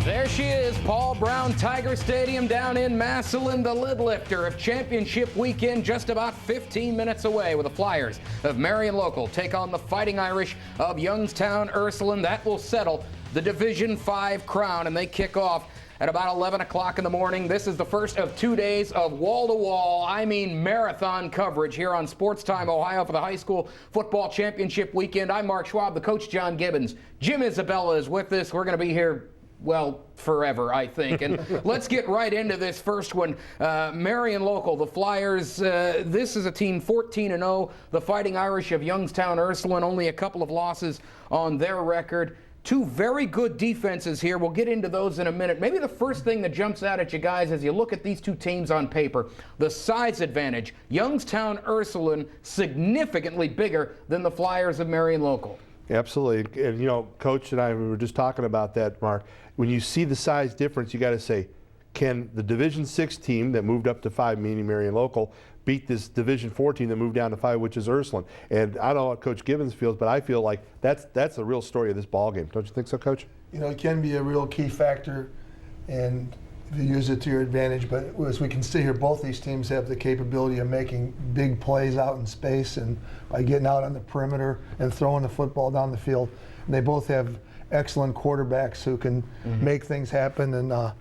There she is, Paul Brown Tiger Stadium down in Massillon, the lid lifter of championship weekend, just about 15 minutes away, with the Flyers of Marion Local take on the Fighting Irish of Youngstown Ursuline. That will settle the Division 5 crown, and they kick off at about 11 o'clock in the morning. This is the first of 2 days of wall-to-wall, I mean marathon coverage here on Sports Time Ohio for the high school football championship weekend. I'm Mark Schwab, the coach John Gibbons. Jim Isabella is with us. We're going to be here, well, forever, I think. And let's get right into this first one. Marion Local, the Flyers, this is a team 14-0. The Fighting Irish of Youngstown Ursuline, only a couple of losses on their record. Two very good defenses here. We'll get into those in a minute. Maybe the first thing that jumps out at you guys as you look at these two teams on paper, the size advantage. Youngstown Ursuline significantly bigger than the Flyers of Marion Local. Absolutely. And, you know, Coach and I, we were just talking about that, Mark. When you see the size difference, you got to say, can the Division 6 team that moved up to 5, meaning Marion Local, beat this Division 4 team that moved down to 5, which is Ursuline? And I don't know what Coach Gibbons feels, but I feel like that's the real story of this ball game. Don't you think so, Coach? You know, it can be a real key factor, and you use it to your advantage. But as we can see here, both these teams have the capability of making big plays out in space and by getting out on the perimeter and throwing the football down the field. And they both have excellent quarterbacks who can make things happen, and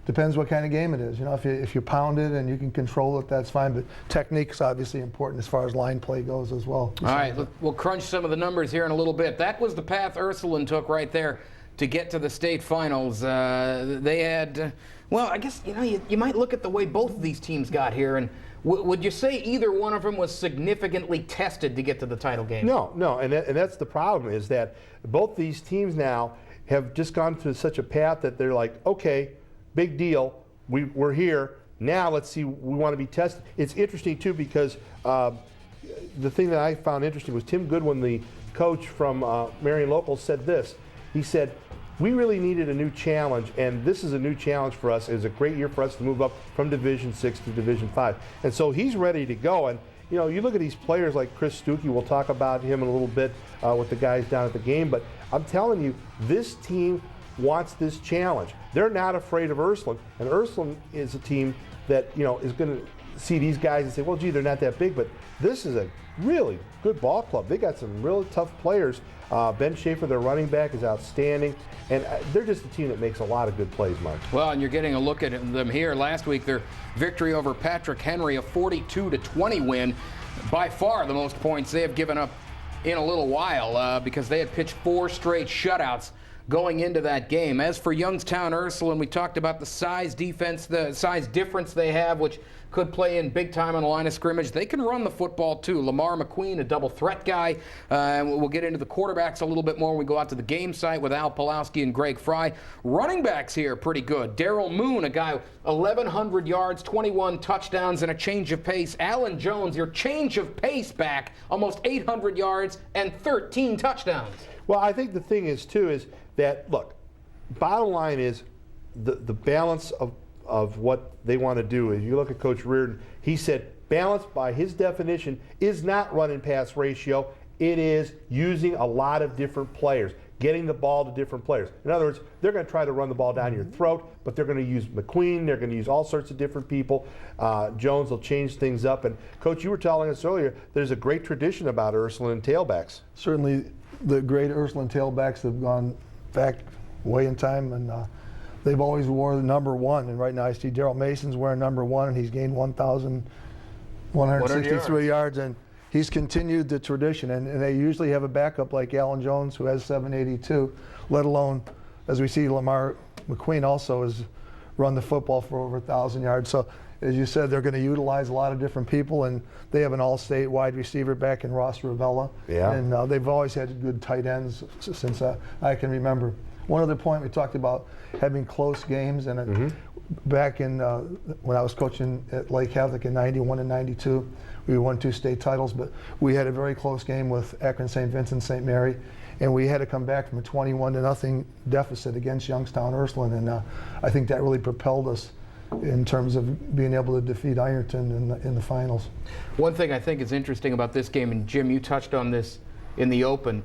depends what kind of game it is. You know, if you pound it and you can control it, that's fine. But technique's obviously important as far as line play goes as well. All right, we'll crunch some of the numbers here in a little bit. That was the path Ursuline took right there to get to the state finals. They had, well, I guess, you know, you might look at the way both of these teams got here, and would you say either one of them was significantly tested to get to the title game? No, and that's the problem, is that both these teams now have just gone through such a path that they're like, okay, big deal, we're here, now let's see, we want to be tested. It's interesting too, because the thing that I found interesting was Tim Goodwin, the coach from Marion Local, said this. He said, we really needed a new challenge, and this is a new challenge for us. It was a great year for us to move up from Division 6 to Division 5. And so he's ready to go. And you know, you look at these players like Chris Stuckey, we'll talk about him in a little bit with the guys down at the game, but I'm telling you, this team wants this challenge. They're not afraid of Ursuline, and Ursuline is a team that, you know, is going to see these guys and say, well, gee, they're not that big, but this is a really good ball club. They got some really tough players. Ben Schaefer, their running back, is outstanding, and they're just a team that makes a lot of good plays, Mark. Well, and you're getting a look at them here. Last week, their victory over Patrick Henry, a 42-20 win, by far the most points they have given up in a little while, because they had pitched 4 straight shutouts going into that game. As for Youngstown Ursuline, we talked about the size difference they have, which could play in big time on the line of scrimmage. They can run the football too. Lamar McQueen, a double threat guy. We'll get into the quarterbacks a little bit more when we go out to the game site with Al Pulowski and Greg Fry. Running backs here, pretty good. Daryl Moon, a guy 1,100 yards, 21 touchdowns, and a change of pace. Alan Jones, your change of pace back, almost 800 yards and 13 touchdowns. Well, I think the thing is too is that, look, bottom line is the balance of what they want to do. If you look at Coach Reardon, he said balance by his definition is not run and pass ratio. It is using a lot of different players, getting the ball to different players. In other words, they're going to try to run the ball down your throat, but they're going to use McQueen, they're going to use all sorts of different people. Jones will change things up. And Coach, you were telling us earlier, there's a great tradition about Ursuline and tailbacks. Certainly the great Ursuline tailbacks have gone back way in time, and they've always wore the number 1. And right now I see Daryl Mason's wearing number 1, and he's gained 1,163 yards, and he's continued the tradition. And they usually have a backup like Alan Jones, who has 782, let alone, as we see, Lamar McQueen also has run the football for over 1,000 yards. So as you said, they're going to utilize a lot of different people, and they have an all-state wide receiver back in Ross Ravella. Yeah. And they've always had good tight ends since I can remember. One other point, we talked about having close games, and back in when I was coaching at Lake Catholic in 91 and 92, we won 2 state titles, but we had a very close game with Akron St. Vincent St. Mary, and we had to come back from a 21-0 deficit against Youngstown Ursuline, and I think that really propelled us in terms of being able to defeat Ironton in the finals. One thing I think is interesting about this game, and Jim, you touched on this in the open,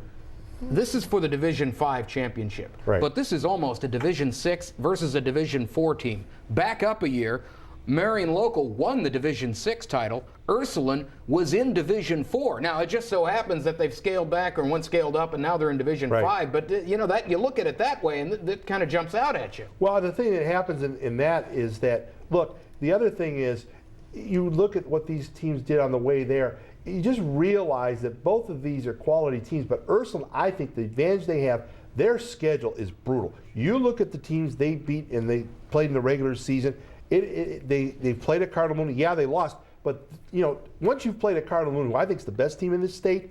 This is for the Division 5 championship. Right. But this is almost a Division 6 versus a Division 4 team. Back up a year, Marion Local won the Division 6 title. Ursuline was in Division 4. Now, it just so happens that they've scaled back or went scaled up, and now they're in Division 5. But, you know, that you look at it that way, and that kind of jumps out at you. Well, the thing that happens in that is that, look, the other thing is, you look at what these teams did on the way there, you just realize that both of these are quality teams, but Ursuline, I think the advantage they have, their schedule is brutal. You look at the teams they beat and they played in the regular season, they played at Cardinal Mooney. Yeah, they lost, but you know, once you've played at Cardinal Mooney, who I think is the best team in this state,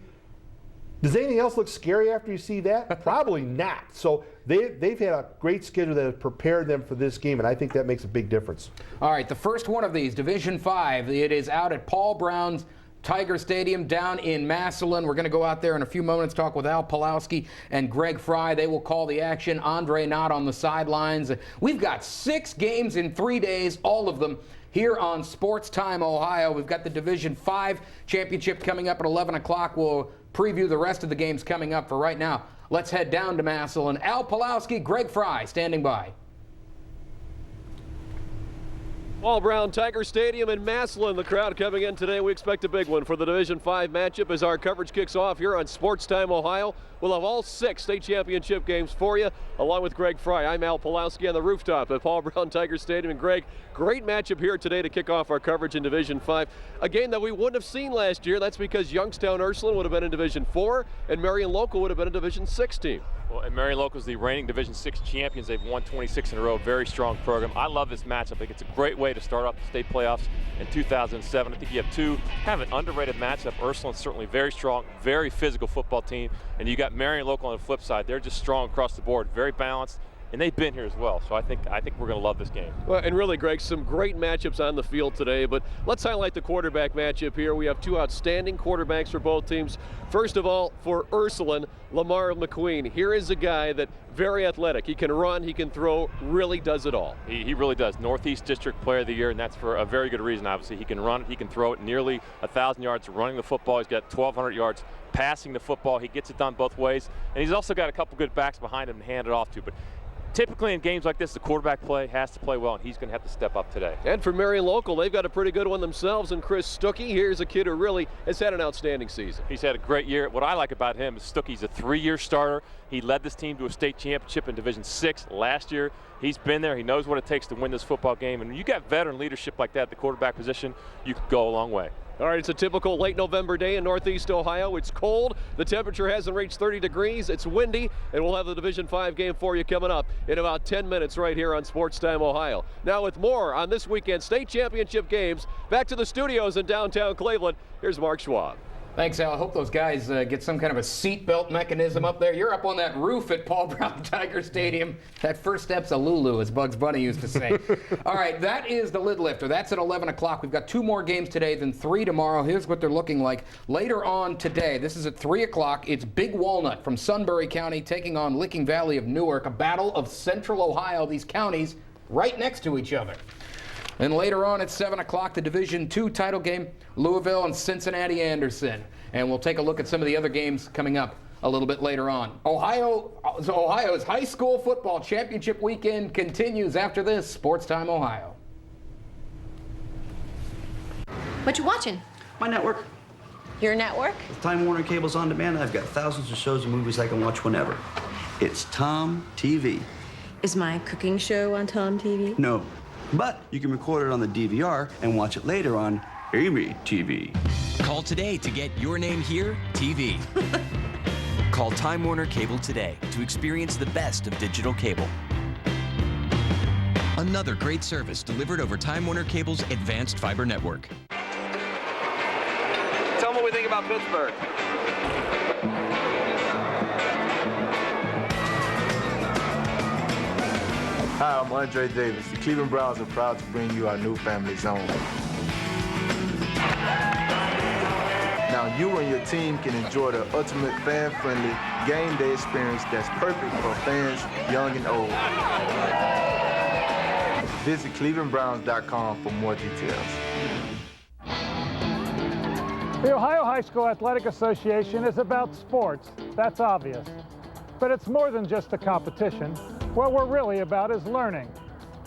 does anything else look scary after you see that? Probably not. So they've had a great schedule that has prepared them for this game, and I think that makes a big difference. All right, the first one of these, Division 5, it is out at Paul Brown's Tiger Stadium down in Massillon. We're going to go out there in a few moments, talk with Al Pulowski and Greg Fry. They will call the action. Andre Knott on the sidelines. We've got 6 games in 3 days, all of them here on Sports Time Ohio. We've got the Division 5 championship coming up at 11 o'clock. We'll preview the rest of the games coming up. For right now, let's head down to Massillon. Al Pulowski, Greg Fry standing by. Paul Brown Tiger Stadium in Massillon. The crowd coming in today. We expect a big one for the Division 5 matchup as our coverage kicks off here on Sports Time Ohio. We'll have all 6 state championship games for you, along with Greg Fry. I'm Al Pulowski on the rooftop at Paul Brown Tiger Stadium. And Greg, great matchup here today to kick off our coverage in Division 5. A game that we wouldn't have seen last year. That's because Youngstown Ursuline would have been in Division 4 and Marion Local would have been a Division 6 team. Well, and Marion Local is the reigning Division 6 champions. They've won 26 in a row. Very strong program. I love this matchup. I think it's a great way to start off the state playoffs in 2007. I think you have two kind of an underrated matchup. Ursuline's certainly very strong, very physical football team. And you got Marion Local on the flip side. They're just strong across the board, very balanced. And they've been here as well, so I think we're going to love this game. Well, and really, Greg, some great matchups on the field today, but let's highlight the quarterback matchup here. We have 2 outstanding quarterbacks for both teams. First of all, for Ursuline, Lamar McQueen. Here is a guy that very athletic. He can run, he can throw, really does it all. He really does. Northeast District Player of the Year, and that's for a very good reason, obviously. He can run, he can throw it nearly 1,000 yards running the football. He's got 1,200 yards passing the football. He gets it done both ways, and he's also got a couple good backs behind him to hand it off to. But typically in games like this, the quarterback has to play well, and he's going to have to step up today. And for Marion Local, they've got a pretty good one themselves, and Chris Stuckey. Here's a kid who really has had an outstanding season. He's had a great year. What I like about him is Stuckey's a 3-year starter. He led this team to a state championship in Division 6 last year. He's been there. He knows what it takes to win this football game. And when you got veteran leadership like that at the quarterback position, you could go a long way. All right, it's a typical late November day in Northeast Ohio. It's cold. The temperature hasn't reached 30 degrees. It's windy, and we'll have the Division 5 game for you coming up in about 10 minutes right here on Sports Time Ohio. Now with more on this weekend's state championship games, back to the studios in downtown Cleveland. Here's Mark Schwab. Thanks, Al. I hope those guys get some kind of a seatbelt mechanism up there. You're up on that roof at Paul Brown Tiger Stadium. That first step's a Lulu, as Bugs Bunny used to say. All right, that is the lid lifter. That's at 11 o'clock. We've got 2 more games today, then 3 tomorrow. Here's what they're looking like. Later on today, this is at 3 o'clock. It's Big Walnut from Sunbury County taking on Licking Valley of Newark, a battle of Central Ohio, these counties right next to each other. And later on at 7 o'clock, the Division II title game, Louisville and Cincinnati Anderson. And we'll take a look at some of the other games coming up a little bit later on. Ohio's high school football championship weekend continues after this. Sports Time Ohio. What you watching? My network. Your network? With Time Warner Cable's on demand, I've got thousands of shows and movies I can watch whenever. It's Tom TV. Is my cooking show on Tom TV? No, but you can record it on the DVR and watch it later on Amy TV. Call today to get Your Name Here TV. Call Time Warner Cable today to experience the best of digital cable. Another great service delivered over Time Warner Cable's advanced fiber network. Tell them what we think about Pittsburgh. Hi, I'm Andre Davis. The Cleveland Browns are proud to bring you our new family zone. Now you and your team can enjoy the ultimate fan-friendly game day experience that's perfect for fans young and old. Visit clevelandbrowns.com for more details. The Ohio High School Athletic Association is about sports. That's obvious. But it's more than just a competition. What we're really about is learning.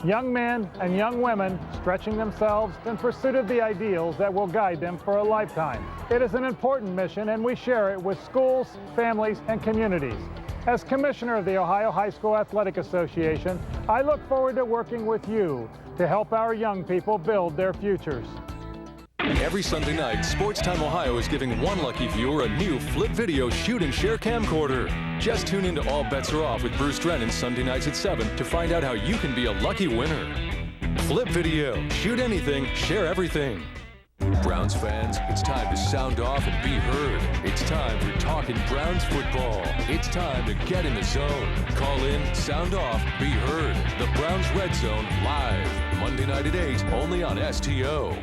Young men and young women stretching themselves in pursuit of the ideals that will guide them for a lifetime. It is an important mission, and we share it with schools, families, and communities. As Commissioner of the Ohio High School Athletic Association, I look forward to working with you to help our young people build their futures. Every Sunday night, Sports Time Ohio is giving one lucky viewer a new Flip Video Shoot and Share camcorder. Just tune in to All Bets Are Off with Bruce Drennan Sunday nights at 7 to find out how you can be a lucky winner. Flip Video. Shoot anything, share everything. Browns fans, it's time to sound off and be heard. It's time for Talking Browns football. It's time to get in the zone. Call in, sound off, be heard. The Browns Red Zone live. Monday night at 8, only on STO.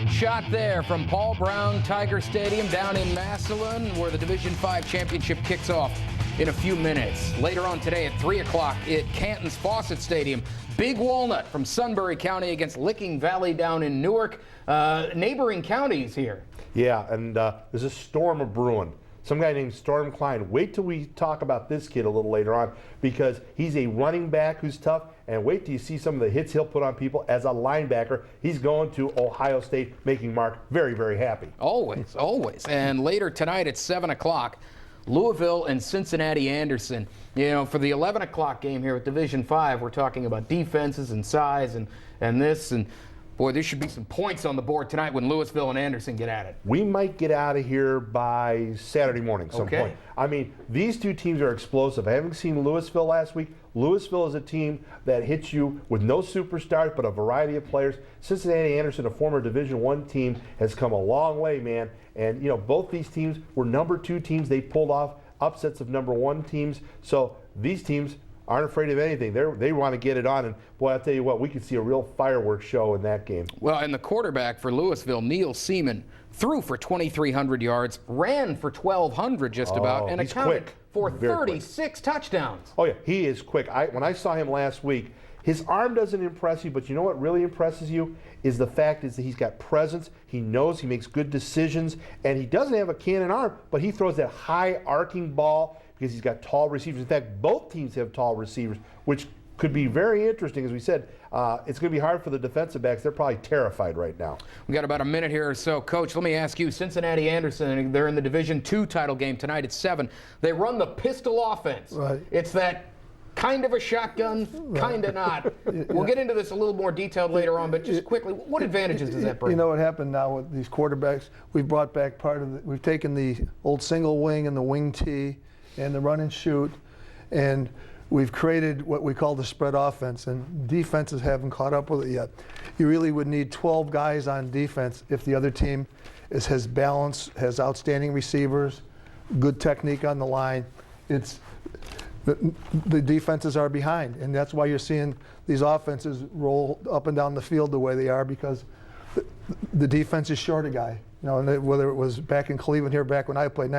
Shot there from Paul Brown Tiger Stadium down in Massillon, where the Division 5 championship kicks off in a few minutes. Later on today at 3 o'clock at Canton's Fawcett Stadium, Big Walnut from Sunbury County against Licking Valley down in Newark. Neighboring counties here. Yeah, and there's a storm of brewing. Some guy named Storm Klein. Wait till we talk about this kid a little later on, because he's a running back who's tough, and wait till you see some of the hits he'll put on people as a linebacker. He's going to Ohio State, making Mark very, very happy. Always, always. And later tonight at 7 o'clock, Louisville and Cincinnati Anderson. You know, for the 11 o'clock game here with Division 5, we're talking about defenses and size and this. And boy, there should be some points on the board tonight when Louisville and Anderson get at it. We might get out of here by Saturday morning some point. I mean, these two teams are explosive. Having seen Louisville last week, Louisville is a team that hits you with no superstars but a variety of players. Cincinnati Anderson, a former Division I team, has come a long way, man. And, you know, both these teams were number 2 teams. They pulled off upsets of number 1 teams. So these teams aren't afraid of anything. They want to get it on, and boy, I'll tell you what, we could see a real fireworks show in that game. Well, and the quarterback for Louisville, Neil Seaman, threw for 2,300 yards, ran for 1,200 just about, and accounted for 36 touchdowns. Oh yeah, he is quick. When I saw him last week, his arm doesn't impress you, but you know what really impresses you is the fact is that he's got presence. He knows, he makes good decisions, and he doesn't have a cannon arm, but he throws that high arcing ball because he's got tall receivers. In fact, both teams have tall receivers, which could be very interesting. As we said, it's going to be hard for the defensive backs. They're probably terrified right now. We got about a minute here or so. Coach, let me ask you, Cincinnati Anderson, they're in the Division II title game tonight at 7. They run the pistol offense. Right. It's that kind of a shotgun, kind of not. We'll get into this a little more detailed later on, but just quickly, what advantages does that bring? You know what happened now with these quarterbacks? We've brought back we've taken the old single wing and the wing tee and the run and shoot, and we've created what we call the spread offense, and defenses haven't caught up with it yet. You really would need 12 guys on defense if the other team has balance, has outstanding receivers, good technique on the line. The defenses are behind, and that's why you're seeing these offenses roll up and down the field the way they are, because the defense is short a guy. You know, and whether it was back in Cleveland here, back when I played,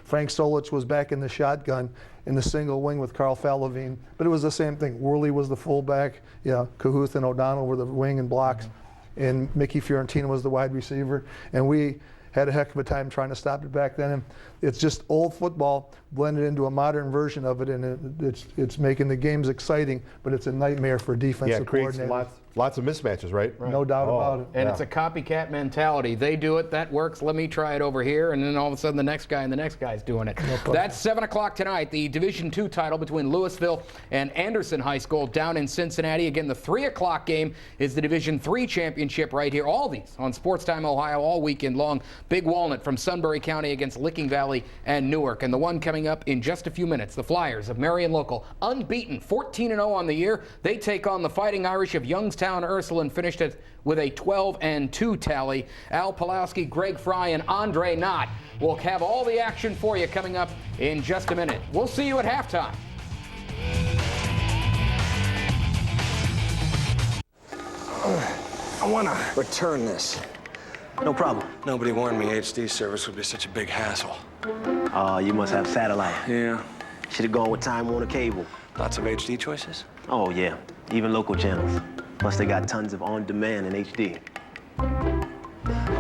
Frank Solich was back in the shotgun in the single wing with Carl Falavine, but it was the same thing. Worley was the fullback, Cahuth and O'Donnell were the wing and blocks, and Mickey Fiorentina was the wide receiver, and we had a heck of a time trying to stop it back then. And it's just old football blended into a modern version of it, and it's making the games exciting, but it's a nightmare for defensive coordinators. Yeah, it creates lots of mismatches, right? No doubt about it. And it's a copycat mentality. They do it, that works, let me try it over here, and then all of a sudden the next guy and the next guy's doing it. That's 7 o'clock tonight, the Division II title between Louisville and Anderson High School down in Cincinnati. Again, the 3 o'clock game is the Division III championship right here. All these on Sports Time Ohio all weekend long. Big Walnut from Sunbury County against Licking Valley and Newark. And the one coming up in just a few minutes, the Flyers of Marion Local, unbeaten, 14-0 on the year. They take on the Fighting Irish of Youngstown Ursuline, finished it with a 12-2 tally. Al Pulowski, Greg Fry, and Andre Knott will have all the action for you coming up in just a minute. We'll see you at halftime. I want to return this. No problem. Nobody warned me HD service would be such a big hassle. You must have satellite. Yeah. Should have gone with Time Warner Cable. Lots of HD choices? Oh, yeah. Even local channels. Plus, they got tons of on-demand and HD.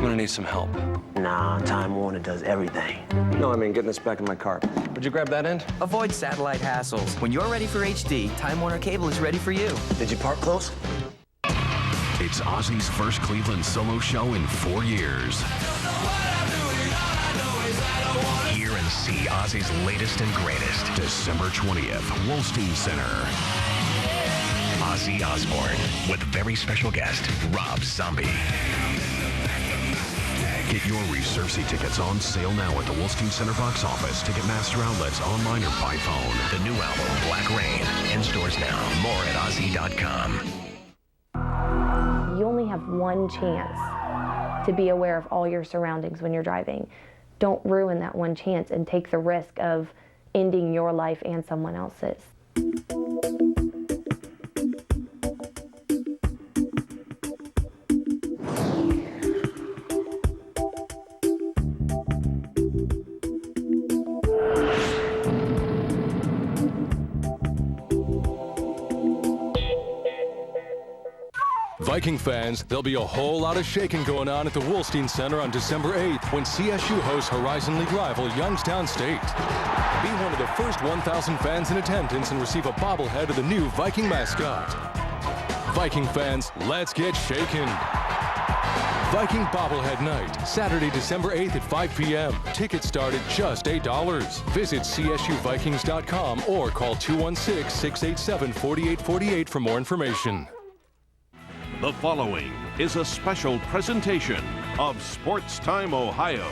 gonna need some help. Nah, Time Warner does everything. No, I mean getting this back in my car. Would you grab that end? Avoid satellite hassles. When you're ready for HD, Time Warner Cable is ready for you. Did you park close? It's Ozzy's first Cleveland solo show in 4 years. Hear and see Ozzy's latest and greatest. December 20th, Wolstein Center. Ozzy Osbourne with very special guest, Rob Zombie. Get your reserve seat tickets on sale now at the Wolstein Center box office, Ticketmaster outlets, online, or by phone. The new album, Black Rain, in stores now. More at Ozzy.com. You only have one chance to be aware of all your surroundings when you're driving. Don't ruin that one chance and take the risk of ending your life and someone else's. Viking fans, there'll be a whole lot of shaking going on at the Wolstein Center on December 8th when CSU hosts Horizon League rival Youngstown State. Be one of the first 1,000 fans in attendance and receive a bobblehead of the new Viking mascot. Viking fans, let's get shaken. Viking Bobblehead Night, Saturday, December 8th at 5 p.m. Tickets start at just $8. Visit CSUVikings.com or call 216-687-4848 for more information. The following is a special presentation of Sports Time Ohio.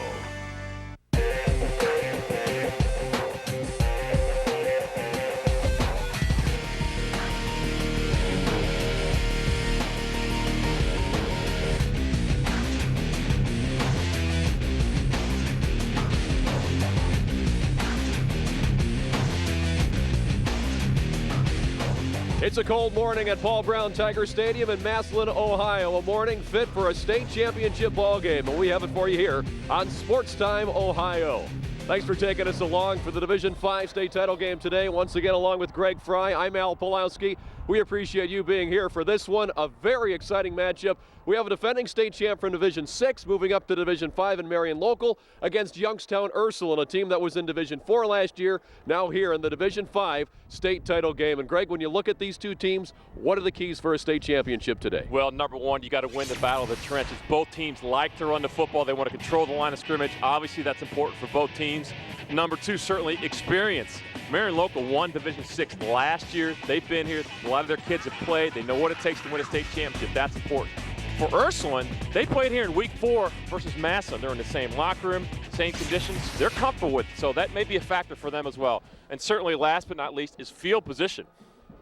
It's a cold morning at Paul Brown Tiger Stadium in Massillon, Ohio. A morning fit for a state championship ball game, and we have it for you here on Sports Time Ohio. Thanks for taking us along for the Division 5 state title game today. Once again, along with Greg Fry, I'm Al Pulowski. We appreciate you being here for this one, a very exciting matchup. We have a defending state champ from Division 6 moving up to Division 5 in Marion Local against Youngstown Ursuline, a team that was in Division 4 last year, now here in the Division 5 state title game. And Greg, when you look at these two teams, what are the keys for a state championship today? Well, number one, you got to win the battle of the trenches. Both teams like to run the football. They want to control the line of scrimmage. Obviously, that's important for both teams. Number two, certainly experience. Marion Local won Division 6 last year. They've been here. A lot of their kids have played. They know what it takes to win a state championship. That's important. For Ursuline, they played here in week 4 versus Massillon. They're in the same locker room, same conditions. They're comfortable with it, so that may be a factor for them as well. And certainly, last but not least, is field position.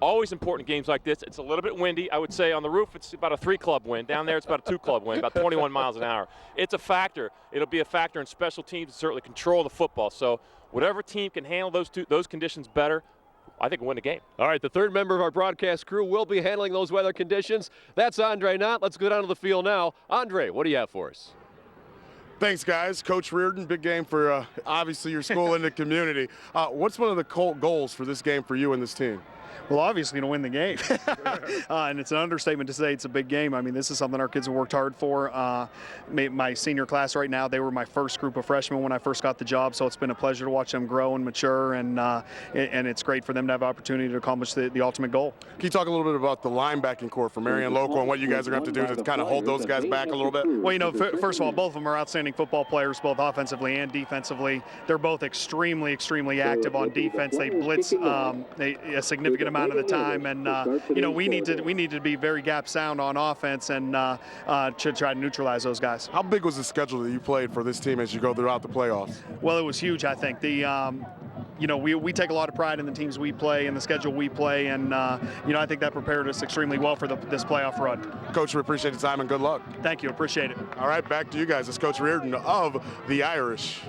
Always important in games like this. It's a little bit windy. I would say on the roof, it's about a 3-club wind. Down there, it's about a 2-club wind, about 21 miles an hour. It's a factor. It'll be a factor in special teams to certainly control the football. So whatever team can handle those conditions better, I think we'll win the game. All right, the third member of our broadcast crew will be handling those weather conditions. That's Andre Knott. Let's go down to the field now. Andre, what do you have for us? Thanks, guys. Coach Reardon, big game for obviously your school and the community. What's one of the goals for this game for you and this team? Well, obviously to win the game. And it's an understatement to say it's a big game. I mean, this is something our kids have worked hard for. My senior class right now, they were my first group of freshmen when I first got the job, so it's been a pleasure to watch them grow and mature, and it's great for them to have opportunity to accomplish the ultimate goal. Can you talk a little bit about the linebacking core for Marion Local and what you guys are going to have to do to kind of hold those guys back a little bit? Well, you know, first of all, both of them are outstanding football players, both offensively and defensively. They're both extremely, extremely active on defense. They blitz a significant amount of the time, and you know, we need to be very gap sound on offense and to try to neutralize those guys. How big was the schedule that you played for this team as you go throughout the playoffs? Well, it was huge. I think you know, we take a lot of pride in the teams we play and the schedule we play, and you know, I think that prepared us extremely well for this playoff run. Coach, we appreciate the time and good luck. Thank you, appreciate it. All right, back to you guys. It's Coach Reardon of the Irish.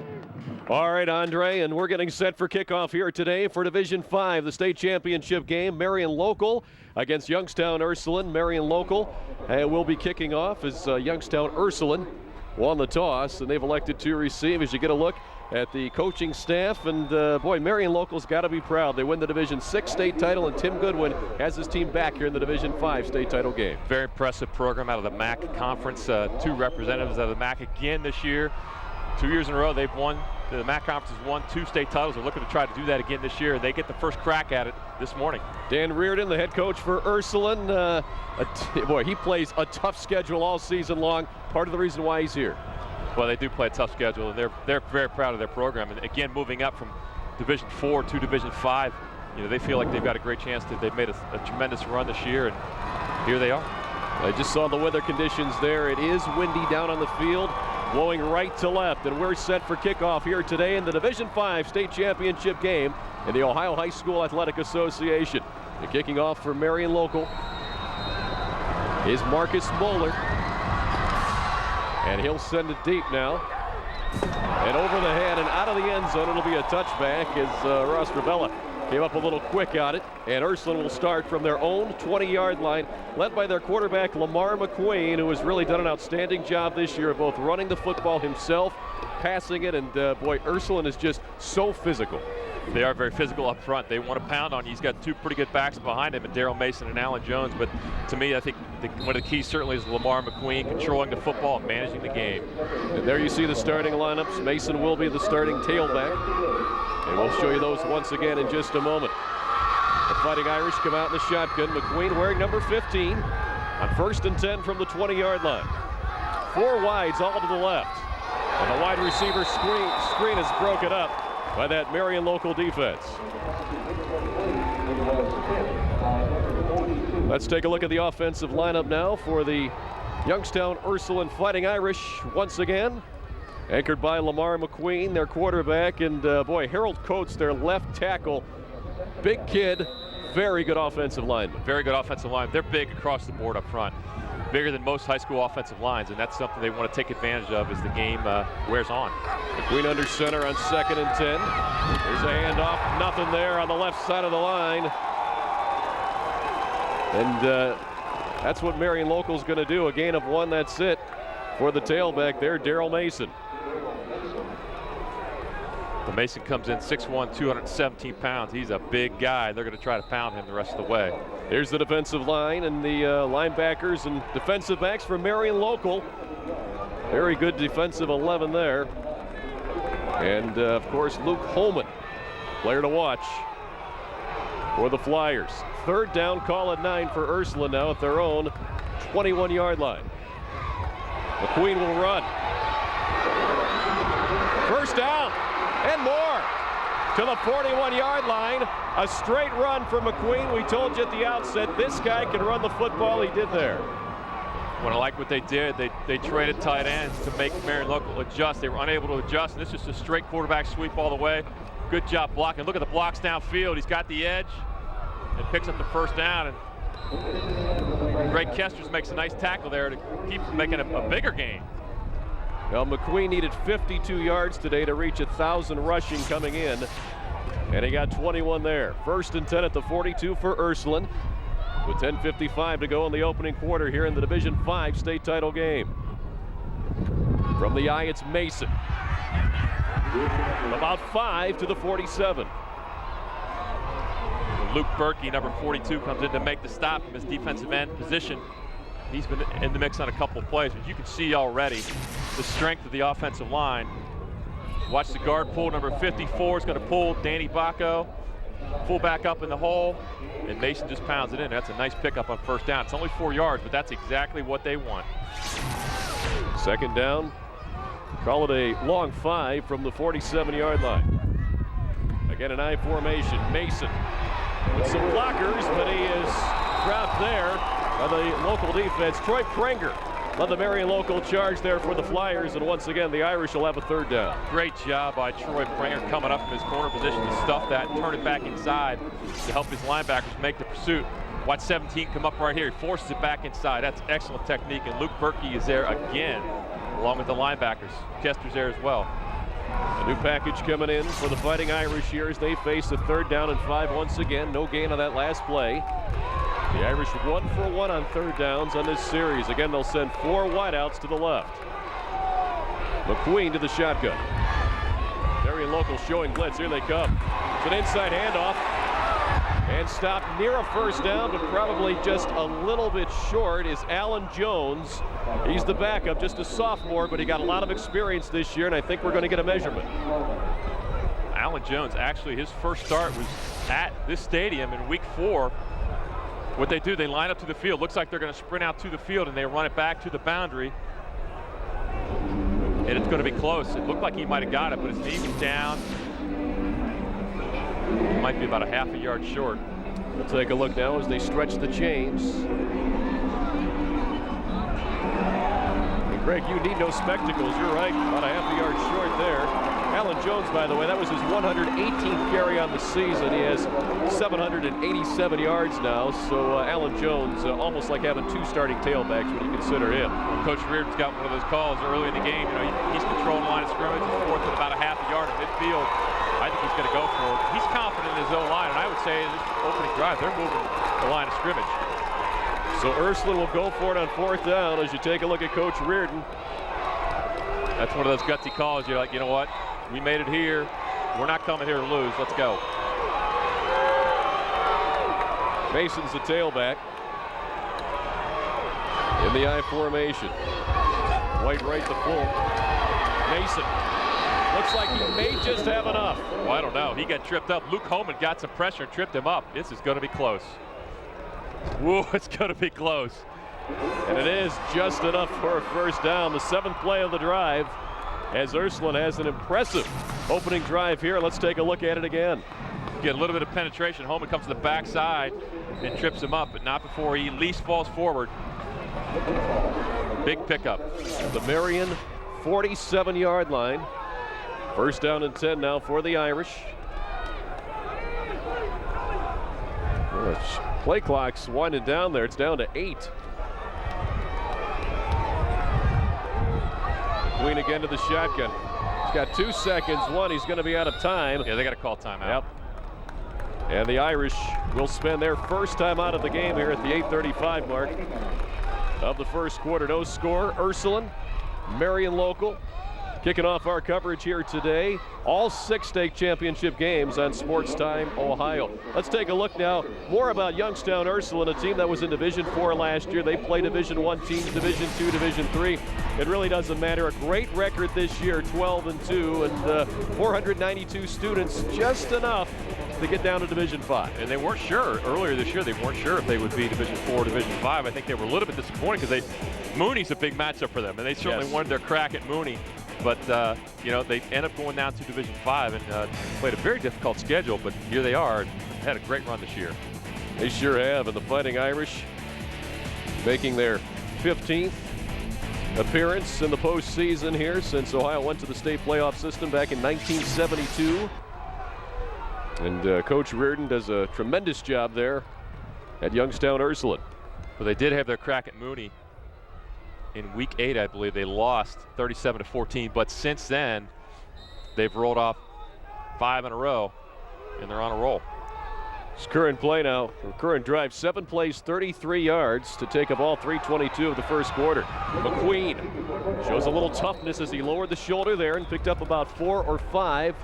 All right, Andre, and we're getting set for kickoff here today for Division 5, the state championship game. Marion Local against Youngstown Ursuline. Marion Local will be kicking off as Youngstown Ursuline won the toss, and they've elected to receive. As you get a look at the coaching staff, and boy, Marion Local's got to be proud. They win the Division 6 state title, and Tim Goodwin has his team back here in the Division 5 state title game. Very impressive program out of the MAC conference. 2 representatives out of the MAC again this year. 2 years in a row they've won. The MAC conference has won 2 state titles. They're looking to try to do that again this year. They get the first crack at it this morning. Dan Reardon, the head coach for Ursuline. Boy, he plays a tough schedule all season long. Part of the reason why he's here. Well, they do play a tough schedule, and they're very proud of their program. And again, moving up from Division 4 to Division 5, you know, they feel like they've got a great chance to. They've made a tremendous run this year, and here they are. I just saw the weather conditions there. It is windy down on the field, blowing right to left, and we're set for kickoff here today in the Division 5 state championship game in the Ohio High School Athletic Association. And kicking off for Marion Local is Marcus Moeller. And he'll send it deep now. And over the head and out of the end zone. It'll be a touchback as Ross Ravella came up a little quick on it. And Ursuline will start from their own 20-yard line, led by their quarterback, Lamar McQueen, who has really done an outstanding job this year of both running the football himself, passing it, and boy, Ursuline is just so physical. They are very physical up front. They want to pound on you. He's got 2 pretty good backs behind him, and Daryl Mason and Alan Jones. But to me, I think one of the keys certainly is Lamar McQueen controlling the football and managing the game. And there you see the starting lineups. Mason will be the starting tailback. And we'll show you those once again in just a moment. The Fighting Irish come out in the shotgun. McQueen wearing number 15 on 1st and 10 from the 20-yard line. 4 wides all to the left. And the wide receiver screen is broken up by that Marion Local defense. Let's take a look at the offensive lineup now for the Youngstown Ursuline Fighting Irish once again. Anchored by Lamar McQueen, their quarterback, and boy, Harold Coates, their left tackle. Big kid, very good offensive lineman. Very good offensive line. They're big across the board up front. Bigger than most high school offensive lines, and that's something they want to take advantage of as the game wears on. McQueen under center on 2nd and 10. There's a handoff, nothing there on the left side of the line. And that's what Marion Local's going to do. A gain of 1, that's it for the tailback there, Daryl Mason. Well, Mason comes in 6'1", 217 pounds. He's a big guy. They're going to try to pound him the rest of the way. Here's the defensive line and the linebackers and defensive backs for Marion Local. Very good defensive 11 there. And, of course, Luke Holman, player to watch for the Flyers. 3rd down, call at 9 for Ursuline now at their own 21-yard line. McQueen will run. 1st down and more to the 41-yard line. A straight run for McQueen. We told you at the outset, this guy can run the football. He did there. Well, I like what they did. They traded tight ends to make Marion Local adjust. They were unable to adjust, and this is just a straight quarterback sweep all the way. Good job blocking. Look at the blocks downfield. He's got the edge and picks up the 1st down. And Greg Kesters makes a nice tackle there to keep from making a bigger gain. Well, McQueen needed 52 yards today to reach 1,000 rushing coming in, and he got 21 there. 1st and 10 at the 42 for Ursuline, with 10:55 to go in the opening quarter here in the Division 5 state title game. From the eye, it's Mason. About 5 to the 47. Luke Bertke, number 42, comes in to make the stop from his defensive end position. He's been in the mix on a couple of plays, but you can see already the strength of the offensive line. Watch the guard pull. Number 54 is going to pull Danny Bacco. Pull back up in the hole, and Mason just pounds it in. That's a nice pickup on 1st down. It's only 4 yards, but that's exactly what they want. 2nd down. Call it a long 5 from the 47-yard line. Again, an I formation. Mason with some blockers, but he is trapped there by the local defense. Troy Prenger led the Marion Local charge there for the Flyers, and once again the Irish will have a 3rd down. Great job by Troy Prenger coming up from his corner position to stuff that and turn it back inside to help his linebackers make the pursuit. Watch 17 come up right here. He forces it back inside. That's excellent technique, and Luke Bertke is there again along with the linebackers. Kester's there as well. A new package coming in for the Fighting Irish here as they face a 3rd down and 5 once again. No gain on that last play. The Irish 1 for 1 on 3rd downs on this series. Again, they'll send 4 wideouts to the left. McQueen to the shotgun. Marion Local showing blitz. Here they come. It's an inside handoff. And stopped near a first down, but probably just a little bit short is Alan Jones. He's the backup, just a sophomore, but he got a lot of experience this year, and I think we're going to get a measurement. Alan Jones, actually his first start was at this stadium in week 4. What they do, they line up to the field. Looks like they're going to sprint out to the field, and they run it back to the boundary. And it's going to be close. It looked like he might have got it, but his knee was down. He might be about a half a yard short. We'll take a look now as they stretch the chains. And Greg, you need no spectacles. You're right, about a half a yard short there. Alan Jones, by the way, that was his 118th carry on the season. He has 787 yards now. So Alan Jones, almost like having 2 starting tailbacks when you consider him. Well, Coach Reardon's got one of those calls early in the game. You know, he's controlling the line of scrimmage. He's fourth at about a half a yard at midfield. I think he's going to go for it. He's confident in his O-line, and I would say this opening drive, they're moving the line of scrimmage. So Ursuline will go for it on 4th down as you take a look at Coach Reardon. That's one of those gutsy calls. You're like, you know what? We made it here. We're not coming here to lose. Let's go. Mason's the tailback. In the I formation. White right to full. Mason. Looks like he may just have enough. Well, I don't know. He got tripped up. Luke Holman got some pressure and tripped him up. This is going to be close. Whoa, it's going to be close. And it is just enough for a first down. The 7th play of the drive as Ursuline has an impressive opening drive here. Let's take a look at it again. Get a little bit of penetration. Holman comes to the backside and trips him up, but not before he at least falls forward. Big pickup. The Marion 47-yard line. First down and 10 now for the Irish. Play clock's winding down there. It's down to 8. McQueen again to the shotgun. He's got 2 seconds. 1, he's going to be out of time. Yeah, they got to call timeout. Yep. And the Irish will spend their first time out of the game here at the 8:35 mark of the first quarter. No score. Ursuline, Marion Local. Kicking off our coverage here today, all 6 state championship games on Sports Time Ohio. Let's take a look now more about Youngstown Ursuline, a team that was in Division 4 last year. They play Division 1 teams, Division 2, Division 3. It really doesn't matter. A great record this year, 12-2, and 492 students, just enough to get down to Division 5. And they weren't sure earlier this year. They weren't sure if they would be Division 4 or Division 5. I think they were a little bit disappointed because Mooney's a big matchup for them, and they certainly wanted their crack at Mooney. But, you know, they end up going down to Division 5 and played a very difficult schedule, but here they are and had a great run this year. They sure have, and the Fighting Irish making their 15th appearance in the postseason here since Ohio went to the state playoff system back in 1972. And Coach Reardon does a tremendous job there at Youngstown Ursuline. But they did have their crack at Mooney. In week 8, I believe they lost 37-14, but since then they've rolled off 5 in a row and they're on a roll. It's current play now, current drive, 7 plays, 33 yards to take a ball, 3:22 of the first quarter. McQueen shows a little toughness as he lowered the shoulder there and picked up about 4 or 5.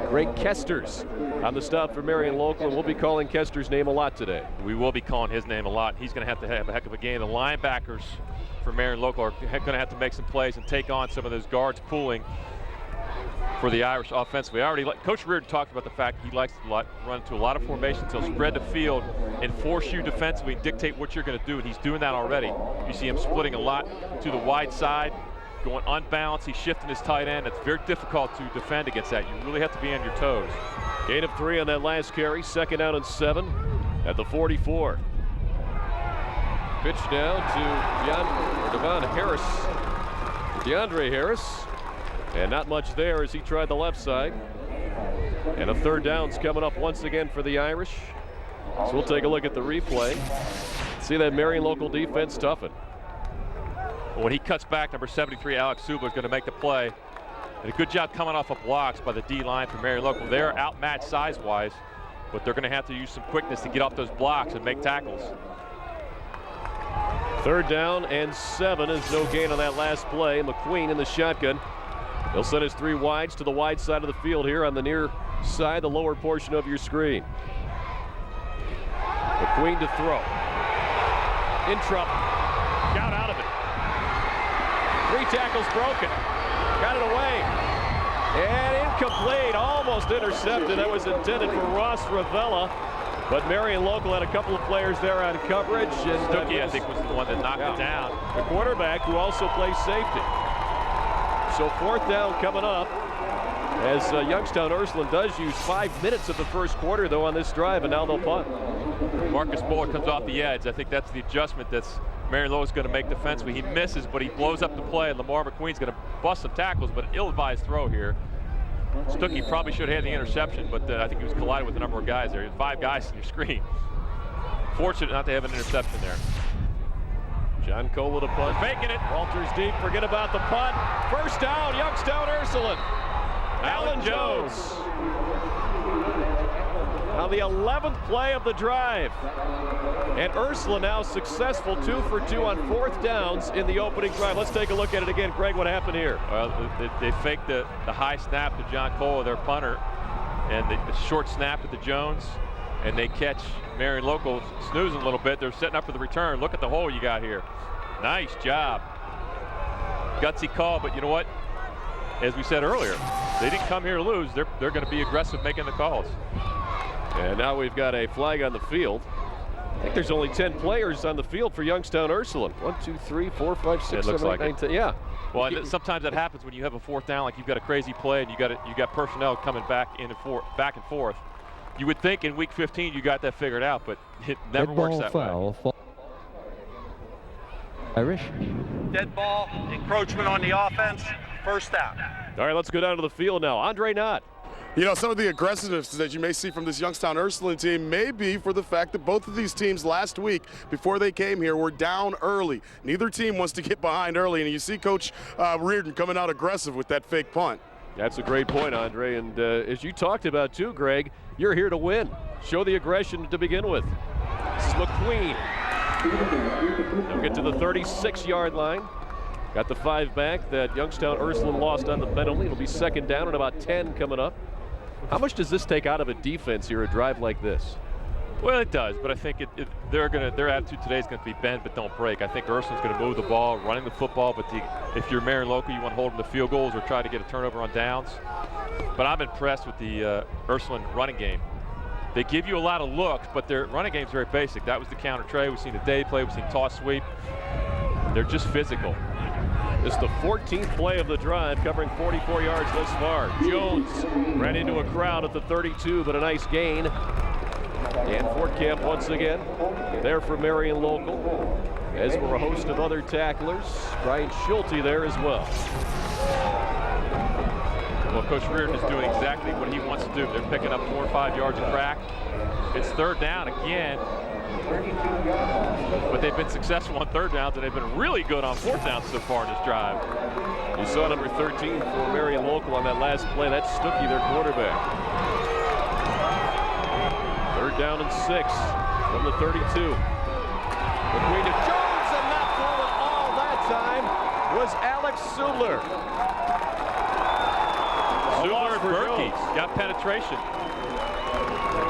Greg Kester's on the stop for Marion Local, and we'll be calling Kester's name a lot today. We will be calling his name a lot. He's going to have a heck of a game. The linebackers for Marion Local are going to have to make some plays and take on some of those guards pulling for the Irish offensively. Coach Reardon talked about the fact he likes to run into a lot of formations. He'll spread the field and force you defensively and dictate what you're going to do, and he's doing that already. You see him splitting a lot to the wide side, going unbalanced. He's shifting his tight end. It's very difficult to defend against that. You really have to be on your toes. Gain of 3 on that last carry. 2nd down and 7 at the 44. Pitch down to DeAndre Harris. And not much there as he tried the left side. And a 3rd down's coming up once again for the Irish. So we'll take a look at the replay. See that Marion Local defense toughen. When he cuts back, number 73, Alex Subler, is going to make the play. And a good job coming off of blocks by the D-line for Marion Local. They're outmatched size-wise, but they're going to have to use some quickness to get off those blocks and make tackles. 3rd down and 7 is no gain on that last play. McQueen in the shotgun. He'll send his 3 wides to the wide side of the field here on the near side, the lower portion of your screen. McQueen to throw. In trouble. Got out of it. 3 tackles broken. Got it away. And incomplete. Almost intercepted. That was intended for Ross Ravella. But Marion Local had a couple of players there on coverage. And Stuckey, I think, was the one that knocked it down. The quarterback who also plays safety. So 4th down coming up as Youngstown Ursuline does use 5 minutes of the first quarter, though, on this drive, and now they'll punt. Marcus Bullard comes off the edge. I think that's the adjustment that's Marion Local is going to make defensively. He misses, but he blows up the play, and Lamar McQueen's going to bust some tackles, but an ill-advised throw here. Stuckey probably should have had the interception, but I think he was colliding with a number of guys there. 5 guys on your screen. Fortunate not to have an interception there. John Cola to punt. Faking it. Walters deep. Forget about the punt. First down, Youngstown Ursuline. Alan Jones. Now the 11th play of the drive. And Ursuline now successful 2 for 2 on 4th downs in the opening drive. Let's take a look at it again. Greg, what happened here? Well, they faked the high snap to John Cola, their punter, and the short snap to Jones, and they catch Marion Local snoozing a little bit. They're setting up for the return. Look at the hole you got here. Nice job. Gutsy call, but you know what? As we said earlier, they didn't come here to lose. They're going to be aggressive making the calls. And now we've got a flag on the field. I think there's only 10 players on the field for Youngstown Ursuline. 1, 2, 3, 4, 5, 6, 7, 8, 9, 10. Yeah. Well, sometimes that happens when you have a 4th down, like you've got a crazy play and you got personnel coming back and forth. You would think in week 15 you got that figured out, but it never works that way. Irish. Dead ball, encroachment on the offense, first down. All right, let's go down to the field now. Andre Knott. You know, some of the aggressiveness that you may see from this Youngstown Ursuline team may be for the fact that both of these teams last week, before they came here, were down early. Neither team wants to get behind early, and you see Coach Reardon coming out aggressive with that fake punt. That's a great point, Andre, and as you talked about too, Greg, you're here to win. Show the aggression to begin with. This is McQueen. They'll get to the 36-yard line. Got the 5 back that Youngstown Ursuline lost on the penalty. It'll be 2nd down and about 10 coming up. How much does this take out of a defense here, a drive like this? Well, it does, but I think their attitude today is going to be bend but don't break. I think Ursuline's going to move the ball, running the football, but if you're Marion Local, you want to hold them to field goals or try to get a turnover on downs. But I'm impressed with the Ursuline running game. They give you a lot of looks, but their running game's very basic. That was the counter trey. We've seen the day play. We've seen toss sweep. They're just physical. It's the 14th play of the drive, covering 44 yards thus far. Jones ran into a crowd at the 32, but a nice gain. And Fort Camp once again there for Marion Local, as were a host of other tacklers. Brian Schulte there as well. Well, Coach Reardon is doing exactly what he wants to do. They're picking up 4 or 5 yards of crack. It's 3rd down again. But they've been successful on 3rd downs, and they've been really good on 4th downs so far in this drive. You saw number 13 for Marion Local on that last play. That's Stuckey, their quarterback. 3rd down and 6 from the 32. McQueen to Jones, and not through it all that time was Alex Sudler. Sudler and Bertke got penetration.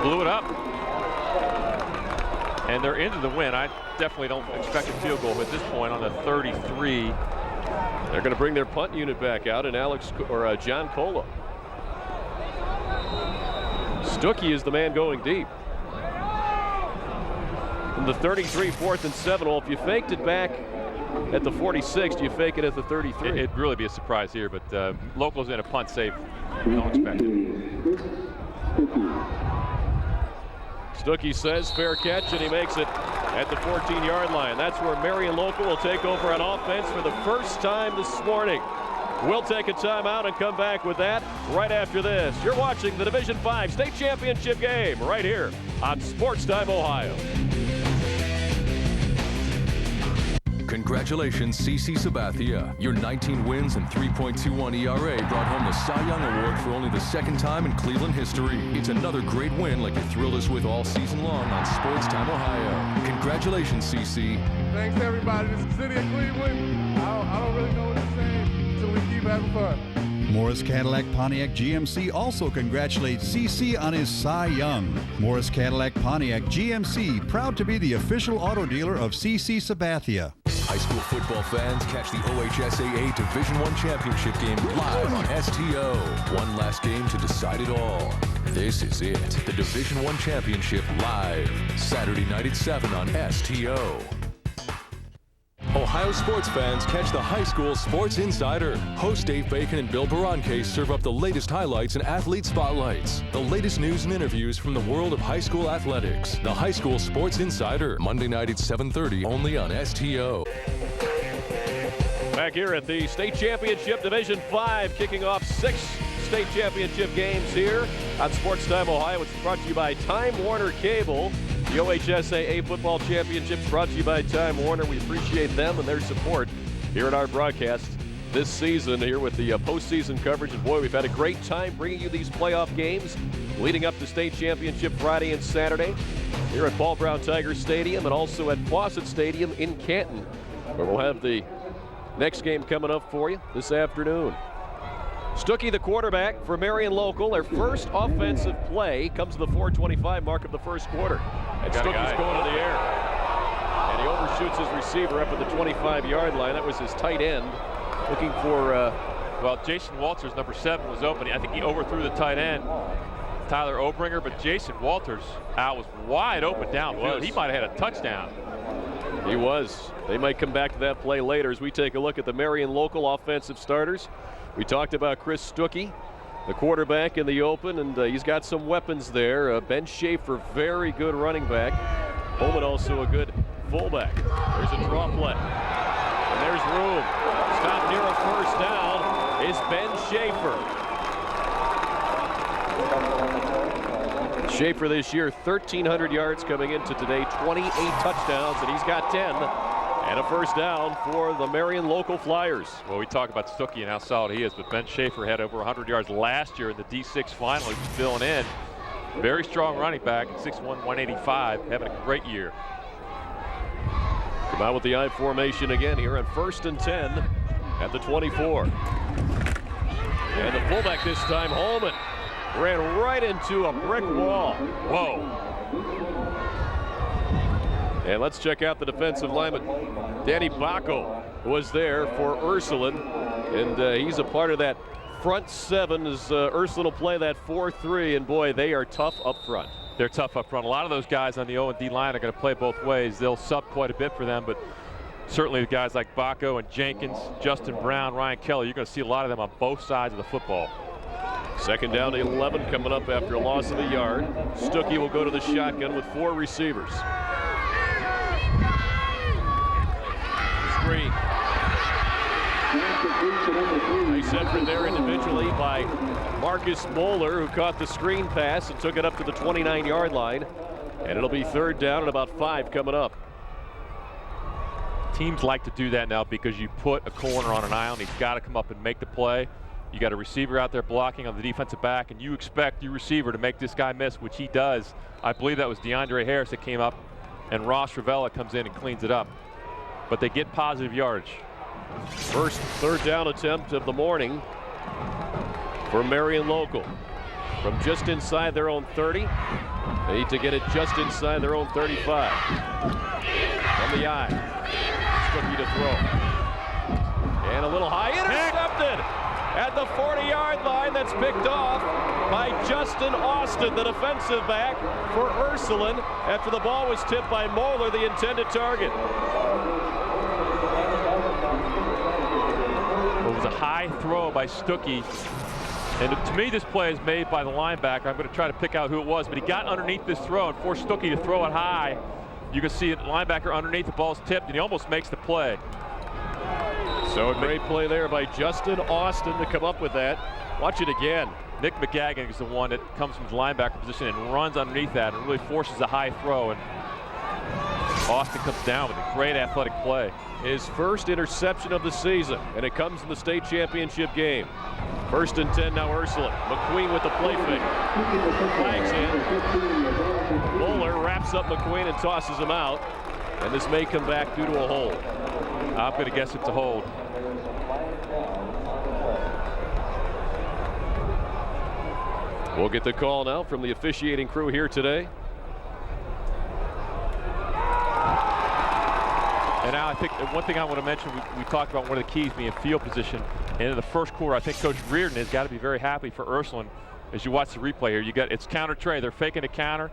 Blew it up. And they're into the win. I definitely don't expect a field goal at this point on the 33. They're going to bring their punt unit back out, and John Cola. Stuckey is the man going deep. From the 33, 4th and 7. Well, if you faked it back at the 46, do you fake it at the 33? It'd really be a surprise here, but Local's in a punt safe. Don't expect it. Stuckey says fair catch, and he makes it at the 14-yard line. That's where Marion Local will take over on offense for the first time this morning. We'll take a timeout and come back with that right after this. You're watching the Division 5 State Championship game right here on Sports Time Ohio. Congratulations, CC Sabathia. Your 19 wins and 3.21 ERA brought home the Cy Young Award for only the 2nd time in Cleveland history. It's another great win like you thrilled us with all season long on Sports Time Ohio. Congratulations, CC. Thanks, everybody. This is the city of Cleveland. I don't really know what to say until we keep having fun. Morris Cadillac Pontiac GMC also congratulates CC on his Cy Young. Morris Cadillac Pontiac GMC, proud to be the official auto dealer of CC Sabathia. High school football fans catch the OHSAA Division I Championship game live on STO. One last game to decide it all. This is it, the Division I Championship live, Saturday night at 7 on STO. Ohio sports fans catch the High School Sports Insider. Host Dave Bacon and Bill Baranke serve up the latest highlights and athlete spotlights. The latest news and interviews from the world of high school athletics. The High School Sports Insider, Monday night at 7:30, only on STO. Back here at the State Championship Division 5, kicking off 6 state championship games here on Sports Time Ohio. It's brought to you by Time Warner Cable. The OHSAA Football Championships brought to you by Time Warner. We appreciate them and their support here at our broadcast this season here with the postseason coverage. And boy, we've had a great time bringing you these playoff games leading up to state championship Friday and Saturday here at Paul Brown Tiger Stadium and also at Fawcett Stadium in Canton, where we'll have the next game coming up for you this afternoon. Stuckey, the quarterback for Marion Local. Their first offensive play comes to the 4:25 mark of the first quarter. And Stuckey's going to the air. And he overshoots his receiver up at the 25-yard line. That was his tight end looking for, well, Jason Walters, number 7, was open. I think he overthrew the tight end, Tyler Obringer, but Jason Walters was wide open downfield. He might have had a touchdown. He was. They might come back to that play later as we take a look at the Marion Local offensive starters. We talked about Chris Stuckey, the quarterback in the open, and he's got some weapons there. Ben Schaefer, very good running back. Bowman also a good fullback. There's a draw play. And there's room. Stop near a first down is Ben Schaefer. Schaefer this year, 1,300 yards coming into today, 28 touchdowns, and he's got 10. And a first down for the Marion Local Flyers. Well, we talk about Stuckey and how solid he is, but Ben Schaefer had over 100 yards last year in the D6 final. He was filling in. Very strong running back, 6'1", 185, having a great year. Come out with the I formation again here on 1st and 10 at the 24. And the fullback this time, Holman, ran right into a brick wall. Whoa. And let's check out the defensive lineman. Danny Bacco was there for Ursuline, and he's a part of that front 7 as Ursuline will play that 4-3, and boy, they are tough up front. They're tough up front. A lot of those guys on the O&D line are going to play both ways. They'll sub quite a bit for them, but certainly the guys like Bacco and Jenkins, Justin Brown, Ryan Kelly, you're going to see a lot of them on both sides of the football. Second down to 11 coming up after a loss of a yard. Stuckey will go to the shotgun with 4 receivers. Nice effort there individually by Marcus Moeller, who caught the screen pass and took it up to the 29-yard line. And it'll be 3rd down and about 5 coming up. Teams like to do that now because you put a corner on an island. He's got to come up and make the play. You got a receiver out there blocking on the defensive back, and you expect your receiver to make this guy miss, which he does. I believe that was DeAndre Harris that came up, and Ross Ravella comes in and cleans it up. But they get positive yardage. First 3rd down attempt of the morning for Marion Local. From just inside their own 30. They need to get it just inside their own 35. From the eye. Stuckey to throw. And a little high, intercepted at the 40-yard line. That's picked off by Justin Austin, the defensive back for Ursuline, after the ball was tipped by Moeller, the intended target. It was a high throw by Stuckey. And to me, this play is made by the linebacker. I'm going to try to pick out who it was, but he got underneath this throw and forced Stuckey to throw it high. You can see the linebacker underneath, the ball's tipped, and he almost makes the play. So a great play there by Justin Austin to come up with that. Watch it again. Nick McGaggan is the one that comes from the linebacker position and runs underneath that and really forces a high throw. And Austin comes down with a great athletic play. His first interception of the season, and it comes in the state championship game. 1st and 10 now Ursuline. McQueen with the play fake. Flags in. Moeller wraps up McQueen and tosses him out. And this may come back due to a hold. I'm going to guess it's a hold. We'll get the call now from the officiating crew here today. And now I think one thing I want to mention, we talked about one of the keys being field position. And in the first quarter, I think Coach Reardon has got to be very happy for Ursuline. As you watch the replay here, it's counter tray. They're faking a counter,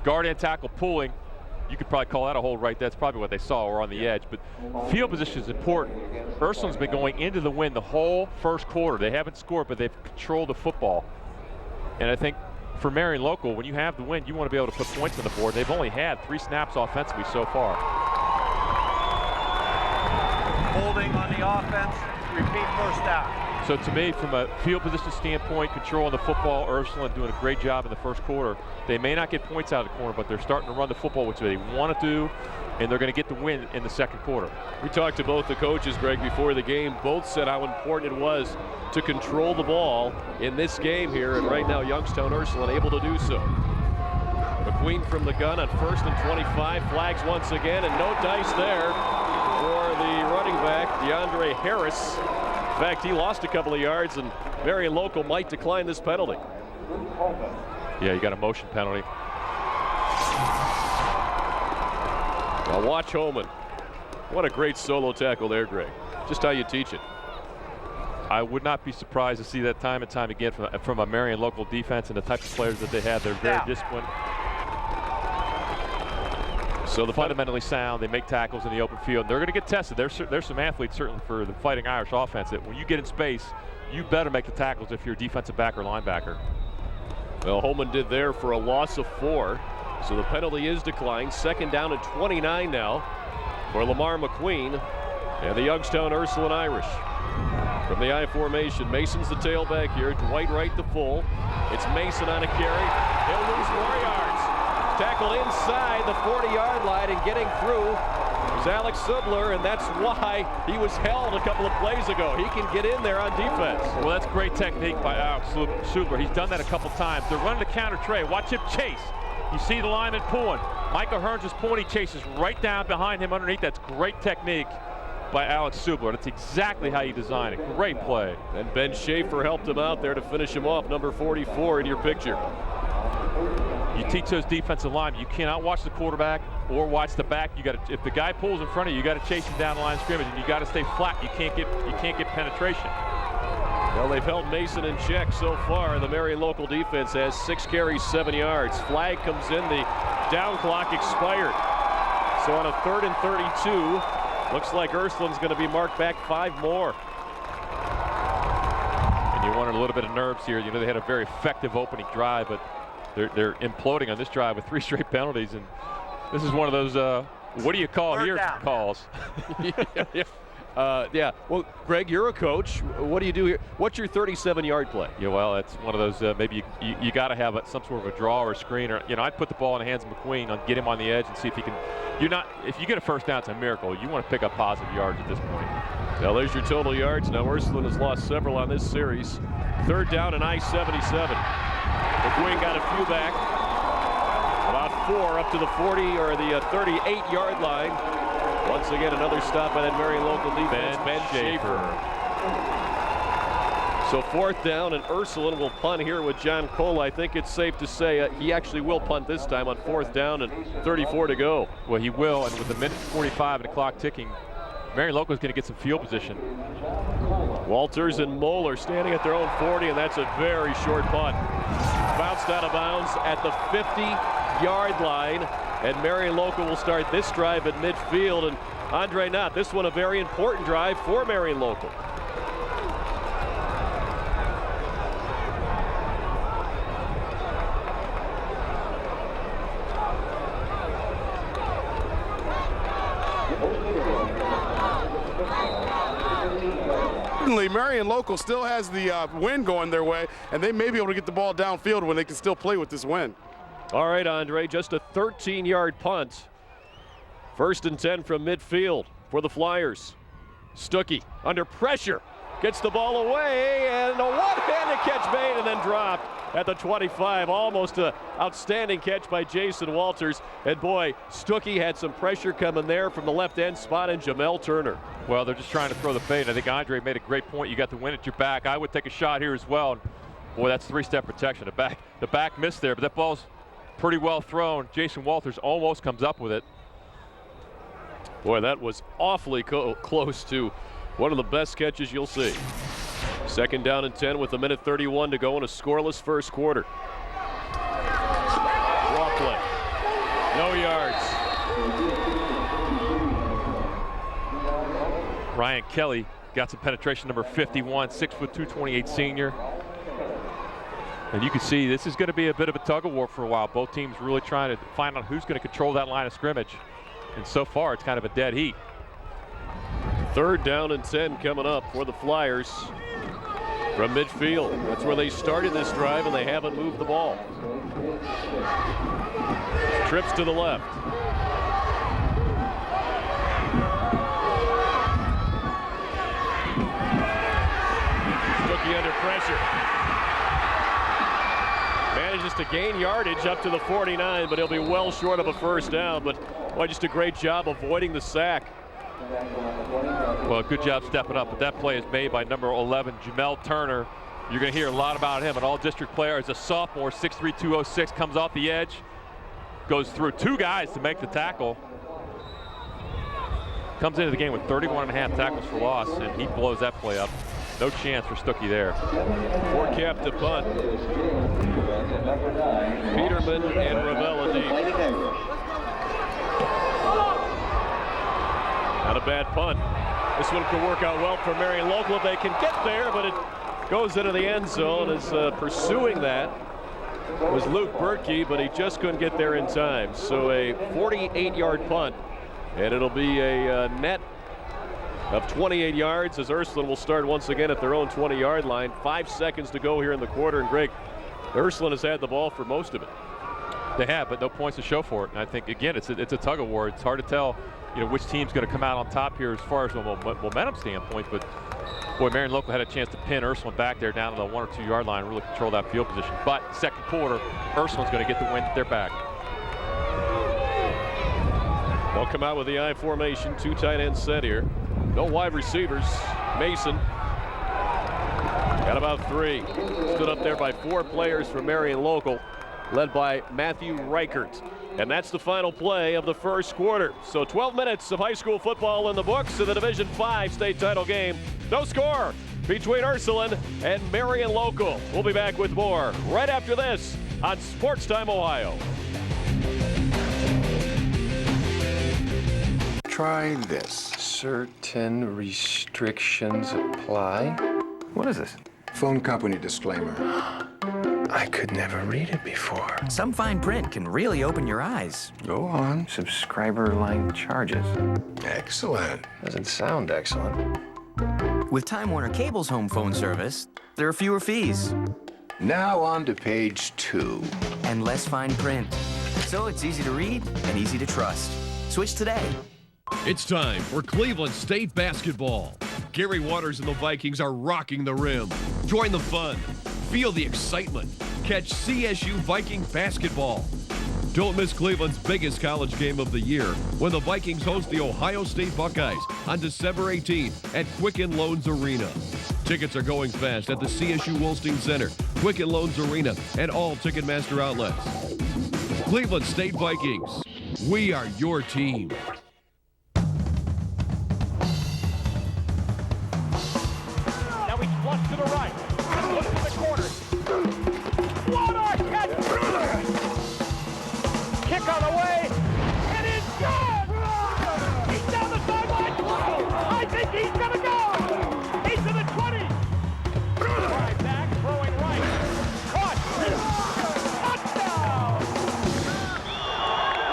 guard and tackle pulling. You could probably call that a hold right there. That's probably what they saw, or on the edge. But field position is important. Ursuline's been going into the win the whole first quarter. They haven't scored, but they've controlled the football. And I think for Marion Local, when you have the win, you want to be able to put points on the board. They've only had 3 snaps offensively so far. Holding on the offense, repeat first down. So to me, from a field position standpoint, controlling the football, Ursuline doing a great job in the first quarter. They may not get points out of the corner, but they're starting to run the football, which they want to do, and they're going to get the win in the second quarter. We talked to both the coaches, Greg, before the game. Both said how important it was to control the ball in this game here, and right now Youngstown Ursuline able to do so. McQueen from the gun on 1st and 25, flags once again, and no dice there for the running back, DeAndre Harris. In fact, he lost a couple of yards, and Marion Local might decline this penalty. Yeah, you got a motion penalty. Now watch Holman. What a great solo tackle there, Greg. Just how you teach it. I would not be surprised to see that time and time again from a Marion Local defense and the type of players that they have. They're very disciplined. So they're fundamentally sound. They make tackles in the open field. They're going to get tested. There's some athletes certainly for the Fighting Irish offense that when you get in space, you better make the tackles if you're a defensive back or linebacker. Well, Holman did there for a loss of 4. So the penalty is declined. 2nd down and 29 now for Lamar McQueen and the Youngstown Ursuline Irish. From the I formation, Mason's the tailback here. Dwight Wright the full. It's Mason on a carry. He'll lose 4 yards. Tackled inside the 40-yard line, and getting through was Alex Subler, and that's why he was held a couple of plays ago. He can get in there on defense. Well, that's great technique by Alex Subler. He's done that a couple times. They're running the counter tray. Watch him chase. You see the lineman pulling. Michael Hearns is pulling. He chases right down behind him underneath. That's great technique by Alex Subler. That's exactly how you design it. Great play. And Ben Schaefer helped him out there to finish him off, number 44 in your picture. You teach those defensive linemen, you cannot watch the quarterback or watch the back. You got to, if the guy pulls in front of you, you got to chase him down the line of scrimmage, and you got to stay flat. You can't get penetration. Well, they've held Mason in check so far. The Marion Local defense has 6 carries, 7 yards. Flag comes in. The down clock expired. So on a 3rd and 32, looks like Ursuline's going to be marked back 5 more. And you wanted a little bit of nerves here. You know, they had a very effective opening drive, but they're imploding on this drive with 3 straight penalties. And this is one of those, what do you call here calls? Yeah. Well, Greg, you're a coach. What do you do here? What's your 37-yard play? Yeah, well, it's one of those, maybe you got to have some sort of a draw or a screen, or, you know, I'd put the ball in the hands of McQueen and get him on the edge and see if he can. If you get a first down, it's a miracle. You want to pick up positive yards at this point. Now there's your total yards. Now Ursuline has lost several on this series. 3rd down and I-77. McQueen got a few back. About 4 up to the 40 or the 38-yard line. Once again, another stop by that Marion Local defense, Ben Schaefer. So 4th down, and Ursuline will punt here with John Cole. I think it's safe to say he actually will punt this time on 4th down and 34 to go. Well, he will, and with a minute 45 and the clock ticking, Marion Local is going to get some field position. Walters and Moeller standing at their own 40, and that's a very short punt. Bounced out of bounds at the 50-yard line, and Marion Local will start this drive at midfield. And Andre Knott, this one a very important drive for Marion Local. Marion Local still has the win going their way, and they may be able to get the ball downfield when they can still play with this win. All right, Andre, just a 13-yard punt. 1st and 10 from midfield for the Flyers. Stuckey under pressure, gets the ball away, and a one-handed catch made and then dropped at the 25. Almost an outstanding catch by Jason Walters. And boy, Stuckey had some pressure coming there from the left end spot, and Jamel Turner. Well, they're just trying to throw the bait. I think Andre made a great point. You got the win at your back. I would take a shot here as well. Boy, that's three-step protection. The back missed there, but that ball's pretty well thrown. Jason Walters almost comes up with it. Boy, that was awfully close to one of the best catches you'll see. 2nd down and 10 with 1:31 to go in a scoreless first quarter. Draw play. No yards. Ryan Kelly got some penetration, number 51, 6'2", 228 senior. And you can see this is going to be a bit of a tug of war for a while. Both teams really trying to find out who's going to control that line of scrimmage. And so far, it's kind of a dead heat. 3rd down and 10 coming up for the Flyers from midfield. That's where they started this drive, and they haven't moved the ball. Trips to the left. Stuckey under pressure. Manages to gain yardage up to the 49, but he'll be well short of a first down. But boy, just a great job avoiding the sack. Well, good job stepping up, but that play is made by number 11, Jamel Turner. You're going to hear a lot about him, an all-district player as a sophomore, 6'3", 206, comes off the edge, goes through 2 guys to make the tackle. Comes into the game with 31.5 tackles for loss, and he blows that play up. No chance for Stuckey there. 4 to punt. Peterman and Ravella deep. Not a bad punt. This one could work out well for Marion Local if they can get there, but it goes into the end zone. As pursuing that was Luke Bertke, but he just couldn't get there in time. So a 48-yard punt, and it'll be a net of 28 yards as Ursuline will start once again at their own 20-yard line. 5 seconds to go here in the quarter, and Greg, Ursuline has had the ball for most of it. They have, but no points to show for it. And I think, again, it's a tug of war. It's hard to tell, which team's going to come out on top here as far as a momentum standpoint. But boy, Marion Local had a chance to pin Ursuline back there down to the 1 or 2 yard line, really control that field position. But second quarter, Ursuline's going to get the win at their back. They'll come out with the I formation, 2 tight ends set here. No wide receivers. Mason got about 3. Stood up there by 4 players from Marion Local, led by Matthew Reichert. And that's the final play of the first quarter. So 12 minutes of high school football in the books of the Division 5 state title game. No score between Ursuline and Marion Local. We'll be back with more right after this on Sports Time Ohio. Try this. Certain restrictions apply. What is this? Phone company disclaimer. I could never read it before. Some fine print can really open your eyes. Go on. Subscriber line charges. Excellent. Doesn't sound excellent. With Time Warner Cable's home phone service, there are fewer fees. Now on to page 2. And less fine print. So it's easy to read and easy to trust. Switch today. It's time for Cleveland State basketball. Gary Waters and the Vikings are rocking the rim. Join the fun. Feel the excitement. Catch CSU Viking basketball. Don't miss Cleveland's biggest college game of the year when the Vikings host the Ohio State Buckeyes on December 18th at Quicken Loans Arena. Tickets are going fast at the CSU Wolstein Center, Quicken Loans Arena, and all Ticketmaster outlets. Cleveland State Vikings, we are your team. Now he's flushed to the right. Look to the corner. What a catch! Kick on the way, and it's good! He's down the sideline. I think he's gonna go. He's to the 20. Drive back, throwing right. Caught. Touchdown!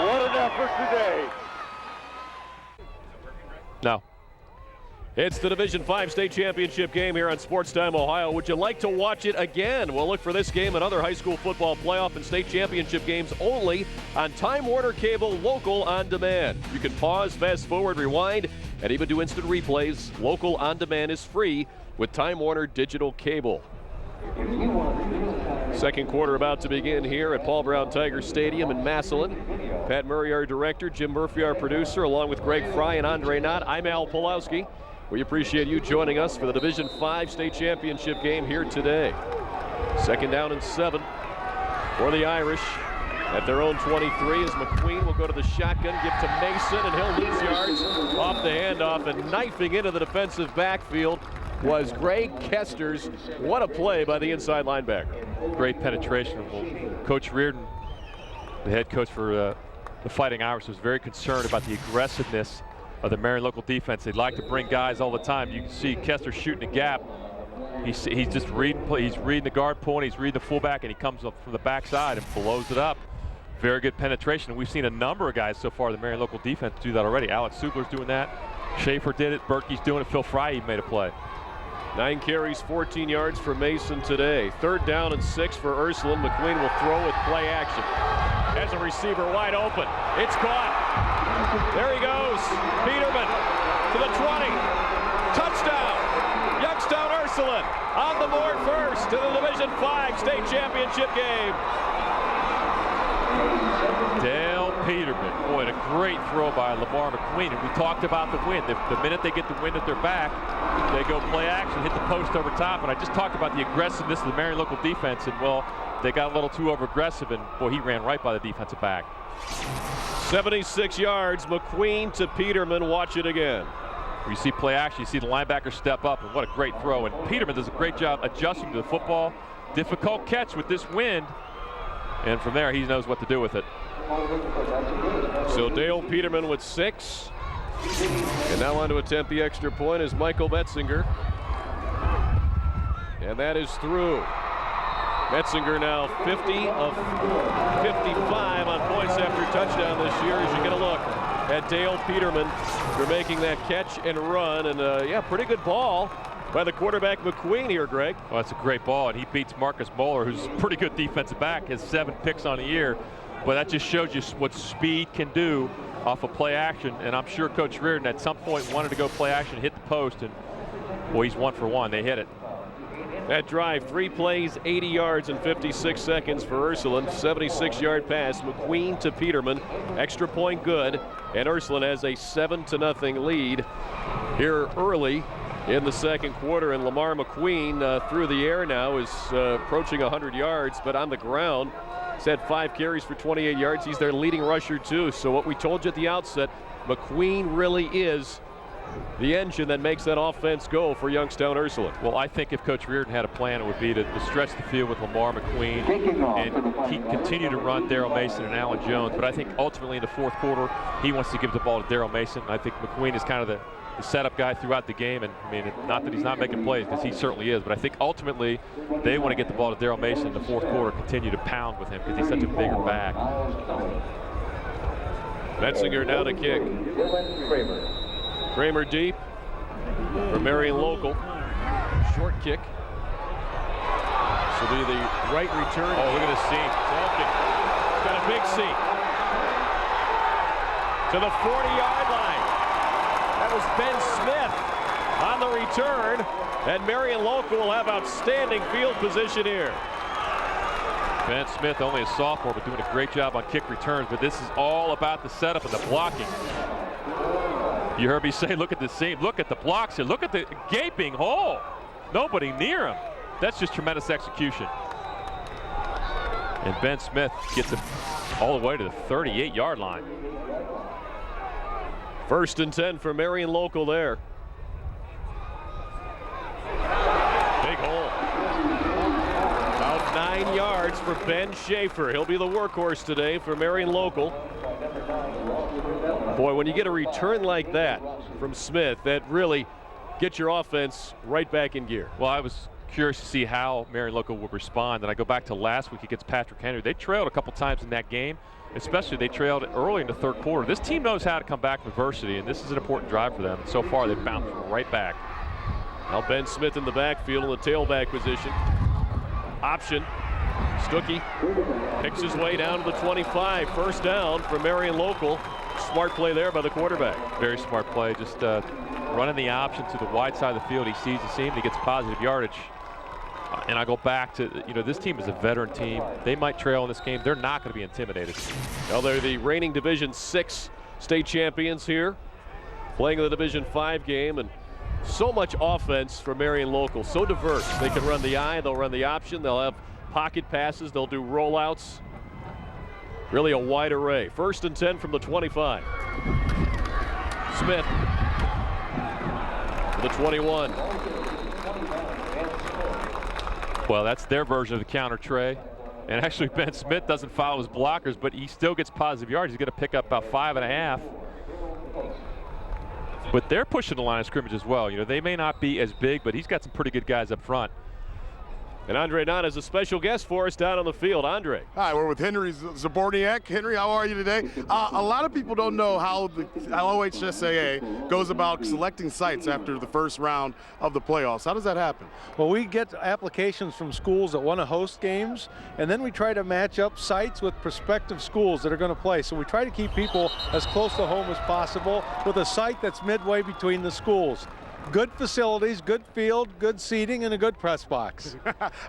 What an effort today. No. It's the Division 5 state championship game here on Sports Time Ohio. Would you like to watch it again? We'll look for this game and other high school football playoff and state championship games only on Time Warner Cable Local On Demand. You can pause, fast forward, rewind, and even do instant replays. Local On Demand is free with Time Warner Digital Cable. Second quarter about to begin here at Paul Brown Tiger Stadium in Massillon. Pat Murray, our director, Jim Murphy, our producer, along with Greg Fry and Andre Knott. I'm Al Pulowski. We appreciate you joining us for the Division 5 state championship game here today. Second down and 7 for the Irish at their own 23 as McQueen will go to the shotgun, give to Mason, and he'll lose yards off the handoff, and knifing into the defensive backfield was Greg Kesters. What a play by the inside linebacker. Great penetration. Well, Coach Reardon, the head coach for the Fighting Irish, was very concerned about the aggressiveness of the Marion Local defense. They'd like to bring guys all the time. You can see Kester shooting a gap. He's just reading the guard pull, and he's reading the fullback, and he comes up from the backside and blows it up. Very good penetration. And we've seen a number of guys so far, the Marion Local defense, do that already. Alex Sugler's doing that. Schaefer did it. Bertke's doing it. Phil Fry made a play. 9 carries, 14 yards for Mason today. Third down and 6 for Ursuline. McQueen will throw with play action. Has a receiver wide open. It's caught. There he goes. Peterman to the 20. Touchdown. Youngstown Ursuline on the board first to the Division 5 state championship game. Dale Peterman. Boy, a great throw by Lamar McQueen. And we talked about the wind. The minute they get the wind at their back, they go play action, hit the post over top. And I just talked about the aggressiveness of the Marion Local defense. And, well, they got a little too over-aggressive, and, boy, he ran right by the defensive back. 76 yards, McQueen to Peterman. Watch it again. You see play action, you see the linebacker step up, and what a great throw. And Peterman does a great job adjusting to the football. Difficult catch with this wind. And from there, he knows what to do with it. So Dale Peterman with 6. And now on to attempt the extra point is Michael Metzinger. And that is through. Metzinger now 50 of 55 on points after touchdown this year. As you get a look at Dale Peterman, you're making that catch and run. And yeah, pretty good ball by the quarterback McQueen here, Greg. Well, that's a great ball, and he beats Marcus Moeller, who's a pretty good defensive back, has 7 picks on the year. But that just shows you what speed can do off of play action. And I'm sure Coach Reardon at some point wanted to go play action, hit the post, and boy, he's 1 for 1. They hit it. That drive, 3 plays, 80 yards in 56 seconds for Ursuline. 76-yard pass, McQueen to Peterman. Extra point good, and Ursuline has a 7-0 lead here early in the second quarter. And Lamar McQueen through the air now is approaching 100 yards, but on the ground, he's had 5 carries for 28 yards. He's their leading rusher too. So what we told you at the outset, McQueen really is the engine that makes that offense go for Youngstown Ursuline. Well, I think if Coach Reardon had a plan, it would be to stretch the field with Lamar McQueen and continue to run Daryl Mason and Alan Jones. But I think ultimately in the fourth quarter, he wants to give the ball to Daryl Mason. I think McQueen is kind of the setup guy throughout the game. And I mean, not that he's not making plays, because he certainly is. But I think ultimately they want to get the ball to Daryl Mason in the fourth quarter, continue to pound with him because he's such a bigger back. Metzinger now to kick. Kramer deep for Marion Local. Short kick. This will be the right return. Oh, look at this seam. Got a big seam. To the 40-yard line. That was Ben Smith on the return. And Marion Local will have outstanding field position here. Ben Smith, only a sophomore, but doing a great job on kick returns. But this is all about the setup and the blocking. You heard me say, look at the seam, look at the blocks here, look at the gaping hole. Nobody near him. That's just tremendous execution. And Ben Smith gets him all the way to the 38-yard line. 1st and 10 for Marion Local there. Big hole. About 9 yards for Ben Schaefer. He'll be the workhorse today for Marion Local. Boy, when you get a return like that from Smith, that really gets your offense right back in gear. Well, I was curious to see how Marion Local would respond. And I go back to last week against Patrick Henry. They trailed a couple times in that game, especially they trailed early in the third quarter. This team knows how to come back from adversity, and this is an important drive for them. And so far, they've bounced right back. Now Ben Smith in the backfield in the tailback position. Option. Stuckey picks his way down to the 25. 1st down for Marion Local. Smart play there by the quarterback. Very smart play. Just running the option to the wide side of the field. He sees the seam. He gets positive yardage. And I go back to, this team is a veteran team. They might trail in this game. They're not going to be intimidated. Now they're the reigning Division 6 state champions here, playing in the Division 5 game. And So much offense for Marion Local, so diverse. They can run the I, they'll run the option, they'll have pocket passes, they'll do rollouts. Really a wide array. 1st and 10 from the 25. Smith to the 21. Well, that's their version of the counter, Trey. And actually, Ben Smith doesn't follow his blockers, but he still gets positive yards. He's going to pick up about 5.5. But they're pushing the line of scrimmage as well. You know, they may not be as big, but he's got some pretty good guys up front. And Andre Nunn is a special guest for us down on the field. Andre. Hi, we're with Henry Zaborniak. Henry, how are you today? A lot of people don't know how OHSAA goes about selecting sites after the first round of the playoffs. How does that happen? Well, we get applications from schools that want to host games, and then we try to match up sites with prospective schools that are going to play. So we try to keep people as close to home as possible with a site that's midway between the schools. Good facilities, good field, good seating, and a good press box.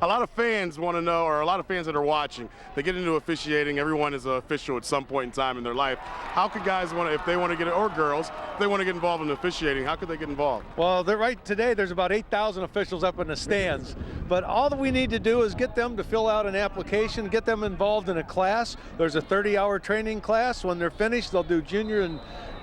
A lot of fans want to know, or a lot of fans that are watching, they get into officiating. Everyone is an official at some point in time in their life. How could guys want to, if they want to get, or girls, if they want to get involved in officiating, how could they get involved? Well, they're right today. There's about 8,000 officials up in the stands. But all that we need to do is get them to fill out an application, get them involved in a class. There's a 30-hour training class. When they're finished, they'll do junior and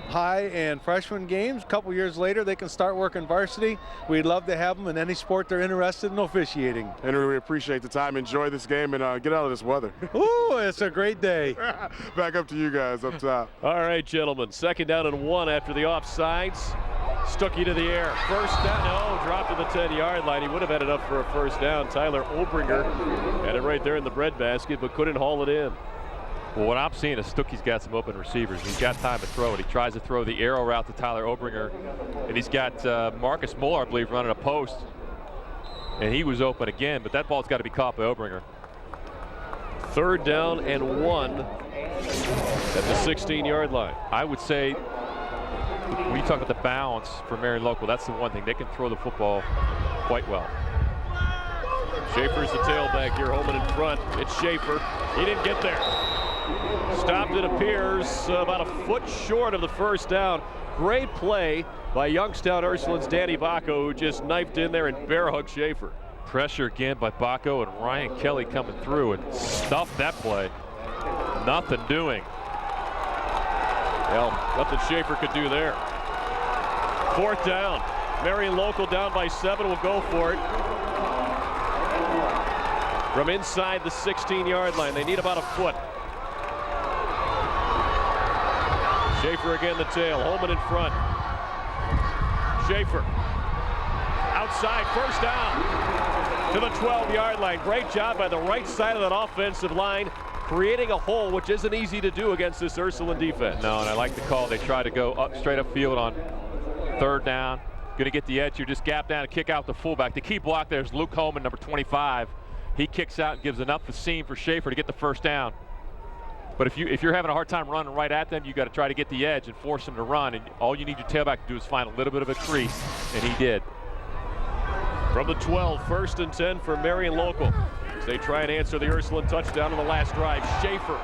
high and freshman games. A couple years later, they can start working varsity. We'd love to have them in any sport they're interested in officiating. Henry, we appreciate the time. Enjoy this game and get out of this weather. Ooh, it's a great day. Back up to you guys up top. All right, gentlemen. 2nd down and 1 after the offsides. Stuckey to the air. 1st down. No, dropped to the 10-yard line. He would have had enough for a 1st down. Tyler Obringer had it right there in the breadbasket, but couldn't haul it in. Well, what I'm seeing is Stuckey's got some open receivers. He's got time to throw it. He tries to throw the arrow route to Tyler Obringer, and he's got Marcus Muller, I believe, running a post. And he was open again, but that ball's got to be caught by Obringer. 3rd down and 1 at the 16-yard line. I would say, when you talk about the balance for Marion Local, that's the one thing. They can throw the football quite well. Schaefer's the tailback here, Holman in front. It's Schaefer. He didn't get there. Stopped, it appears, about a foot short of the 1st down. Great play by Youngstown Ursuline's Danny Bacco, who just knifed in there and bear hugged Schaefer. Pressure again by Bacco and Ryan Kelly coming through and stuffed that play. Nothing doing. Well, nothing Schaefer could do there. 4th down. Marion Local down by 7 will go for it. From inside the 16-yard line. They need about a foot. Schaefer again the tail. Holman in front. Schaefer. Outside, 1st down to the 12-yard line. Great job by the right side of that offensive line, creating a hole, which isn't easy to do against this Ursuline defense. No, and I like the call. They try to go up straight upfield on 3rd down. Going to get the edge here, just gap down and kick out the fullback. The key block there is Luke Holman, number 25. He kicks out and gives enough of seam for Schaefer to get the 1st down. But if you're having a hard time running right at them, you got to try to get the edge and force them to run. And all you need your tailback to do is find a little bit of a crease, and he did. From the 12, 1st and 10 for Marion Local. As they try and answer the Ursuline touchdown on the last drive. Schaefer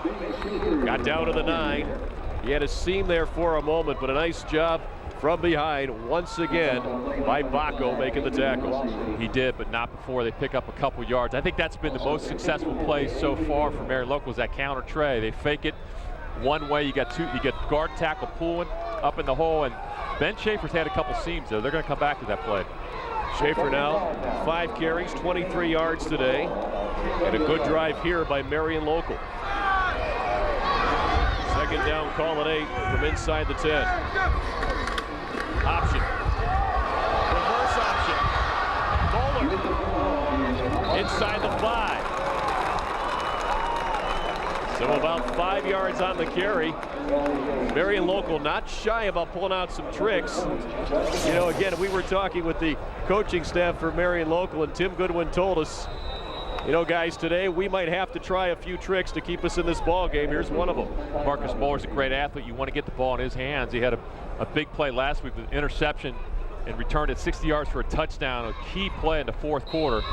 got down to the 9. He had a seam there for a moment, but a nice job from behind once again by Bacco making the tackle. He did, but not before they pick up a couple yards. I think that's been the most successful play so far for Marion Local, is that counter tray. They fake it one way. You got guard tackle pulling up in the hole, and Ben Schaefer's had a couple seams there. They're going to come back to that play. Schaefer now 5 carries, 23 yards today, and a good drive here by Marion Local. 2nd down, call it 8 from inside the 10. Option. Reverse option. Bowler. Inside the 5. So about 5 yards on the carry. Marion Local not shy about pulling out some tricks. You know, again, we were talking with the coaching staff for Marion Local, and Tim Goodwin told us, you know, guys, today we might have to try a few tricks to keep us in this ball game. Here's one of them. Marcus Muller's a great athlete. You want to get the ball in his hands. He had a big play last week with an interception and returned it 60 yards for a touchdown, a key play in the 4th quarter.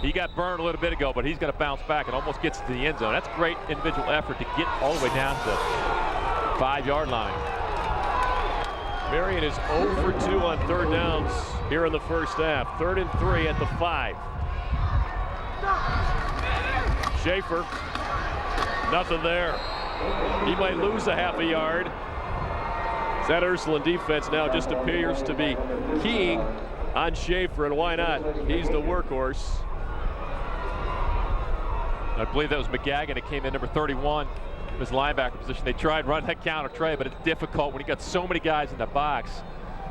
He got burned a little bit ago, but he's going to bounce back and almost gets to the end zone. That's great individual effort to get all the way down to the 5-yard line. Marion is 0 for 2 on third downs here in the first half. 3rd and 3 at the 5. Schaefer, nothing there. He might lose a half a yard. That Ursuline defense now just appears to be keying on Schaefer, and why not? He's the workhorse. I believe that was McGagan that came in, number 31, his linebacker position. They tried running that counter trey, but it's difficult when you got so many guys in the box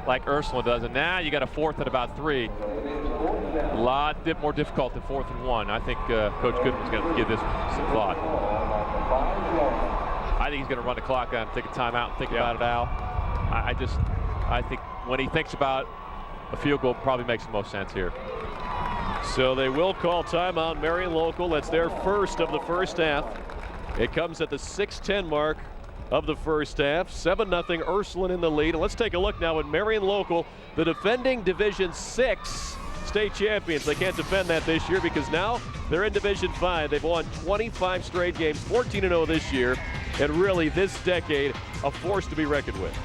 like Ursuline does. And now you got a 4th and about 3. A lot more difficult than 4th and 1. I think Coach Goodwin's going to give this some thought. I think he's going to run the clock out and take a timeout and think about it, Al. I think when he thinks about a field goal, probably makes the most sense here. So they will call timeout. Marion Local, that's their first of the first half. It comes at the 6:10 mark of the first half. 7-0 Ursuline in the lead. And let's take a look now at Marion Local, the defending Division 6 state champions. They can't defend that this year because now they're in Division 5. They've won 25 straight games, 14-0 this year, and really this decade a force to be reckoned with.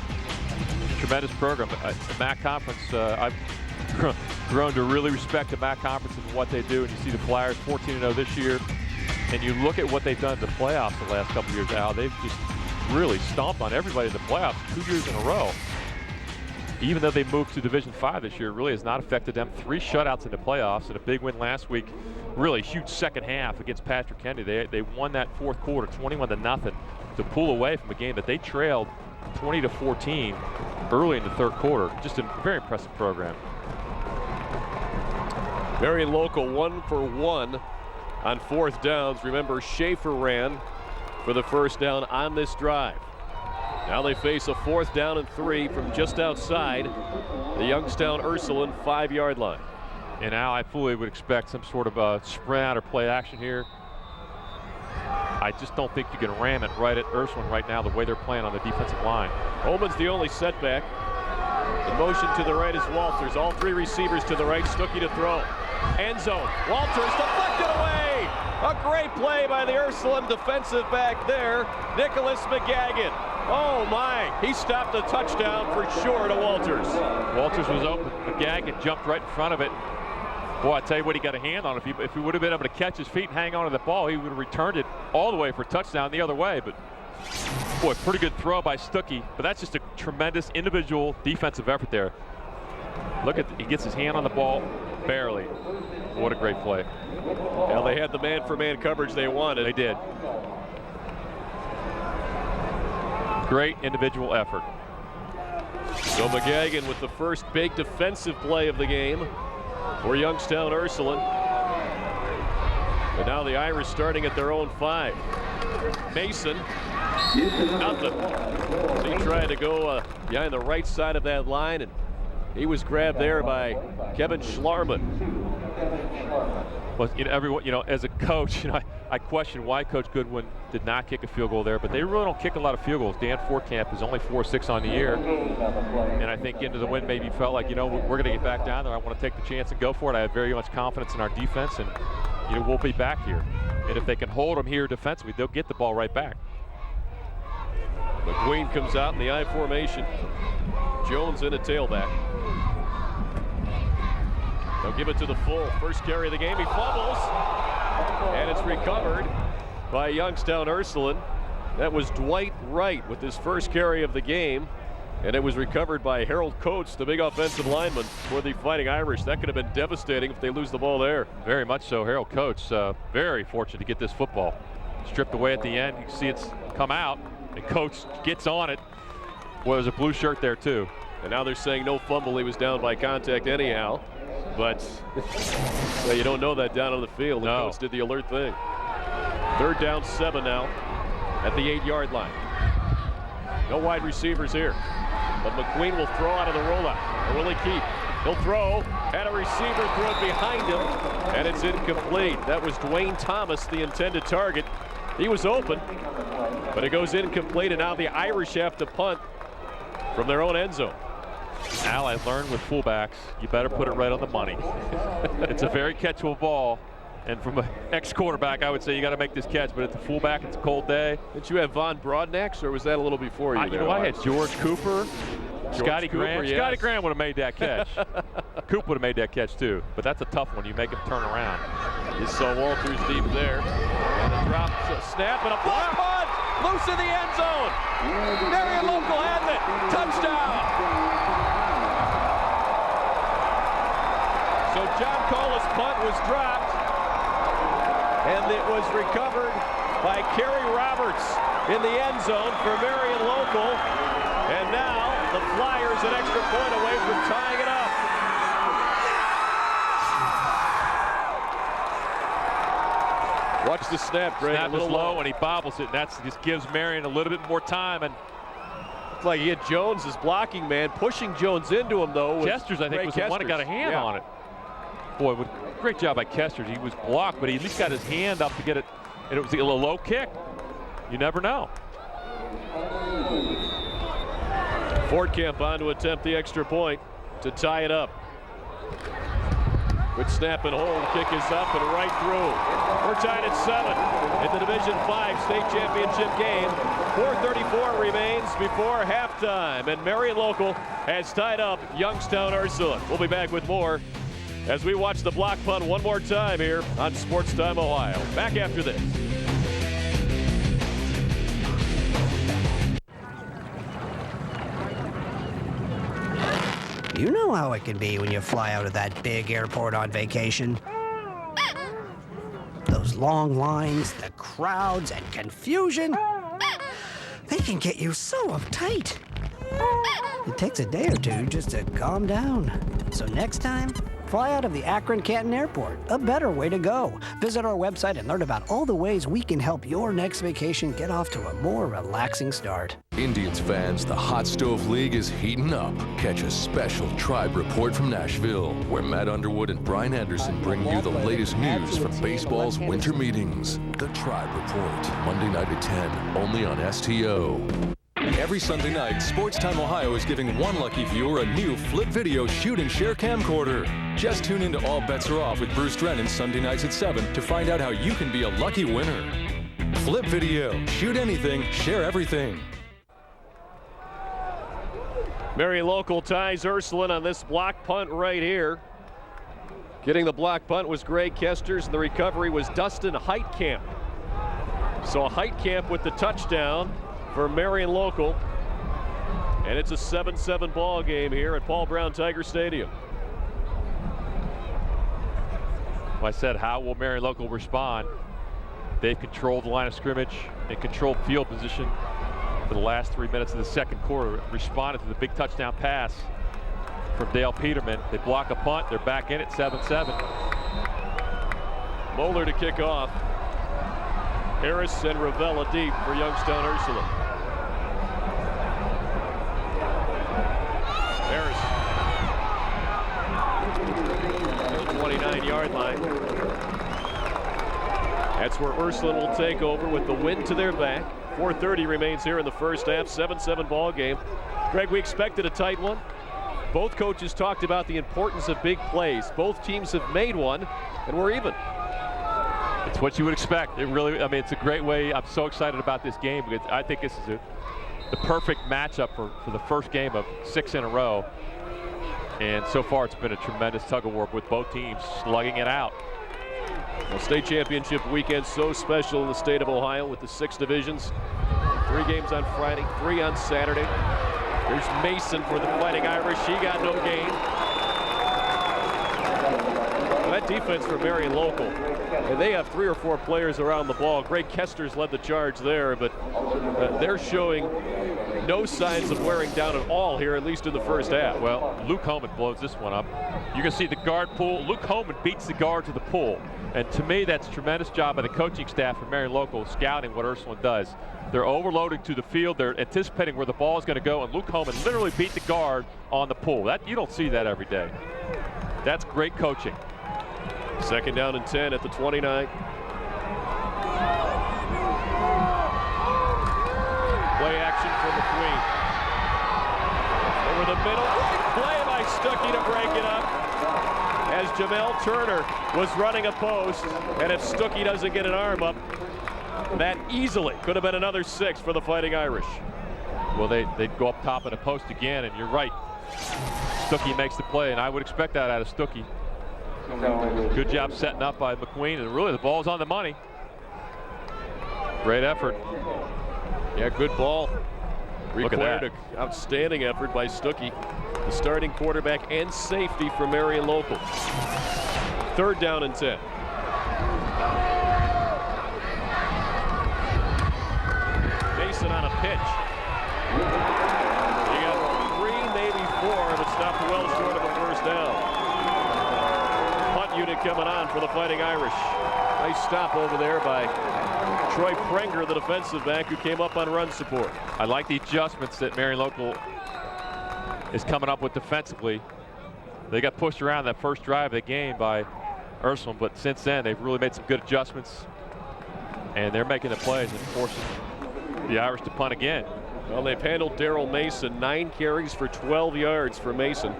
Tremendous program. The MAC Conference, I've grown to really respect the MAC Conference and what they do. And you see the Flyers 14-0 this year. And you look at what they've done in the playoffs the last couple of years, Al. They've just really stomped on everybody in the playoffs 2 years in a row. Even though they moved to Division 5 this year, it really has not affected them. 3 shutouts in the playoffs and a big win last week. Really huge second half against Patrick Henry. They won that 4th quarter 21-0 to pull away from a game that they trailed 20-14 early in the 3rd quarter. Just a very impressive program. Marion Local 1 for 1 on 4th downs. Remember, Schaefer ran for the first down on this drive. Now they face a 4th down and 3 from just outside the Youngstown Ursuline 5-yard line. And now I fully would expect some sort of a sprint out or play action here. I just don't think you can ram it right at Ursuline right now the way they're playing on the defensive line. Holman's the only setback. In motion to the right is Walters. All 3 receivers to the right. Stuckey to throw. End zone. Walters deflected away. A great play by the Ursuline defensive back there, Nicholas McGagan. Oh my, he stopped a touchdown for sure to Walters. Walters was open. McGagan jumped right in front of it. Boy, I tell you what, he got a hand on it. If he would have been able to catch his feet and hang on to the ball, he would have returned it all the way for a touchdown the other way. But boy, pretty good throw by Stuckey. But that's just a tremendous individual defensive effort there. Look at, he gets his hand on the ball, barely. What a great play. Well, they had the man-for-man coverage they wanted. They did. Great individual effort. So McGagan with the first big defensive play of the game for Youngstown Ursuline. And now the Irish starting at their own 5. Mason, nothing. So he tried to go behind the right side of that line, and he was grabbed there by Kevin Schlarman. Well, everyone, as a coach, I question why Coach Goodwin did not kick a field goal there, but they really don't kick a lot of field goals. Dan Fortcamp is only 4-6 on the year, and I think into the win maybe felt like, we're going to get back down there. I want to take the chance and go for it. I have very much confidence in our defense, and we'll be back here. And if they can hold them here defensively, they'll get the ball right back. McQueen comes out in the I formation. Jones in a tailback. They'll give it to the full. First carry of the game. He fumbles. And it's recovered by Youngstown Ursuline. That was Dwight Wright with his first carry of the game. And it was recovered by Harold Coates, the big offensive lineman for the Fighting Irish. That could have been devastating if they lose the ball there. Very much so. Harold Coates, very fortunate to get this football. Stripped away at the end. You can see it's come out. And Coates gets on it. Well, there's a blue shirt there, too. And now they're saying no fumble. He was down by contact anyhow. But well, you don't know that down on the field. The Coates did the alert thing. 3rd down 7 now at the 8-yard line. No wide receivers here. But McQueen will throw out of the rollout. Or will he keep? He'll throw, and a receiver threw it behind him, and it's incomplete. That was Dwayne Thomas, the intended target. He was open, but it goes incomplete, and now the Irish have to punt from their own end zone. Al, I learned with fullbacks, you better put it right on the money. It's a very catchable ball. And from an ex-quarterback, I would say you got to make this catch. But at the fullback, it's a cold day. Did you have Von Broadnax, or was that a little before you? I had George Cooper. Scotty Cooper, Graham. yes. Scotty Graham would have made that catch. Coop would have made that catch too. But that's a tough one. You make him turn around. You saw Walters deep there. And a drop, snap, and a block punt. Loose in the end zone. Marion Local has it. Touchdown. So John Cola's punt was dropped. And it was recovered by Kerry Roberts in the end zone for Marion Local. And now the Flyers an extra point away from tying it up. Watch the snap, Greg. Snap is low, and he bobbles it. And that just gives Marion a little bit more time. And it's like he had Jones as blocking man, pushing Jones into him, though. Kesters, I think, was the one that got a hand on it. Boy, great job by Kesters. He was blocked, but he at least got his hand up to get it. And it was a little low kick. You never know. Fort Camp on to attempt the extra point to tie it up. Good snap and hold. Kick is up and right through. We're tied at 7 in the Division 5 state championship game. 4:34 remains before halftime, and Marion Local has tied up Youngstown Ursuline. We'll be back with more as we watch the block punt one more time here on Sports Time Ohio. Back after this. You know how it can be when you fly out of that big airport on vacation. Those long lines, the crowds, and confusion. They can get you so uptight. It takes a day or two just to calm down. So next time, fly out of the Akron-Canton Airport. A better way to go. Visit our website and learn about all the ways we can help your next vacation get off to a more relaxing start. Indians fans, the Hot Stove League is heating up. Catch a special Tribe report from Nashville, where Matt Underwood and Brian Anderson bring you the latest news from baseball's winter meetings. The Tribe Report, Monday night at 10, only on STO. Every Sunday night, Sports Time Ohio is giving one lucky viewer a new Flip Video Shoot and Share camcorder. Just tune in to All Bets Are Off with Bruce Drennan Sunday nights at 7 to find out how you can be a lucky winner. Flip Video. Shoot anything, share everything. Marion Local ties Ursuline on this block punt right here. Getting the block punt was Greg Kesters, and the recovery was Dustin Heitkamp. So Heitkamp with the touchdown for Marion Local. And it's a 7-7 ball game here at Paul Brown Tiger Stadium. I said, how will Marion Local respond? They've controlled the line of scrimmage and controlled field position for the last 3 minutes of the second quarter. Responded to the big touchdown pass from Dale Peterman. They block a punt. They're back in at 7-7. Moeller to kick off. Harris and Ravella deep for Youngstown Ursuline. Harris at the 29-yard line. That's where Ursuline will take over with the wind to their back. 4:30 remains here in the first half. 7-7 ball game. Greg, we expected a tight one. Both coaches talked about the importance of big plays. Both teams have made one, and we're even. It's what you would expect. It really, I mean, it's a great way. I'm so excited about this game because I think this is the perfect matchup for the first game of 6 in a row. And so far, it's been a tremendous tug of war with both teams slugging it out. Well, state championship weekend so special in the state of Ohio with the 6 divisions. 3 games on Friday, 3 on Saturday. There's Mason for the Fighting Irish. He got no gain. Well, that defense for Marion Local, and they have 3 or 4 players around the ball. Greg Kesters led the charge there, but they're showing no signs of wearing down at all here, at least in the first half. Well, Luke Holman blows this one up. You can see the guard pull. Luke Holman beats the guard to the pull. And to me, that's a tremendous job by the coaching staff for Marion Local, scouting what Ursuline does. They're overloading to the field. They're anticipating where the ball is going to go, and Luke Holman literally beat the guard on the pull. You don't see that every day. That's great coaching. Second down and 10 at the 29. Play action for McQueen. Over the middle. Play by Stuckey to break it up. As Jamel Turner was running a post, and if Stuckey doesn't get an arm up, that easily could have been another 6 for the Fighting Irish. Well, they'd go up top of the post again, and you're right. Stuckey makes the play, and I would expect that out of Stuckey. Good job setting up by McQueen, and really the ball's on the money. Great effort. Yeah, good ball. Look at that. Required an outstanding effort by Stuckey, the starting quarterback and safety for Marion Local. 3rd down and 10. Mason on a pitch. You got 3, maybe 4, but stopped well short of a first down. Punt unit coming on for the Fighting Irish. Nice stop over there by Troy Prenger, the defensive back, who came up on run support. I like the adjustments that Marion Local is coming up with defensively. They got pushed around that first drive of the game by Ursuline, but since then they've really made some good adjustments, and they're making the plays and forcing the Irish to punt again. Well, they've handled Daryl Mason. 9 carries for 12 yards for Mason.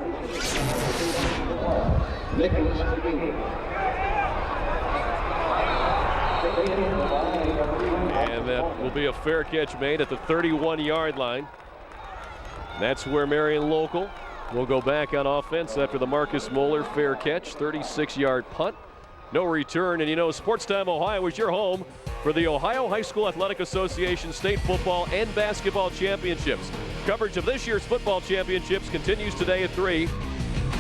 And that will be a fair catch made at the 31-yard line. That's where Marion Local will go back on offense after the Marcus Moeller fair catch. 36-yard punt. No return. And you know, Sports Time Ohio is your home for the Ohio High School Athletic Association state football and basketball championships. Coverage of this year's football championships continues today at 3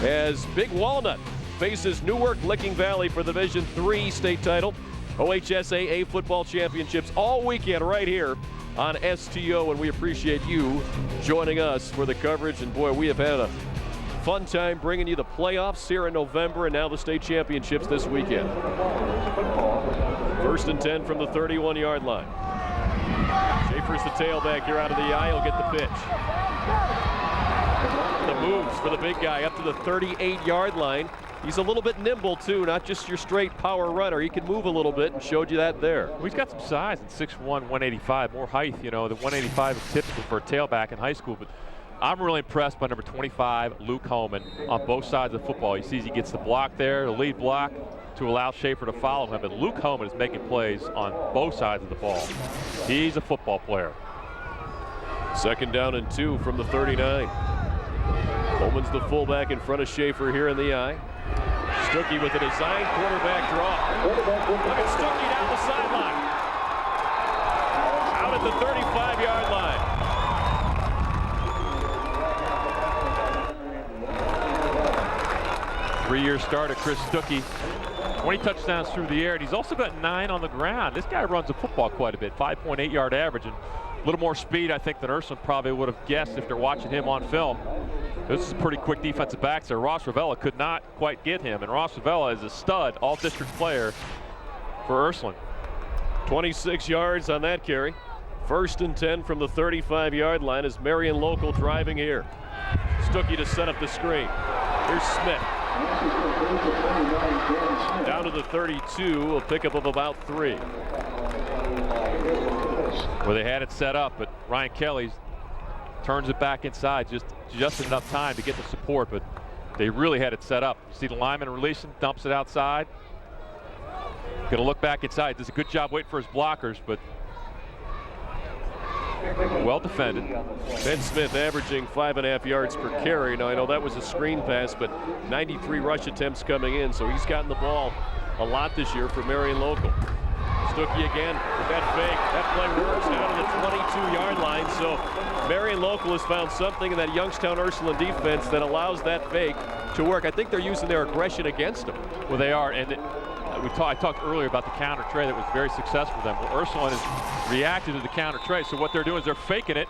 as Big Walnut faces Newark Licking Valley for the Division III state title. OHSAA football championships all weekend right here on STO, and we appreciate you joining us for the coverage. And boy, we have had a fun time bringing you the playoffs here in November and now the state championships this weekend. 1st and 10 from the 31-yard line. Schaefer's the tailback here out of the eye. He'll get the pitch. The moves for the big guy up to the 38-yard line. He's a little bit nimble too, not just your straight power runner. He can move a little bit and showed you that there. Well, he's got some size at 6'1", 185, more height. You know, the 185 is typical for a tailback in high school, but I'm really impressed by number 25, Luke Holman, on both sides of the football. He sees he gets the block there, the lead block, to allow Schaefer to follow him. But Luke Holman is making plays on both sides of the ball. He's a football player. 2nd down and 2 from the 39. Holman's the fullback in front of Schaefer here in the eye. Stuckey with a designed quarterback draw. Look at Stuckey down the sideline. Out at the 35-yard line. 3-year starter, Chris Stuckey. 20 touchdowns through the air, and he's also got 9 on the ground. This guy runs the football quite a bit, 5.8 yard average, and a little more speed, I think, than Ursuline probably would have guessed if they're watching him on film. This is a pretty quick defensive back there. Ross Ravella could not quite get him, and Ross Ravella is a stud all-district player for Ursuline. 26 yards on that carry. 1st and 10 from the 35-yard line as Marion Local driving here. Stuckey to set up the screen. Here's Smith. Down to the 32, a pickup of about 3. Well, they had it set up, but Ryan Kelly turns it back inside just enough time to get the support, but they really had it set up. You see the lineman releasing, dumps it outside. Gonna look back inside. Does a good job waiting for his blockers, but well defended. Ben Smith averaging 5.5 yards per carry. Now I know that was a screen pass, but 93 rush attempts coming in, so he's gotten the ball a lot this year for Marion Local. Stuckey again with that fake. That play works down to the 22-yard line. So Marion Local has found something in that Youngstown Ursuline defense that allows that fake to work. I think they're using their aggression against them. Well, they are, and I talked earlier about the counter trey that was very successful for them. Well, Ursuline has reacted to the counter trey, so what they're doing is they're faking it,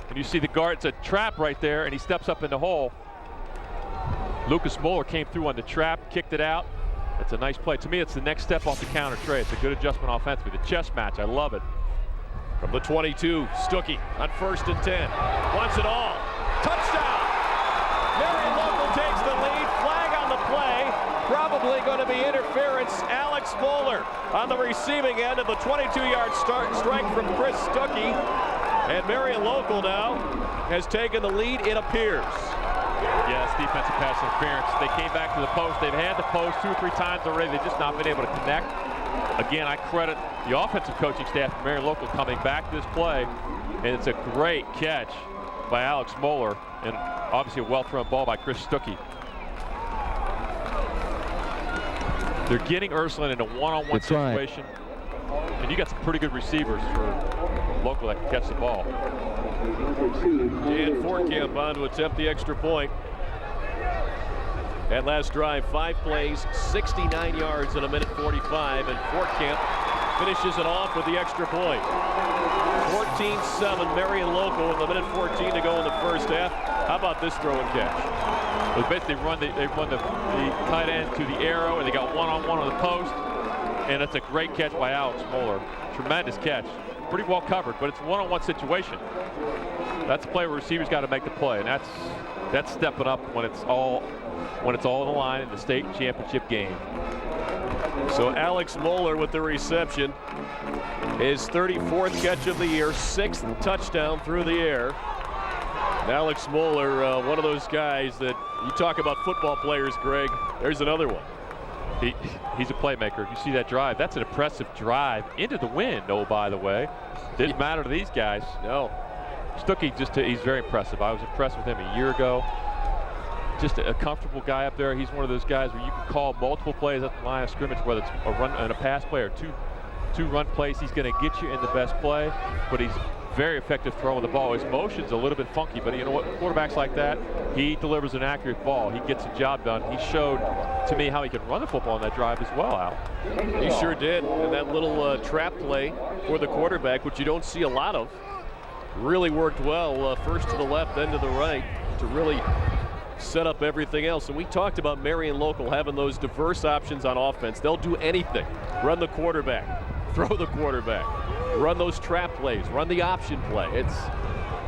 and you see the guard, it's a trap right there, and he steps up in the hole. Lucas Moeller came through on the trap, kicked it out. It's a nice play. To me, it's the next step off the counter trey. It's a good adjustment offensively. The chess match, I love it. From the 22, Stuckey on 1st and 10. Wants it all. Touchdown! Marion Local takes the lead. Flag on the play. Probably going to be interference. Alex Moeller on the receiving end of the 22-yard strike from Chris Stuckey. And Marion Local now has taken the lead, it appears. Yes, defensive pass interference. They came back to the post. They've had the post 2 or 3 times already. They've just not been able to connect. again, I credit the offensive coaching staff from Marion Local coming back to this play, and it's a great catch by Alex Moeller, and obviously a well-thrown ball by Chris Stuckey. They're getting Ursuline in a one-on-one situation, and you got some pretty good receivers for Local that can catch the ball. Dan Fortkamp on to attempt the extra point. That last drive, 5 plays, 69 yards in a minute 45, and Fortkamp finishes it off with the extra point. 14-7 Marion Local with a minute 14 to go in the first half. How about this throw and catch? Well, basically they run the tight end to the arrow, and they got one-on-one on the post, and it's a great catch by Alex Moeller. Tremendous catch. Pretty well covered, but it's a one-on-one situation. That's a play where receivers got to make the play, and that's stepping up when it's all on the line in the state championship game. So Alex Moeller with the reception, his 34th catch of the year, 6th touchdown through the air. And Alex Moeller, one of those guys that you talk about football players, Greg. There's another one. He's a playmaker. You see that drive? That's an impressive drive into the wind. Oh, by the way, didn't matter to these guys. No. Stuckey he's very impressive. I was impressed with him a year ago. Just a comfortable guy up there. He's one of those guys where you can call multiple plays at the line of scrimmage, whether it's a run and a pass play or two run plays. He's going to get you in the best play, but he's very effective throwing the ball. His motion's a little bit funky, but you know what? Quarterbacks like that, he delivers an accurate ball. He gets the job done. He showed to me how he can run the football on that drive as well, Al. He sure did. And that little trap play for the quarterback, which you don't see a lot of, really worked well. First to the left, then to the right, to really set up everything else. And we talked about Marion Local having those diverse options on offense. They'll do anything. Run the quarterback, throw the quarterback, run those trap plays, run the option play. It's,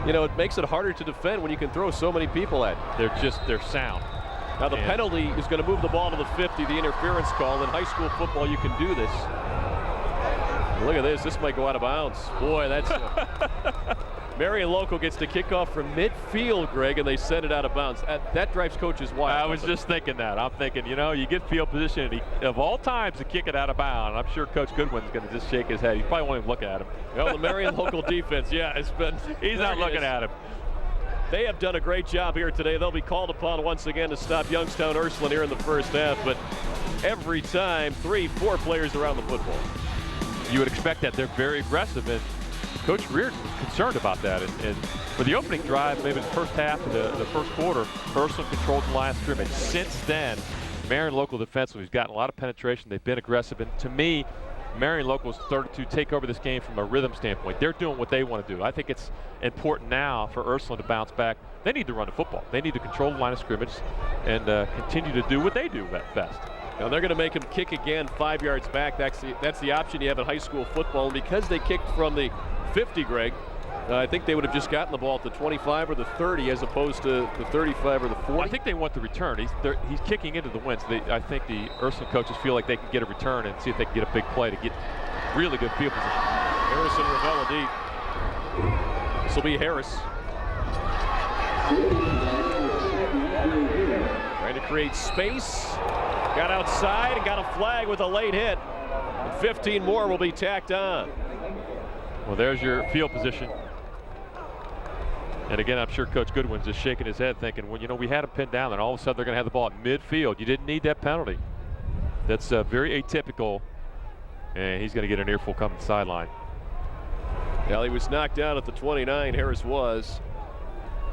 you know, it makes it harder to defend when you can throw so many people at you. They're sound. Now the penalty is going to move the ball to the 50, the interference call. In high school football, you can do this. Look at this. This might go out of bounds. Boy, that's Marion Local gets the kickoff from midfield, Greg, and they send it out of bounds. That drives coaches wild. I was just thinking that. I'm thinking, you know, you get field position, and of all times to kick it out of bounds. I'm sure Coach Goodwin's going to just shake his head. He probably won't even look at him. Well, the Marion Local defense, yeah, it's been. He's not looking at him. They have done a great job here today. They'll be called upon once again to stop Youngstown Ursuline here in the first half, but every time, 3-4 players around the football. You would expect that. They're very aggressive, and Coach Reardon was concerned about that. And for the opening drive, maybe the first half of the first quarter, Ursuline controlled the line of scrimmage. Since then, Marion Local defensively has gotten a lot of penetration. They've been aggressive, and to me, Marion Local has started to take over this game from a rhythm standpoint. They're doing what they want to do. I think it's important now for Ursuline to bounce back. They need to run the football. They need to control the line of scrimmage and continue to do what they do best. Now they're going to make him kick again 5 yards back. That's the option you have in high school football. And because they kicked from the 50, Greg, I think they would have just gotten the ball at the 25 or the 30 as opposed to the 35 or the 40. Well, I think they want the return. He's kicking into the wind. So I think the Ursuline coaches feel like they can get a return and see if they can get a big play to get really good field position. Harrison Ravella deep. This will be Harris. Trying to create space. Got outside and got a flag with a late hit. 15 more will be tacked on. Well, there's your field position. And again, I'm sure Coach Goodwin's just shaking his head thinking, well, you know, we had him pinned down, and all of a sudden they're going to have the ball at midfield. You didn't need that penalty. That's very atypical. And he's going to get an earful coming to the sideline. Well, he was knocked down at the 29. Harris was.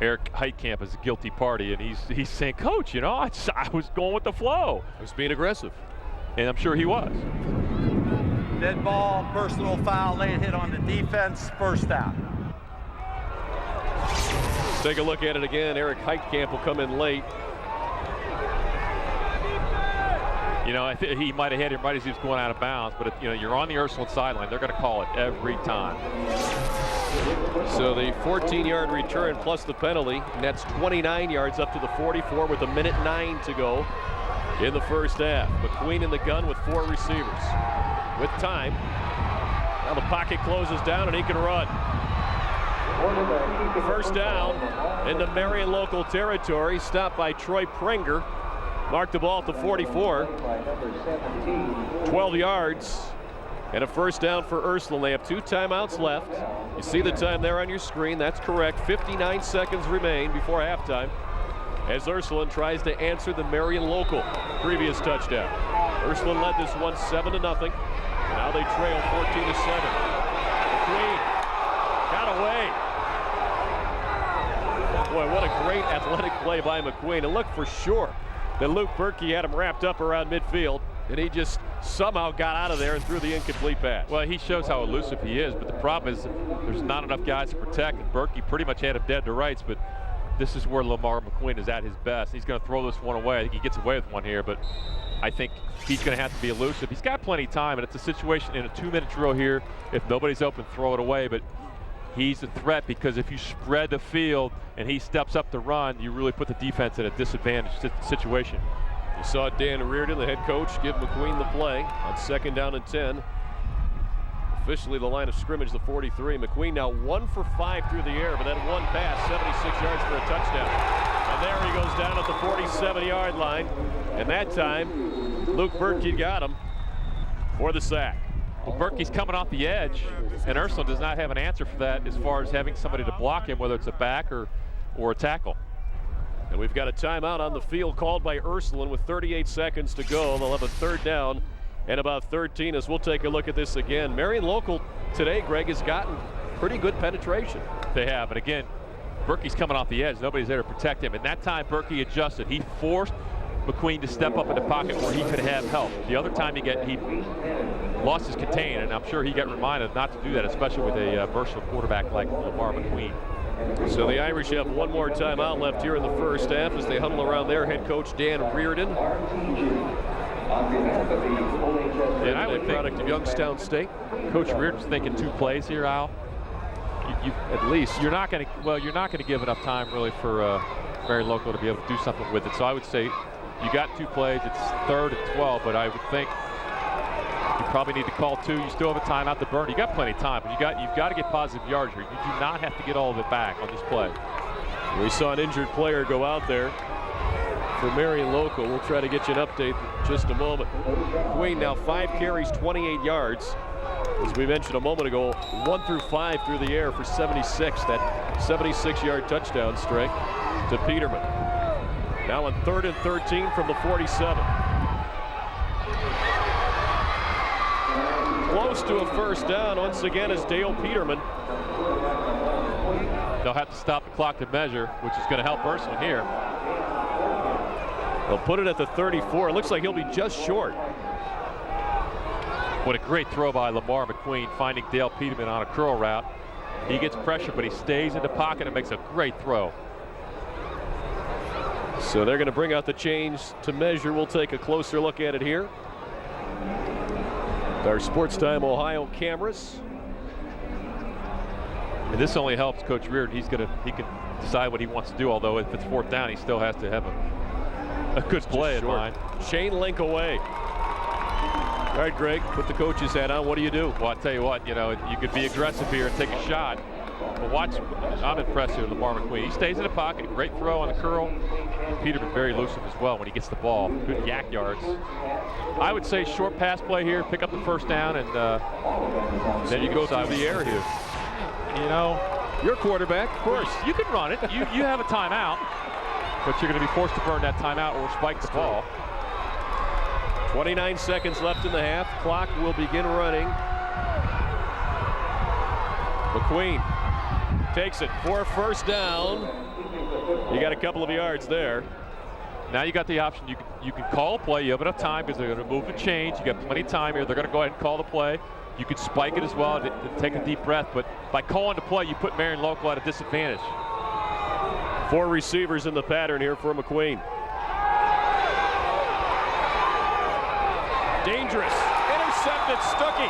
Eric Heitkamp is a guilty party, and he's saying, Coach, you know, I was going with the flow. I was being aggressive. And I'm sure he was. Dead ball, personal foul, late hit on the defense, first down. Let's take a look at it again. Eric Heitkamp will come in late. You know, I think he might have hit him right as he was going out of bounds, but if, you know, you're on the Ursuline sideline, they're going to call it every time. So the 14-yard return plus the penalty, and that's 29 yards up to the 44 with 1:09 to go in the first half. McQueen in the gun with 4 receivers. With time, now the pocket closes down and he can run. First down into Marion Local territory, stopped by Troy Prenger. Marked the ball at the 44. 12 yards And a first down for Ursuline. They have 2 timeouts left. You see the time there on your screen. That's correct. 59 seconds remain before halftime as Ursuline tries to answer the Marion Local previous touchdown. Ursuline led this one 7-0. Now they trail 14-7. McQueen got away. Boy, what a great athletic play by McQueen. And look for sure that Luke Bertke had him wrapped up around midfield, and he just somehow got out of there and threw the incomplete pass. Well, he shows how elusive he is, but the problem is there's not enough guys to protect, and Bertke pretty much had him dead to rights, but this is where Lamar McQueen is at his best. He's going to throw this one away. I think he gets away with one here, but I think he's going to have to be elusive. He's got plenty of time, and it's a situation in a 2-minute drill here. If nobody's open, throw it away, but he's a threat because if you spread the field and he steps up to run, you really put the defense in a disadvantaged situation. You saw Dan Reardon, the head coach, give McQueen the play on 2nd down and 10. Officially the line of scrimmage, the 43. McQueen now 1 for 5 through the air, but that one pass, 76 yards for a touchdown. And there he goes down at the 47-yard line. And that time, Luke Bertke got him for the sack. Well, Bertke's coming off the edge, and Ursuline does not have an answer for that as far as having somebody to block him, whether it's a back or a tackle. And we've got a timeout on the field called by Ursuline with 38 seconds to go. They'll have a 3rd down and about 13 as we'll take a look at this again. Marion Local today, Greg, has gotten pretty good penetration. They have, and again, Bertke's coming off the edge. Nobody's there to protect him. And that time, Bertke adjusted. He forced McQueen to step up in the pocket where he could have help. The other time he lost his contain, and I'm sure he got reminded not to do that, especially with a versatile quarterback like Lamar McQueen. So the Irish have one more timeout left here in the first half as they huddle around their head coach Dan Reardon. And I would product of Youngstown State. Coach Reardon's thinking 2 plays here, Al. At least you're not going to give enough time really for Marion Local to be able to do something with it. So I would say you got 2 plays. It's 3rd and 12, but I would think you probably need to call 2. You still have a timeout to burn. You got plenty of time, but you've got to get positive yards here. You do not have to get all of it back on this play. We saw an injured player go out there for Marion Local. We'll try to get you an update in just a moment. Queen now 5 carries, 28 yards. As we mentioned a moment ago, 1 through 5 through the air for 76. That 76-yard touchdown strike to Peterman. Now on 3rd and 13 from the 47. Close to a first down once again is Dale Peterman. They'll have to stop the clock to measure, which is going to help Ursuline here. They'll put it at the 34. It looks like he'll be just short. What a great throw by Lamar McQueen, finding Dale Peterman on a curl route. He gets pressure, but he stays in the pocket and makes a great throw. So they're going to bring out the change to measure. We'll take a closer look at it here. Our Sports Time Ohio cameras. And this only helps Coach Reardon. He can decide what he wants to do, although if it's 4th down, he still has to have a good play in mind. Chain link away. All right, Greg, put the coach's hat on. What do you do? Well, I'll tell you what, you could be aggressive here and take a shot. But watch, I'm impressed with Lamar McQueen. He stays in the pocket, great throw on the curl. Peterman very elusive as well when he gets the ball. Good yak yards. I would say short pass play here, pick up the first down, and then you go through the air here. Your quarterback, of course. You can run it. You have a timeout, but you're going to be forced to burn that timeout or spike the ball. 29 seconds left in the half. Clock will begin running. McQueen takes it for a first down. You got a couple of yards there. Now you got the option. You can call a play. You have enough time because they're going to move the chains. You got plenty of time here. They're going to go ahead and call the play. You could spike it as well to take a deep breath. But by calling the play, you put Marion Local at a disadvantage. 4 receivers in the pattern here for McQueen. Dangerous. Intercepted. Stuckey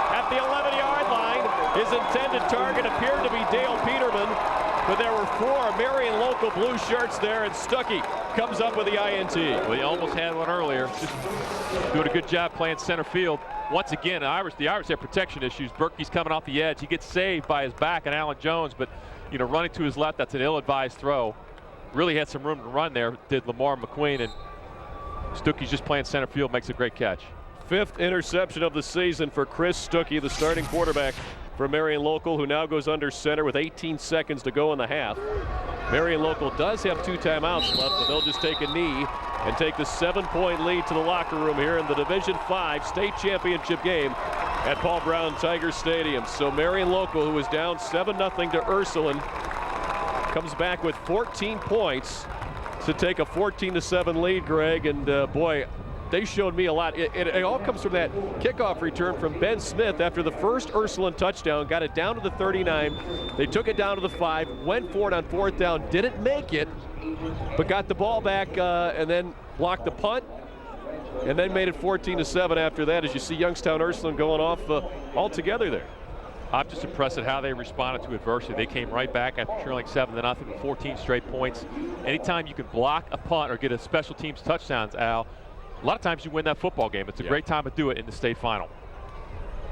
at the 11-yard line. His intended target appeared to be Dale Peterman, but there were 4 Marion Local blue shirts there, and Stuckey comes up with the INT. Well, he almost had one earlier. Just doing a good job playing center field. Once again, the Irish have protection issues. Bertke's coming off the edge. He gets saved by his back and Alan Jones, but running to his left, that's an ill-advised throw. Really had some room to run there, did Lamar McQueen, and Stuckey's just playing center field, makes a great catch. 5th interception of the season for Chris Stuckey, the starting quarterback for Marion Local, who now goes under center with 18 seconds to go in the half. Marion Local does have 2 timeouts left, but they'll just take a knee and take the 7-point lead to the locker room here in the Division 5 state championship game at Paul Brown Tiger Stadium. So Marion Local, who was down 7-0 to Ursuline, comes back with 14 points to take a 14-7 lead, Greg. And boy, they showed me a lot. It all comes from that kickoff return from Ben Smith after the first Ursuline touchdown. Got it down to the 39. They took it down to the 5, went for it on 4th down, didn't make it, but got the ball back and then blocked the punt, and then made it 14-7 after that, as you see Youngstown Ursuline going off altogether there. I'm just impressed at how they responded to adversity. They came right back after trailing 7-0 with 14 straight points. Anytime you can block a punt or get a special teams touchdowns, Al, a lot of times you win that football game. It's a great time to do it in the state final.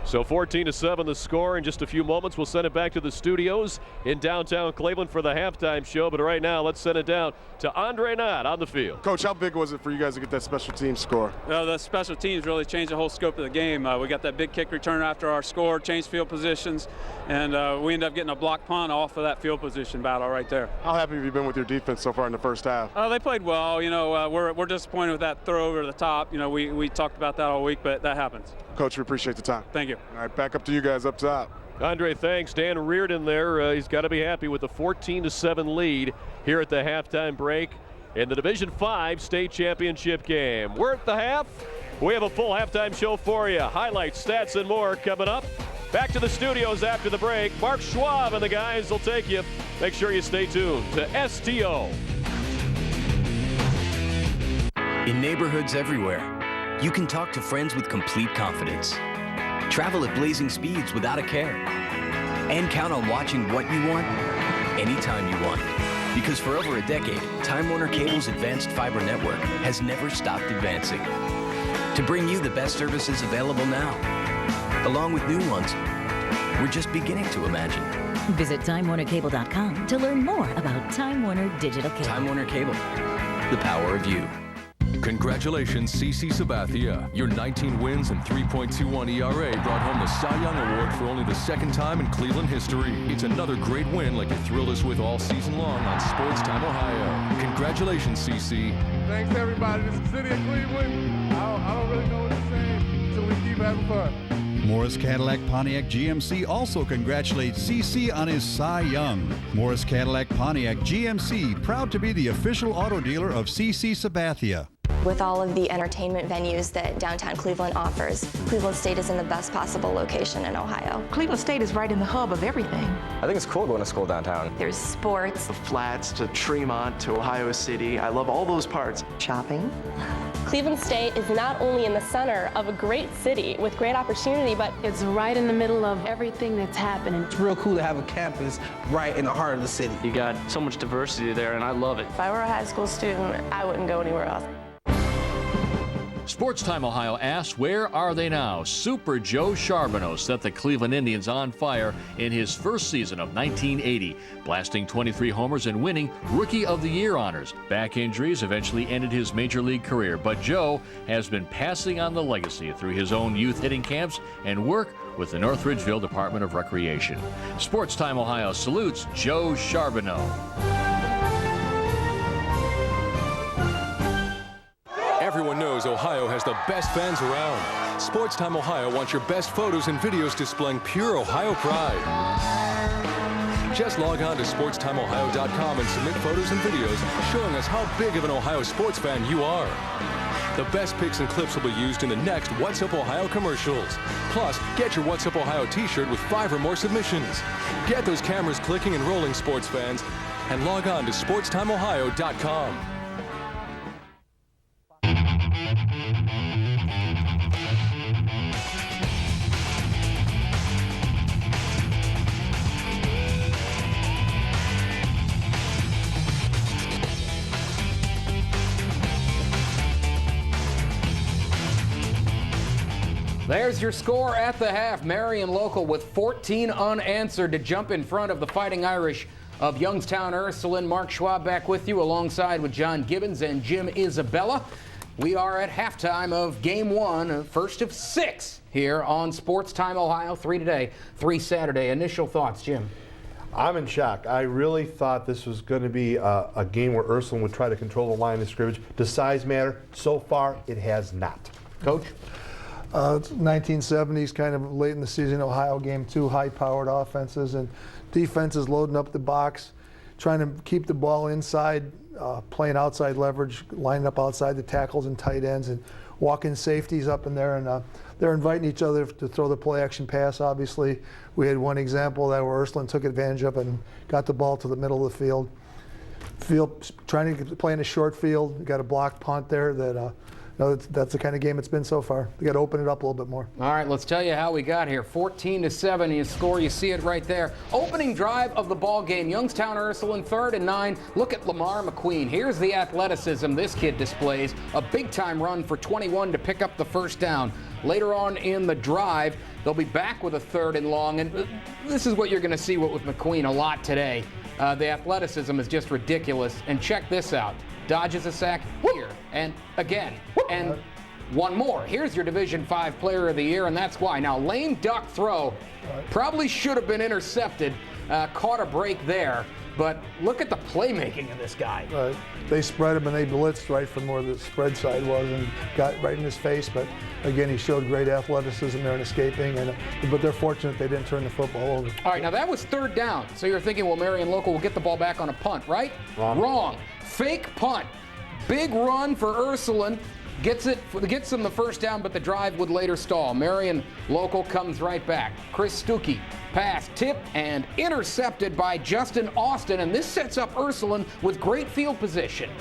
So 14-7 the score. In just a few moments, we'll send it back to the studios in downtown Cleveland for the halftime show. But right now, let's send it down to Andre Knott on the field. Coach, how big was it for you guys to get that special teams score? Well, the special teams really changed the whole scope of the game. We got that big kick return after our score, changed field positions, and we ended up getting a block punt off of that field position battle right there. How happy have you been with your defense so far in the first half? They played well. You know, we're disappointed with that throw over the top. You know, we talked about that all week, but that happens. Coach, we appreciate the time. Thank you. All right, back up to you guys up top. Andre, thanks. Dan Reardon there. He's got to be happy with the 14-7 lead here at the halftime break in the Division 5 state championship game. We're at the half. We have a full halftime show for you. Highlights, stats, and more coming up. Back to the studios after the break. Mark Schwab and the guys will take you. Make sure you stay tuned to STO. In neighborhoods everywhere, you can talk to friends with complete confidence. Travel at blazing speeds without a care. And count on watching what you want, anytime you want. Because for over a decade, Time Warner Cable's advanced fiber network has never stopped advancing. To bring you the best services available now, along with new ones we're just beginning to imagine. Visit TimeWarnerCable.com to learn more about Time Warner Digital Cable. Time Warner Cable, the power of you. Congratulations, CC Sabathia. Your 19 wins and 3.21 ERA brought home the Cy Young Award for only the 2nd time in Cleveland history. It's another great win like you thrilled us with all season long on Sports Time Ohio. Congratulations, CC. Thanks, everybody. This is the city of Cleveland. I don't really know what to say until we keep having fun. Morris Cadillac Pontiac GMC also congratulates CC on his Cy Young. Morris Cadillac Pontiac GMC, proud to be the official auto dealer of CC Sabathia. With all of the entertainment venues that downtown Cleveland offers, Cleveland State is in the best possible location in Ohio. Cleveland State is right in the hub of everything. I think it's cool going to school downtown. There's sports. The Flats to Tremont to Ohio City. I love all those parts. Shopping. Cleveland State is not only in the center of a great city with great opportunity, but it's right in the middle of everything that's happening. It's real cool to have a campus right in the heart of the city. You got so much diversity there, and I love it. If I were a high school student, I wouldn't go anywhere else. Sports Time Ohio asks, where are they now? Super Joe Charbonneau set the Cleveland Indians on fire in his first season of 1980, blasting 23 homers and winning Rookie of the Year honors. Back injuries eventually ended his major league career, but Joe has been passing on the legacy through his own youth hitting camps and work with the North Ridgeville Department of Recreation. Sports Time Ohio salutes Joe Charbonneau. Everyone knows Ohio has the best fans around. Sports Time Ohio wants your best photos and videos displaying pure Ohio pride. Just log on to sportstimeohio.com and submit photos and videos showing us how big of an Ohio sports fan you are. The best pics and clips will be used in the next What's Up Ohio commercials. Plus, get your What's Up Ohio t-shirt with 5 or more submissions. Get those cameras clicking and rolling, sports fans, and log on to sportstimeohio.com. There's your score at the half. Marion Local with 14 unanswered to jump in front of the Fighting Irish of Youngstown Ursuline. Mark Schwab back with you alongside with John Gibbons and Jim Isabella. We are at halftime of Game 1, first of 6 here on Sports Time Ohio. 3 today, 3 Saturday. Initial thoughts, Jim? I'm in shock. I really thought this was going to be a game where Ursuline would try to control the line of scrimmage. Does size matter? So far, it has not. Coach? It's 1970s, kind of late in the season Ohio game, 2 high-powered offenses, and defenses loading up the box, trying to keep the ball inside, playing outside leverage, lining up outside the tackles and tight ends, and walking safeties up in there, and they're inviting each other to throw the play-action pass. Obviously, we had one example that where Ursuline took advantage of and got the ball to the middle of the field. Trying to play in a short field, got a blocked punt there that. No, that's the kind of game it's been so far. We got to open it up a little bit more. All right, let's tell you how we got here. 14-7, you score. You see it right there. Opening drive of the ball game. Youngstown Ursuline, 3rd and 9. Look at Lamar McQueen. Here's the athleticism this kid displays. A big-time run for 21 to pick up the first down. Later on in the drive, they'll be back with a 3rd and long. And this is what you're going to see with McQueen a lot today. The athleticism is just ridiculous. And check this out. Dodges a sack here, and again, and one more. Here's your Division 5 Player of the Year, and that's why. Now, lame duck throw probably should have been intercepted. Caught a break there, but look at the playmaking of this guy. Right. They spread him and they blitzed right from where the spread side was and got right in his face. But again, he showed great athleticism there in escaping. But they're fortunate they didn't turn the football over. All right, now that was 3rd down. So you're thinking, well, Marion Local will get the ball back on a punt, right? Wrong. Fake punt. Big run for Ursuline. Gets them the first down, but the drive would later stall. Marion Local comes right back. Chris Stuckey, pass, tip, and intercepted by Justin Austin. And this sets up Ursuline with great field position.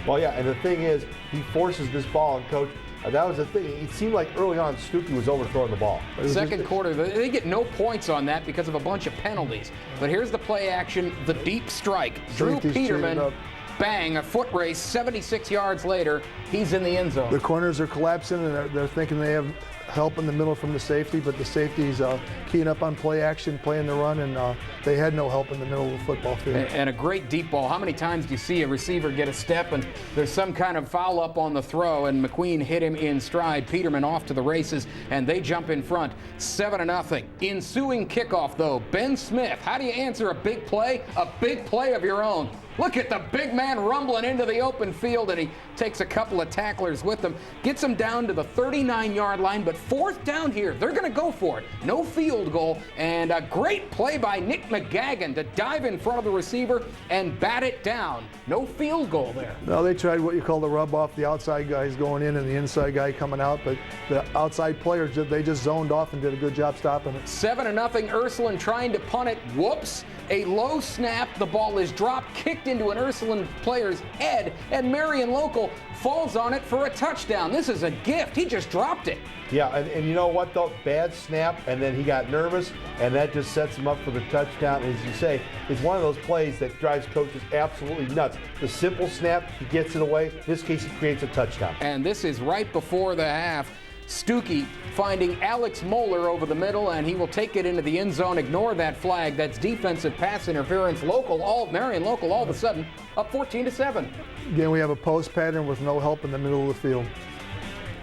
Well, yeah, and the thing is, he forces this ball, and Coach, that was the thing. It seemed like early on Stuckey was overthrowing the ball. Second quarter, they get no points on that because of a bunch of penalties. But here's the play action, the deep strike. Drew Peterman. Bang, a foot race, 76 yards later, he's in the end zone. The corners are collapsing, and they're thinking they have help in the middle from the safety, but the safety's keying up on play action, playing the run, and they had no help in the middle of the football field. And a great deep ball. How many times do you see a receiver get a step and there's some kind of foul up on the throw, and McQueen hit him in stride. Peterman off to the races, and they jump in front, 7-0. Ensuing kickoff, though, Ben Smith. How do you answer a big play? A big play of your own. Look at the big man rumbling into the open field, and he takes a couple of tacklers with him, gets him down to the 39-yard line, but 4th down here. They're going to go for it. No field goal, and a great play by Nick McGagan to dive in front of the receiver and bat it down. No field goal there. No, they tried what you call the rub off, the outside guys going in and the inside guy coming out, but the outside players, they just zoned off and did a good job stopping it. 7-0, Ursuline trying to punt it. Whoops. A low snap. The ball is dropped, kicked into an Ursuline player's head, and Marion Local falls on it for a touchdown. This is a gift. He just dropped it. Yeah, and you know what, though? Bad snap, and then he got nervous, and that just sets him up for the touchdown. As you say, it's one of those plays that drives coaches absolutely nuts. The simple snap, he gets it away. In this case, he creates a touchdown. And this is right before the half. Stuckey finding Alex Moeller over the middle, and he will take it into the end zone. Ignore that flag. That's defensive pass interference. Marion Local all of a sudden up 14-7. Again, we have a post pattern with no help in the middle of the field.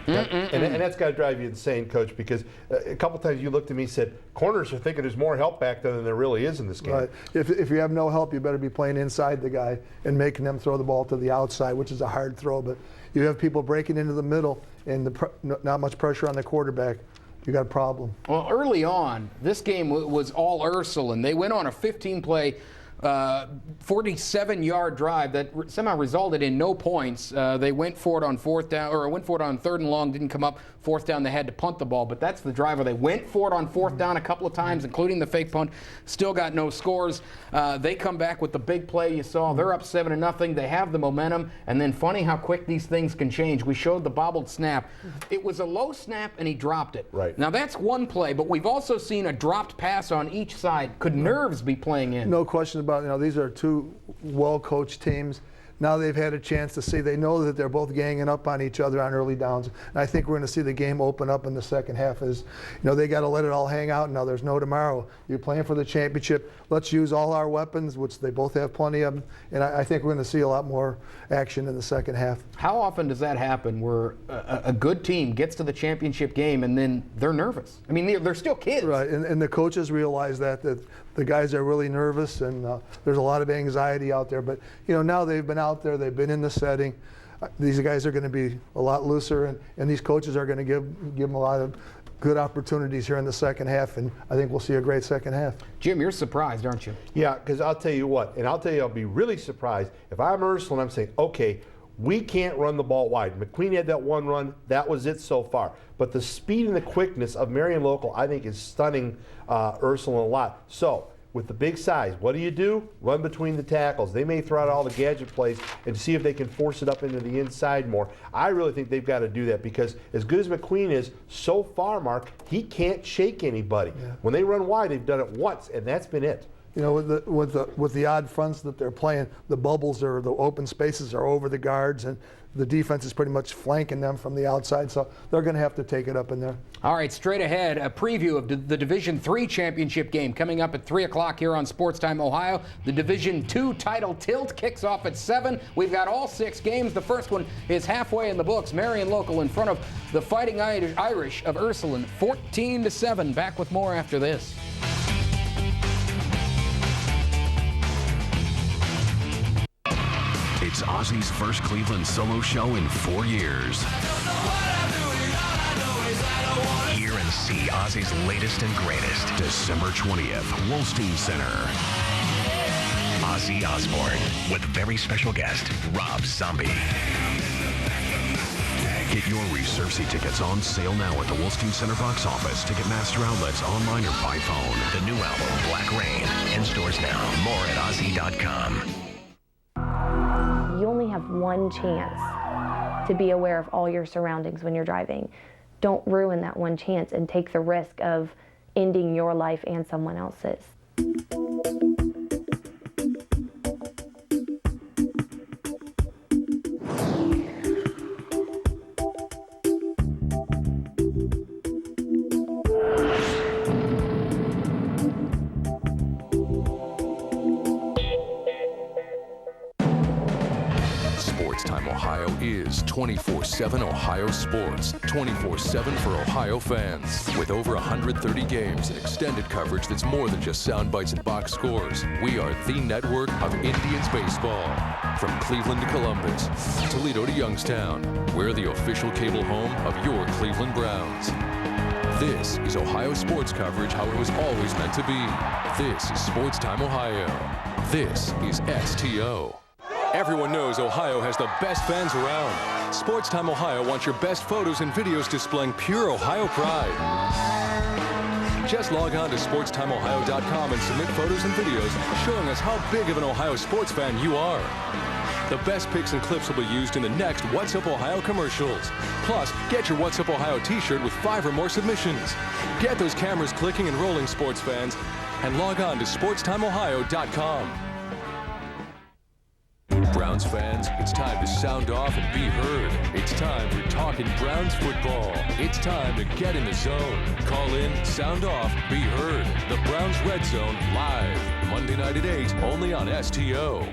And that's got to drive you insane, Coach, because a couple times you looked at me and said, corners are thinking there's more help back there than there really is in this game. Right. If you have no help, you better be playing inside the guy and making them throw the ball to the outside, which is a hard throw. But you have people breaking into the middle and not much pressure on the quarterback. You got a problem. Well, early on, this game was all Ursuline. They went on a 15-play 47-yard drive that somehow resulted in no points. They went for it on 4th down, or went for it on 3rd and long, didn't come up. 4th down, they had to punt the ball, but that's the drive where they went for it on 4th down a couple of times, including the fake punt. Still got no scores. They come back with the big play you saw. They're up 7-0. They have the momentum, and then funny how quick these things can change. We showed the bobbled snap. It was a low snap, and he dropped it. Right. Now that's one play, but we've also seen a dropped pass on each side. Could nerves be playing in? No question about it. These are two well-coached teams. now they've had a chance to see, they know that they're both ganging up on each other on early downs. And I think we're going to see the game open up in the second half as, they got to let it all hang out. Now there's no tomorrow. You're playing for the championship. Let's use all our weapons, which they both have plenty of them. And I think we're going to see a lot more action in the second half. How often does that happen where a good team gets to the championship game and then they're nervous? I mean, they're still kids. Right, and the coaches realize that the guys are really nervous, and there's a lot of anxiety out there. But now they've been out there, they've been in the setting. These guys are going to be a lot looser, and these coaches are going to give them a lot of good opportunities here in the second half, and I think we'll see a great second half. Jim, you're surprised, aren't you? Yeah, because I'll tell you what, and I'll tell you I'll be really surprised if I'm Ursuline. I'm saying, okay, we can't run the ball wide. McQueen had that one run. That was it so far. But the speed and the quickness of Marion Local, I think, is stunning Ursuline a lot. So, with the big size, what do? Run between the tackles. They may throw out all the gadget plays and see if they can force it up into the inside more. I really think they've got to do that because as good as McQueen is, so far, Mark, he can't shake anybody. Yeah. When they run wide, they've done it once, and that's been it. With the odd fronts that they're playing, the bubbles or the open spaces are over the guards, and the defense is pretty much flanking them from the outside, so they're going to have to take it up in there. All right, straight ahead, a preview of the Division III championship game coming up at 3 o'clock here on Sports Time Ohio. The Division II title tilt kicks off at 7. We've got all 6 games. The first one is halfway in the books. Marion Local in front of the Fighting Irish of Ursuline, 14-7. Back with more after this. It's Ozzy's first Cleveland solo show in 4 years. Hear and see Ozzy's latest and greatest. December 20th, Wolstein Center. Ozzy Osbourne with very special guest, Rob Zombie. Get your reserve seat tickets on sale now at the Wolstein Center box office, Ticketmaster outlets, online or by phone. The new album, Black Rain, in stores now. More at Ozzy.com. You only have one chance to be aware of all your surroundings when you're driving. Don't ruin that one chance and take the risk of ending your life and someone else's. Ohio is 24/7 Ohio sports, 24/7 for Ohio fans. With over 130 games and extended coverage that's more than just sound bites and box scores, we are the network of Indians baseball. From Cleveland to Columbus, Toledo to Youngstown, we're the official cable home of your Cleveland Browns. This is Ohio sports coverage how it was always meant to be. This is Sports Time Ohio. This is STO. Everyone knows Ohio has the best fans around. Sports Time Ohio wants your best photos and videos displaying pure Ohio pride. Just log on to sportstimeohio.com and submit photos and videos showing us how big of an Ohio sports fan you are. The best pics and clips will be used in the next What's Up Ohio commercials. Plus, get your What's Up Ohio t-shirt with 5 or more submissions. Get those cameras clicking and rolling, sports fans, and log on to sportstimeohio.com. Browns fans, it's time to sound off and be heard. It's time for Talking Browns football. It's time to get in the zone. Call in, sound off, be heard. The Browns Red Zone live. Monday night at 8, only on STO.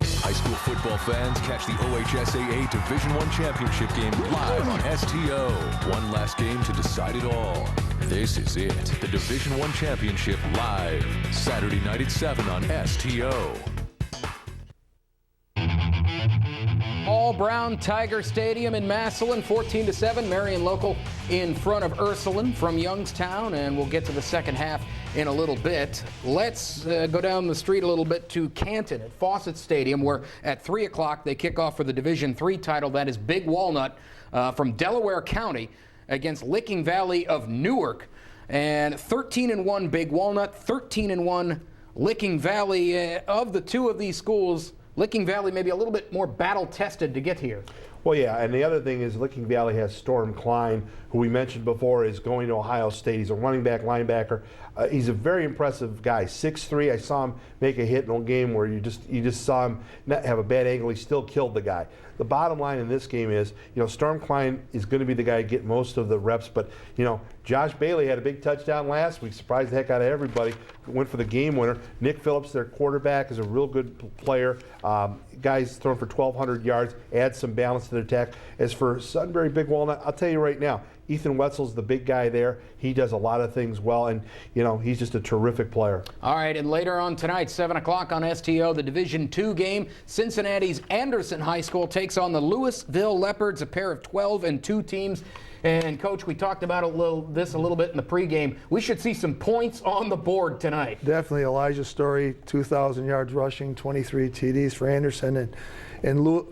High school football fans, catch the OHSAA Division I Championship game live on STO. One last game to decide it all. This is it. The Division I Championship live. Saturday night at 7 on STO. All Brown Tiger Stadium in Massillon, 14-7. Marion Local in front of Ursuline from Youngstown, and we'll get to the second half in a little bit. Let's go down the street a little bit to Canton at Fawcett Stadium, where at 3 o'clock they kick off for the Division III title. That is Big Walnut from Delaware County against Licking Valley of Newark. And 13-1 Big Walnut, 13-1 Licking Valley. Of the two of these schools, Licking Valley may be a little bit more battle-tested to get here. Well, yeah, and the other thing is Licking Valley has Storm Klein, who we mentioned before is going to Ohio State. He's a running back, linebacker. He's a very impressive guy, 6'3". I saw him make a hit in a game where you just saw him not have a bad angle. He still killed the guy. The bottom line in this game is, Storm Klein is going to be the guy to get most of the reps, but, Josh Bailey had a big touchdown last week, surprised the heck out of everybody, went for the game winner. Nick Phillips, their quarterback, is a real good player. Guys throwing for 1,200 yards, adds some balance to their attack. As for Sunbury Big Walnut, I'll tell you right now, Ethan Wetzel's the big guy there. He does a lot of things well, and, he's just a terrific player. All right, and later on tonight, 7 o'clock on STO, the Division II game, Cincinnati's Anderson High School takes on the Louisville Leopards, a pair of 12-2 teams. And, Coach, we talked about a little bit in the pregame. We should see some points on the board tonight. Definitely. Elijah Story, 2,000 yards rushing, 23 TDs for Anderson. And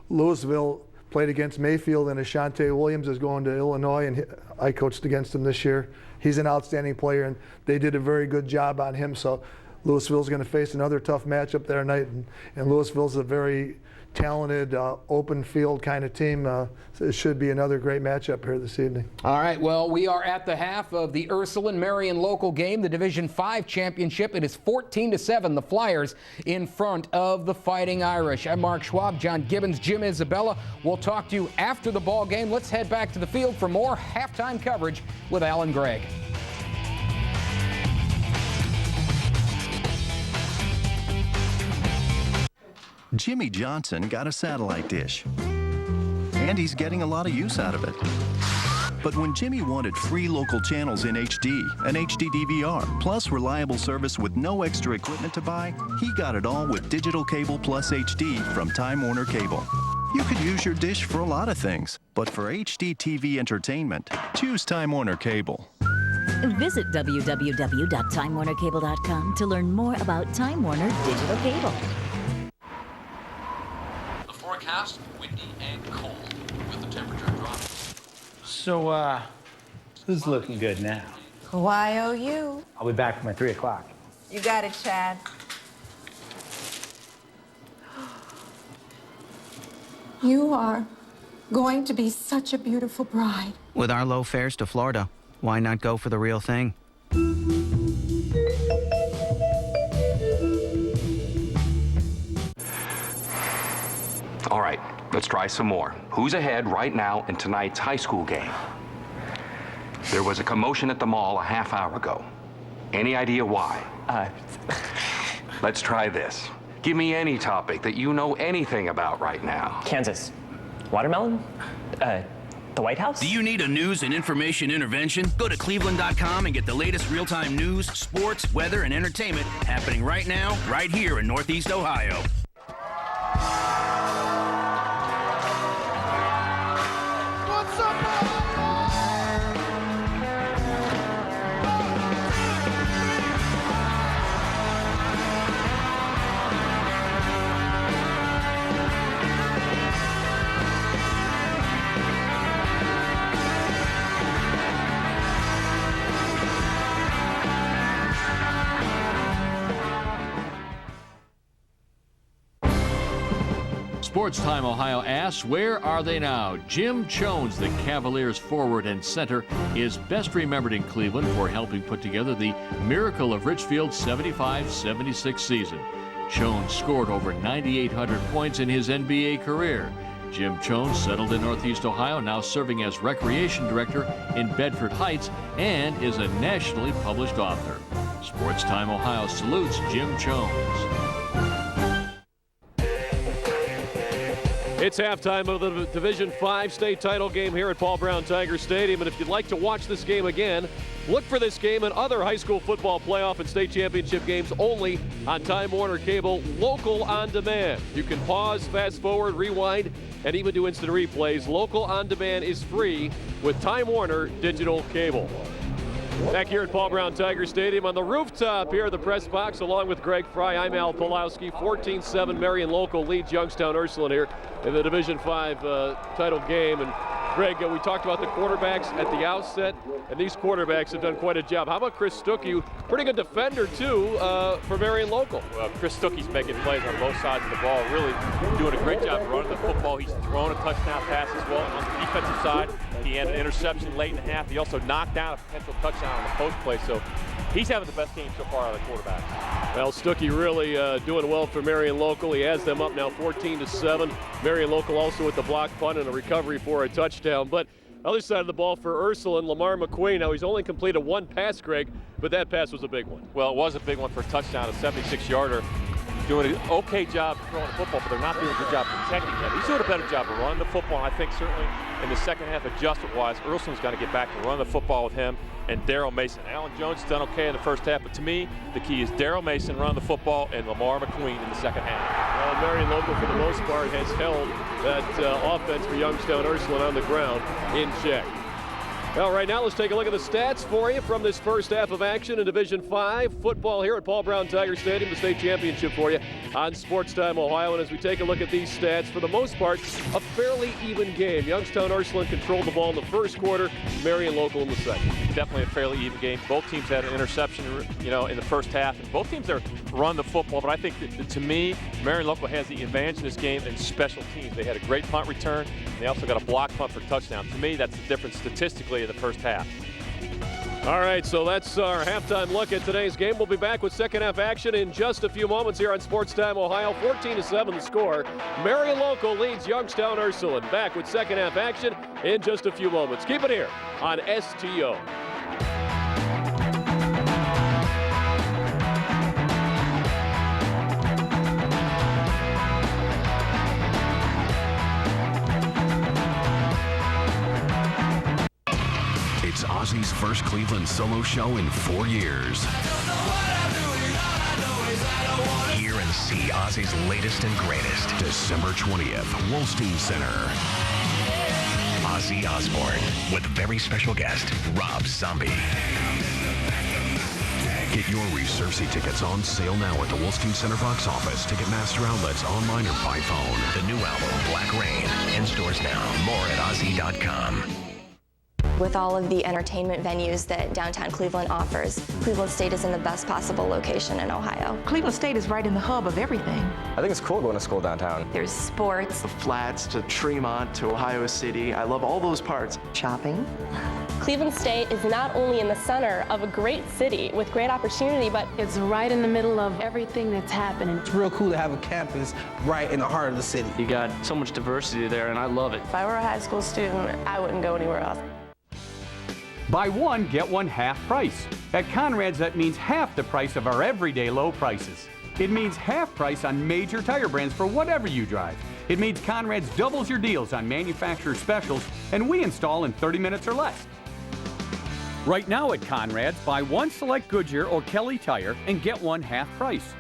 Louisville played against Mayfield, and Ashante Williams is going to Illinois, and I coached against him this year. He's an outstanding player, and they did a very good job on him. So Louisville's going to face another tough matchup there tonight, and Louisville's a very talented, open field kind of team. So it should be another great matchup here this evening. All right, well, we are at the half of the Ursuline Marion Local game, the Division V championship. It is 14-7, the Flyers in front of the Fighting Irish. I'm Mark Schwab, John Gibbons, Jim Isabella. We'll talk to you after the ball game. Let's head back to the field for more halftime coverage with Alan Gregg. Jimmy Johnson got a satellite dish, and he's getting a lot of use out of it. But when Jimmy wanted free local channels in HD, an HD DVR, plus reliable service with no extra equipment to buy, he got it all with Digital Cable Plus HD from Time Warner Cable. You could use your dish for a lot of things, but for HD TV entertainment, choose Time Warner Cable. Visit www.timewarnercable.com to learn more about Time Warner Digital Cable. Forecast, windy and cold, with the temperature dropping. So, who's looking good now? YOU. I'll be back from my 3 o'clock. You got it, Chad. You are going to be such a beautiful bride. With our low fares to Florida, why not go for the real thing? All right, let's try some more. Who's ahead right now in tonight's high school game? There was a commotion at the mall a half hour ago. Any idea why? Let's try this. Give me any topic that you know anything about right now. Kansas. Watermelon? The White House? Do you need a news and information intervention? Go to cleveland.com and get the latest real-time news, sports, weather, and entertainment happening right now, right here in Northeast Ohio. Sports Time Ohio asks, where are they now? Jim Chones, the Cavaliers forward and center, is best remembered in Cleveland for helping put together the Miracle of Richfield's 75-76 season. Chones scored over 9,800 points in his NBA career. Jim Chones settled in Northeast Ohio, now serving as Recreation Director in Bedford Heights, and is a nationally published author. Sports Time Ohio salutes Jim Chones. It's halftime of the Division V state title game here at Paul Brown Tiger Stadium. And if you'd like to watch this game again, look for this game and other high school football playoff and state championship games only on Time Warner Cable, local on demand. You can pause, fast forward, rewind, and even do instant replays. Local on demand is free with Time Warner Digital Cable. Back here at Paul Brown Tiger Stadium on the rooftop here at the press box, along with Greg Fry, I'm Al Pulowski. 14-7 Marion Local leads Youngstown Ursuline here in the Division V title game. And Greg, we talked about the quarterbacks at the outset, and these quarterbacks have done quite a job. How about Chris Stuckey? Pretty good defender, too, for Marion Local. Well, Chris Stuckey's making plays on both sides of the ball, really doing a great job running the football. He's thrown a touchdown pass as well. On the defensive side, he had an interception late in the half. He also knocked down a potential touchdown on the post play, so he's having the best game so far out of the quarterbacks. Well, Stuckey really doing well for Marion Local. He has them up now 14-7. Marion Local also with the block punt and a recovery for a touchdown. But other side of the ball for Ursuline, Lamar McQueen. Now, he's only completed one pass, Greg, but that pass was a big one. Well, it was a big one for a touchdown, a 76-yarder. Doing an okay job throwing the football, but they're not doing a good job protecting him. He's doing a better job of running the football, and I think certainly in the second half, adjustment-wise, Ursuline's got to get back to run the football with him and Daryl Mason. Alan Jones has done okay in the first half, but to me, the key is Daryl Mason running the football and Lamar McQueen in the second half. Well, Marion Local, for the most part, has held that offense for Youngstown Ursuline on the ground in check. Well, right now, let's take a look at the stats for you from this first half of action in Division 5 football here at Paul Brown Tiger Stadium, the state championship for you on Sports Time Ohio. And as we take a look at these stats, for the most part, a fairly even game. Youngstown Ursuline controlled the ball in the first quarter, Marion Local in the second. Definitely a fairly even game. Both teams had an interception, in the first half, and both teams are run the football. But I think that, to me, Marion Local has the advantage in this game in special teams. They had a great punt return, and they also got a block punt for touchdown. To me, that's the difference statistically in the first half. All right, so that's our halftime look at today's game. We'll be back with second half action in just a few moments here on Sports Time Ohio. 14-7 the score. Marion Local leads Youngstown Ursuline. Back with second half action in just a few moments. Keep it here on STO. It's Ozzy's first Cleveland solo show in 4 years. Hear and see Ozzy's latest and greatest. December 20th, Wolstein Center. Ozzy Osbourne with very special guest, Rob Zombie. Get your Resursi tickets on sale now at the Wolstein Center box office, Ticketmaster outlets, online or by phone. The new album, Black Rain, in stores now. More at Ozzy.com. With all of the entertainment venues that downtown Cleveland offers, Cleveland State is in the best possible location in Ohio. Cleveland State is right in the hub of everything. I think it's cool going to school downtown. There's sports. The Flats to Tremont to Ohio City. I love all those parts. Shopping. Cleveland State is not only in the center of a great city with great opportunity, but it's right in the middle of everything that's happening. It's real cool to have a campus right in the heart of the city. You got so much diversity there, and I love it. If I were a high school student, I wouldn't go anywhere else. Buy one, get one half price. At Conrad's, that means half the price of our everyday low prices. It means half price on major tire brands for whatever you drive. It means Conrad's doubles your deals on manufacturer specials, and we install in 30 minutes or less. Right now at Conrad's, buy one select Goodyear or Kelly tire and get one half price.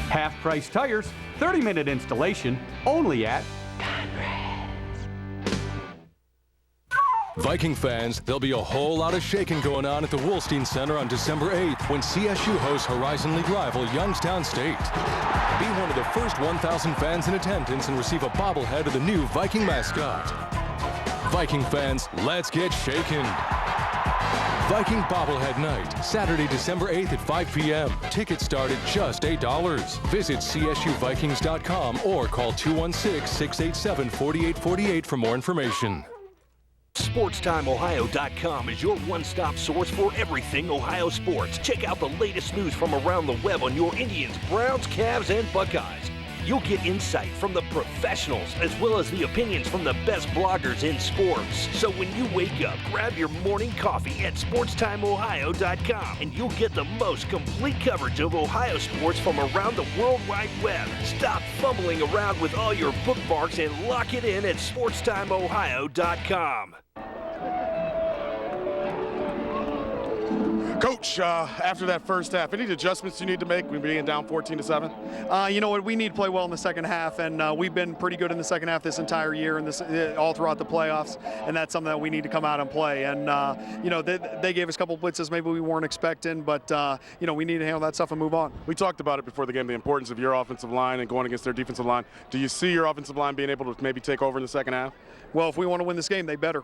Half price tires, 30-minute installation, only at Conrad's. Viking fans, there'll be a whole lot of shaking going on at the Wolstein Center on December 8th when CSU hosts Horizon League rival Youngstown State. Be one of the first 1,000 fans in attendance and receive a bobblehead of the new Viking mascot. Viking fans, let's get shaken. Viking Bobblehead Night, Saturday, December 8th at 5 p.m. Tickets start at just $8. Visit CSUVikings.com or call 216-687-4848 for more information. SportsTimeOhio.com is your one-stop source for everything Ohio sports. Check out the latest news from around the web on your Indians, Browns, Cavs, and Buckeyes. You'll get insight from the professionals as well as the opinions from the best bloggers in sports. So when you wake up, grab your morning coffee at SportsTimeOhio.com and you'll get the most complete coverage of Ohio sports from around the World Wide Web. Stop fumbling around with all your bookmarks and lock it in at SportsTimeOhio.com. Coach, after that first half, any adjustments you need to make when being down 14-7? You know what? We need to play well in the second half, and we've been pretty good in the second half this entire year and all throughout the playoffs, and that's something that we need to come out and play. And, you know, they gave us a couple blitzes maybe we weren't expecting, but, you know, we need to handle that stuff and move on. We talked about it before the game, the importance of your offensive line and going against their defensive line. Do you see your offensive line being able to maybe take over in the second half? Well, if we want to win this game, they better.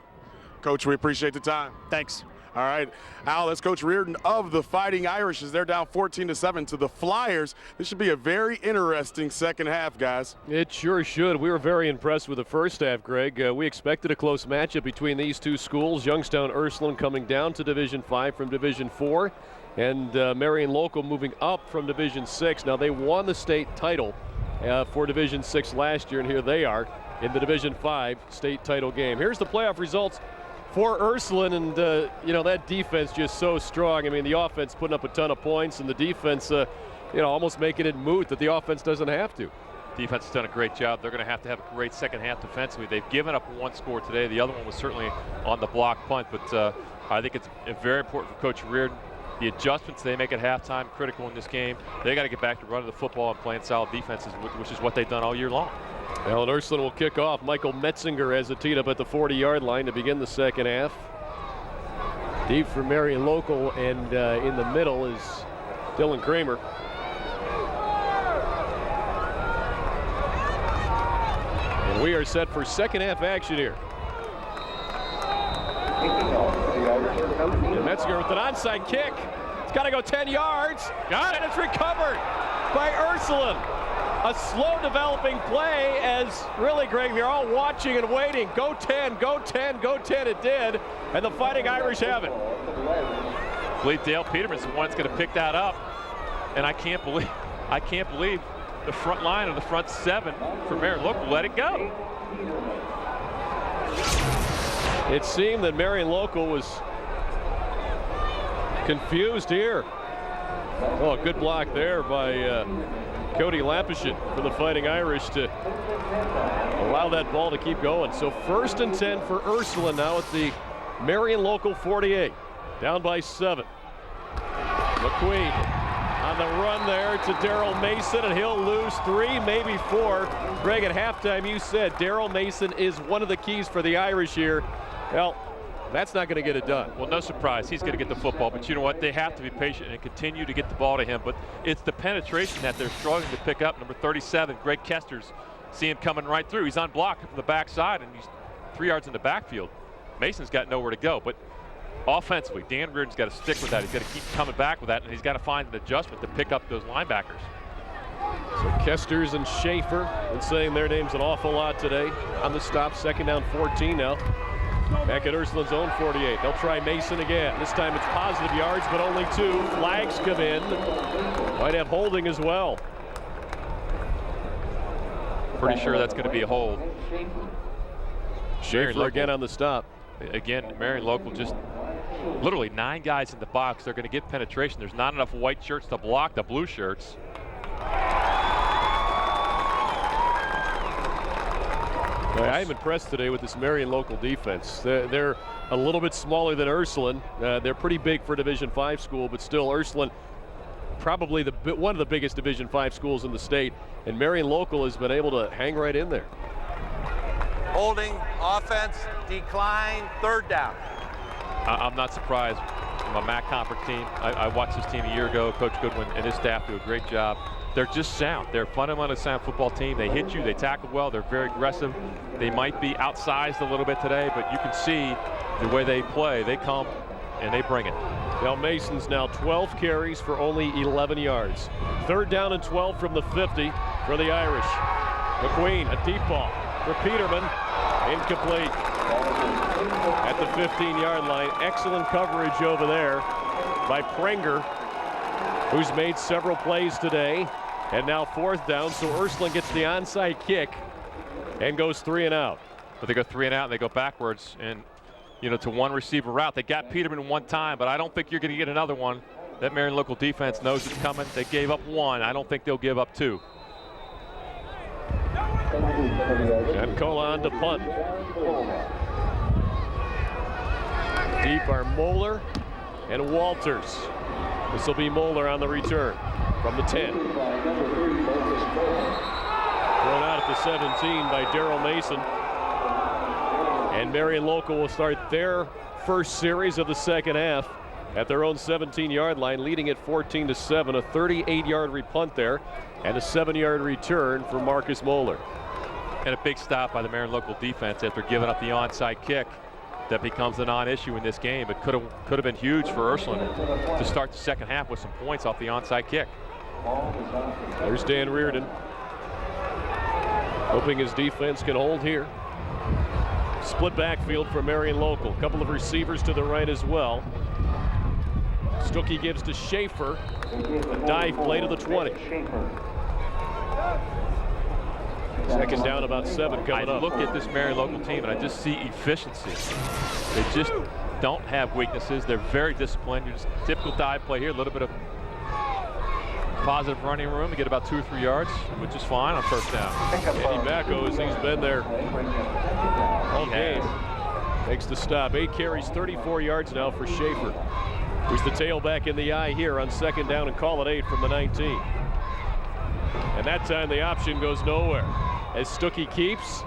Coach, we appreciate the time. Thanks. All right, Al, that's Coach Reardon of the Fighting Irish as they're down 14-7 to the Flyers. This should be a very interesting second half, guys. It sure should. We were very impressed with the first half, Greg. We expected a close matchup between these two schools. Youngstown Ursuline coming down to Division 5 from Division 4, and Marion Local moving up from Division 6. Now, they won the state title for Division 6 last year, and here they are in the Division 5 state title game. Here's the playoff results for Ursuline, and you know, that defense just so strong. I mean, the offense putting up a ton of points, and the defense, you know, almost making it moot that the offense doesn't have to. Defense has done a great job. They're going to have a great second half defensively. They've given up one score today. The other one was certainly on the block punt, but I think it's very important for Coach Reardon. The adjustments they make at halftime, critical in this game. They got to get back to running the football and playing solid defenses, which is what they've done all year long. Well, and Ursuline will kick off. Michael Metzinger has a teed up at the 40-yard line to begin the second half. Deep for Marion Local, and in the middle is Dylan Kramer. And we are set for second half action here. And Metzinger with an onside kick. It's got to go 10 yards. Got it. And it's recovered by Ursuline. A slow developing play as really, Greg, they're all watching and waiting. Go 10, go 10, go 10. It did. And the Fighting Irish have it. I believe Dale Peterman's the one that's going to pick that up. And I can't believe the front line of the front seven for Marion Local let it go. It seemed that Marion Local was confused here. Oh, good block there by Cody Lapishit for the Fighting Irish to allow that ball to keep going. So 1st and 10 for Ursuline now at the Marion Local 48. Down by 7. McQueen on the run there to Daryl Mason, and he'll lose 3, maybe 4. Greg, at halftime you said Daryl Mason is one of the keys for the Irish here. Well, that's not going to get it done. Well, no surprise. He's going to get the football. But you know what? They have to be patient and continue to get the ball to him. But it's the penetration that they're struggling to pick up. Number 37, Greg Kesters, see him coming right through. He's on block from the backside, and he's 3 yards in the backfield. Mason's got nowhere to go. But offensively, Dan Reardon's got to stick with that. He's got to keep coming back with that, and he's got to find an adjustment to pick up those linebackers. So Kesters and Schaefer been saying their names an awful lot today. On the stop, 2nd down 14 now. Back at Ursuline's own 48. They'll try Mason again. This time it's positive yards, but only 2. Flags come in. Might have holding as well. Pretty sure that's going to be a hold. Schaefer again on the stop. Again, Marion Local just literally 9 guys in the box. They're going to get penetration. There's not enough white shirts to block the blue shirts. I'm impressed today with this Marion Local defense. They're a little bit smaller than Ursuline. They're pretty big for a Division 5 school, but still Ursuline probably one of the biggest Division 5 schools in the state. And Marion Local has been able to hang right in there. Holding, offense, decline, 3rd down. I'm not surprised. From a MAC conference team, I watched this team a year ago. Coach Goodwin and his staff do a great job. They're just sound. They're a fundamentally sound football team. They hit you, they tackle well, they're very aggressive. They might be outsized a little bit today, but you can see the way they play. They come and they bring it. Now Mason's now 12 carries for only 11 yards. 3rd down and 12 from the 50 for the Irish. McQueen, a deep ball for Peterman. Incomplete. At the 15-yard line. Excellent coverage over there by Prenger, who's made several plays today. And now 4th down, so Ursuline gets the onside kick and goes 3 and out. But they go 3 and out, and they go backwards, and you know, to one receiver route. They got Peterman one time, but I don't think you're going to get another one. That Marion Local defense knows it's coming. They gave up 1. I don't think they'll give up 2. And Colan to punt. Deep are Moeller and Walters. This will be Moeller on the return from the 10. Thrown out at the 17 by Daryl Mason. And Marion Local will start their first series of the second half at their own 17-yard line, leading at 14-7. A 38-yard repunt there and a 7-yard return for Marcus Moeller. And a big stop by the Marion Local defense after giving up the onside kick. That becomes a non-issue in this game. It could have been huge for Ursuline to start the second half with some points off the onside kick. There's Dan Reardon, hoping his defense can hold here. Split backfield for Marion Local. A couple of receivers to the right as well. Stuckey gives to Schaefer. A dive play to the 20. Second down, about 7 coming up. I look at this Marion Local team and I just see efficiency. They just don't have weaknesses. They're very disciplined. You're just typical dive play here. A little bit of positive running room to get about 2 or 3 yards, which is fine on first down. Eddie Macco, as he's been there all game, makes the stop. 8 carries, 34 yards now for Schaefer, who's the tailback in the eye here on second down, and call it 8 from the 19. And that time the option goes nowhere as Stuckey keeps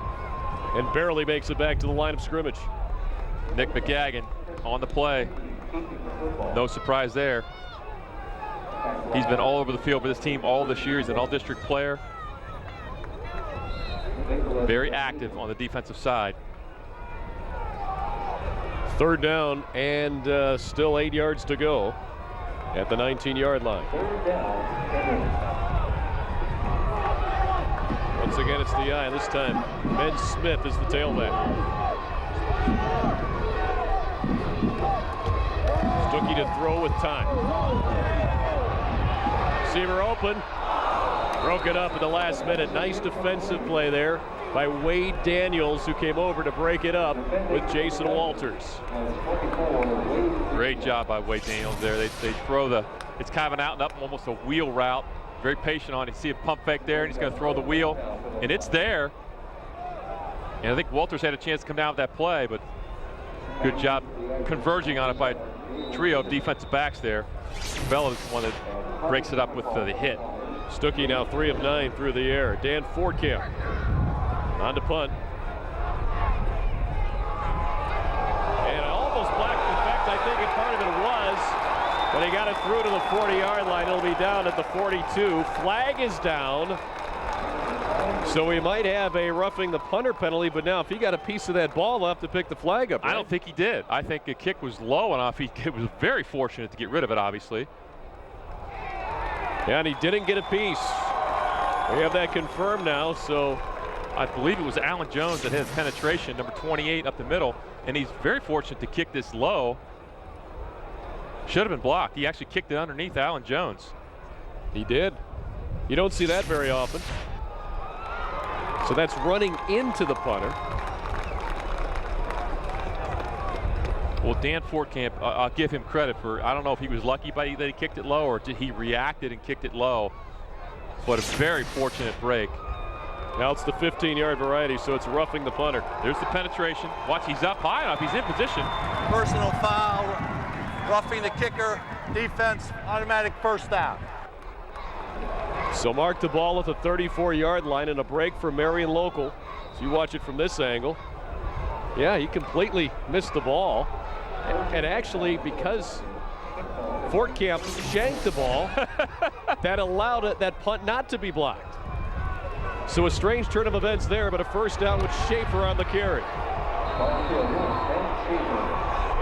and barely makes it back to the line of scrimmage. Nick McGagan on the play. No surprise there. He's been all over the field for this team all this year. He's an all-district player. Very active on the defensive side. Third down and still 8 yards to go at the 19-yard line. Once again, it's the eye. This time, Ben Smith is the tailback. Stuckey to throw with time. Receiver open. Broke it up at the last minute. Nice defensive play there by Wade Daniels, who came over to break it up with Jason Walters. Great job by Wade Daniels there. They throw it's kind of an out and up, almost a wheel route. Very patient on it. You see a pump fake there, and he's going to throw the wheel, and it's there. And I think Walters had a chance to come down with that play, but good job converging on it by a trio of defensive backs there. Bella is the one that breaks it up with the hit. Stuckey now 3 of 9 through the air. Dan Fortcamp on to punt. And almost blocked. In fact, I think part of it was, but he got it through to the 40-yard line. It'll be down at the 42. Flag is down. So we might have a roughing the punter penalty, but now if he got a piece of that ball, he'll have to pick the flag up. Right? I don't think he did. I think the kick was low enough. He was very fortunate to get rid of it, obviously. Yeah, and he didn't get a piece. We have that confirmed now, so I believe it was Alan Jones that had penetration, number 28 up the middle, and he's very fortunate to kick this low. Should have been blocked. He actually kicked it underneath Alan Jones. He did. You don't see that very often. So that's running into the punter. Well, Dan Fortcamp, I'll give him credit for, I don't know if he was lucky that he kicked it low or did he reacted and kicked it low. But a very fortunate break. Now it's the 15-yard variety, so it's roughing the punter. There's the penetration. Watch, he's up high enough. He's in position. Personal foul, roughing the kicker, defense, automatic first down. So mark the ball at the 34-yard line and a break for Marion Local. So you watch it from this angle. Yeah, he completely missed the ball. And actually, because Fortcamp shanked the ball, that allowed that punt not to be blocked. So a strange turn of events there, but a first down with Schaefer on the carry.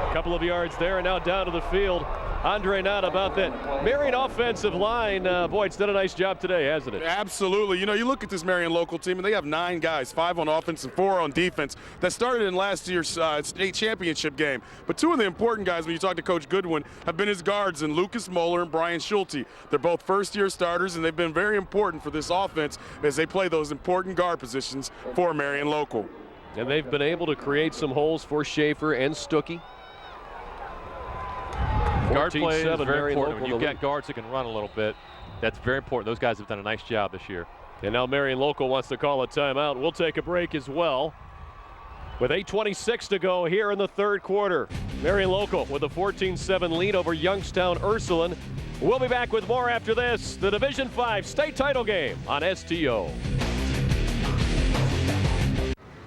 A couple of yards there, and now down to the field. Andre Knott about that Marion offensive line. Boy, it's done a nice job today, hasn't it? Absolutely. You know, you look at this Marion Local team, and they have 9 guys, 5 on offense and 4 on defense, that started in last year's state championship game. But 2 of the important guys, when you talk to Coach Goodwin, have been his guards, in Lucas Moeller and Brian Schulte. They're both first-year starters, and they've been very important for this offense as they play those important guard positions for Marion Local. And they've been able to create some holes for Schaefer and Stuckey. Guard play is very Marion important. Local When you've got guards that can run a little bit, that's very important. Those guys have done a nice job this year. And now Marion Local wants to call a timeout. We'll take a break as well. With 8:26 to go here in the third quarter. Marion Local with a 14-7 lead over Youngstown Ursuline. We'll be back with more after this. The Division 5 state title game on STO.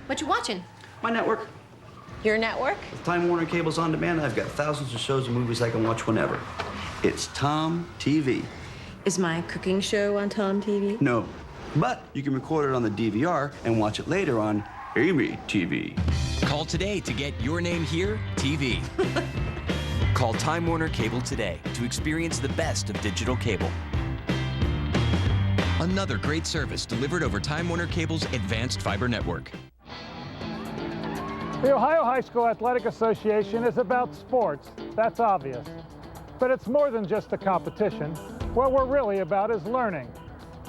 What you watching? My network. Your network? With Time Warner Cable's on demand, I've got thousands of shows and movies I can watch whenever. It's Tom TV. Is my cooking show on Tom TV? No, but you can record it on the DVR and watch it later on Amy TV. Call today to get Your Name Here TV. Call Time Warner Cable today to experience the best of digital cable. Another great service delivered over Time Warner Cable's advanced fiber network. The Ohio High School Athletic Association is about sports, that's obvious. But it's more than just a competition. What we're really about is learning.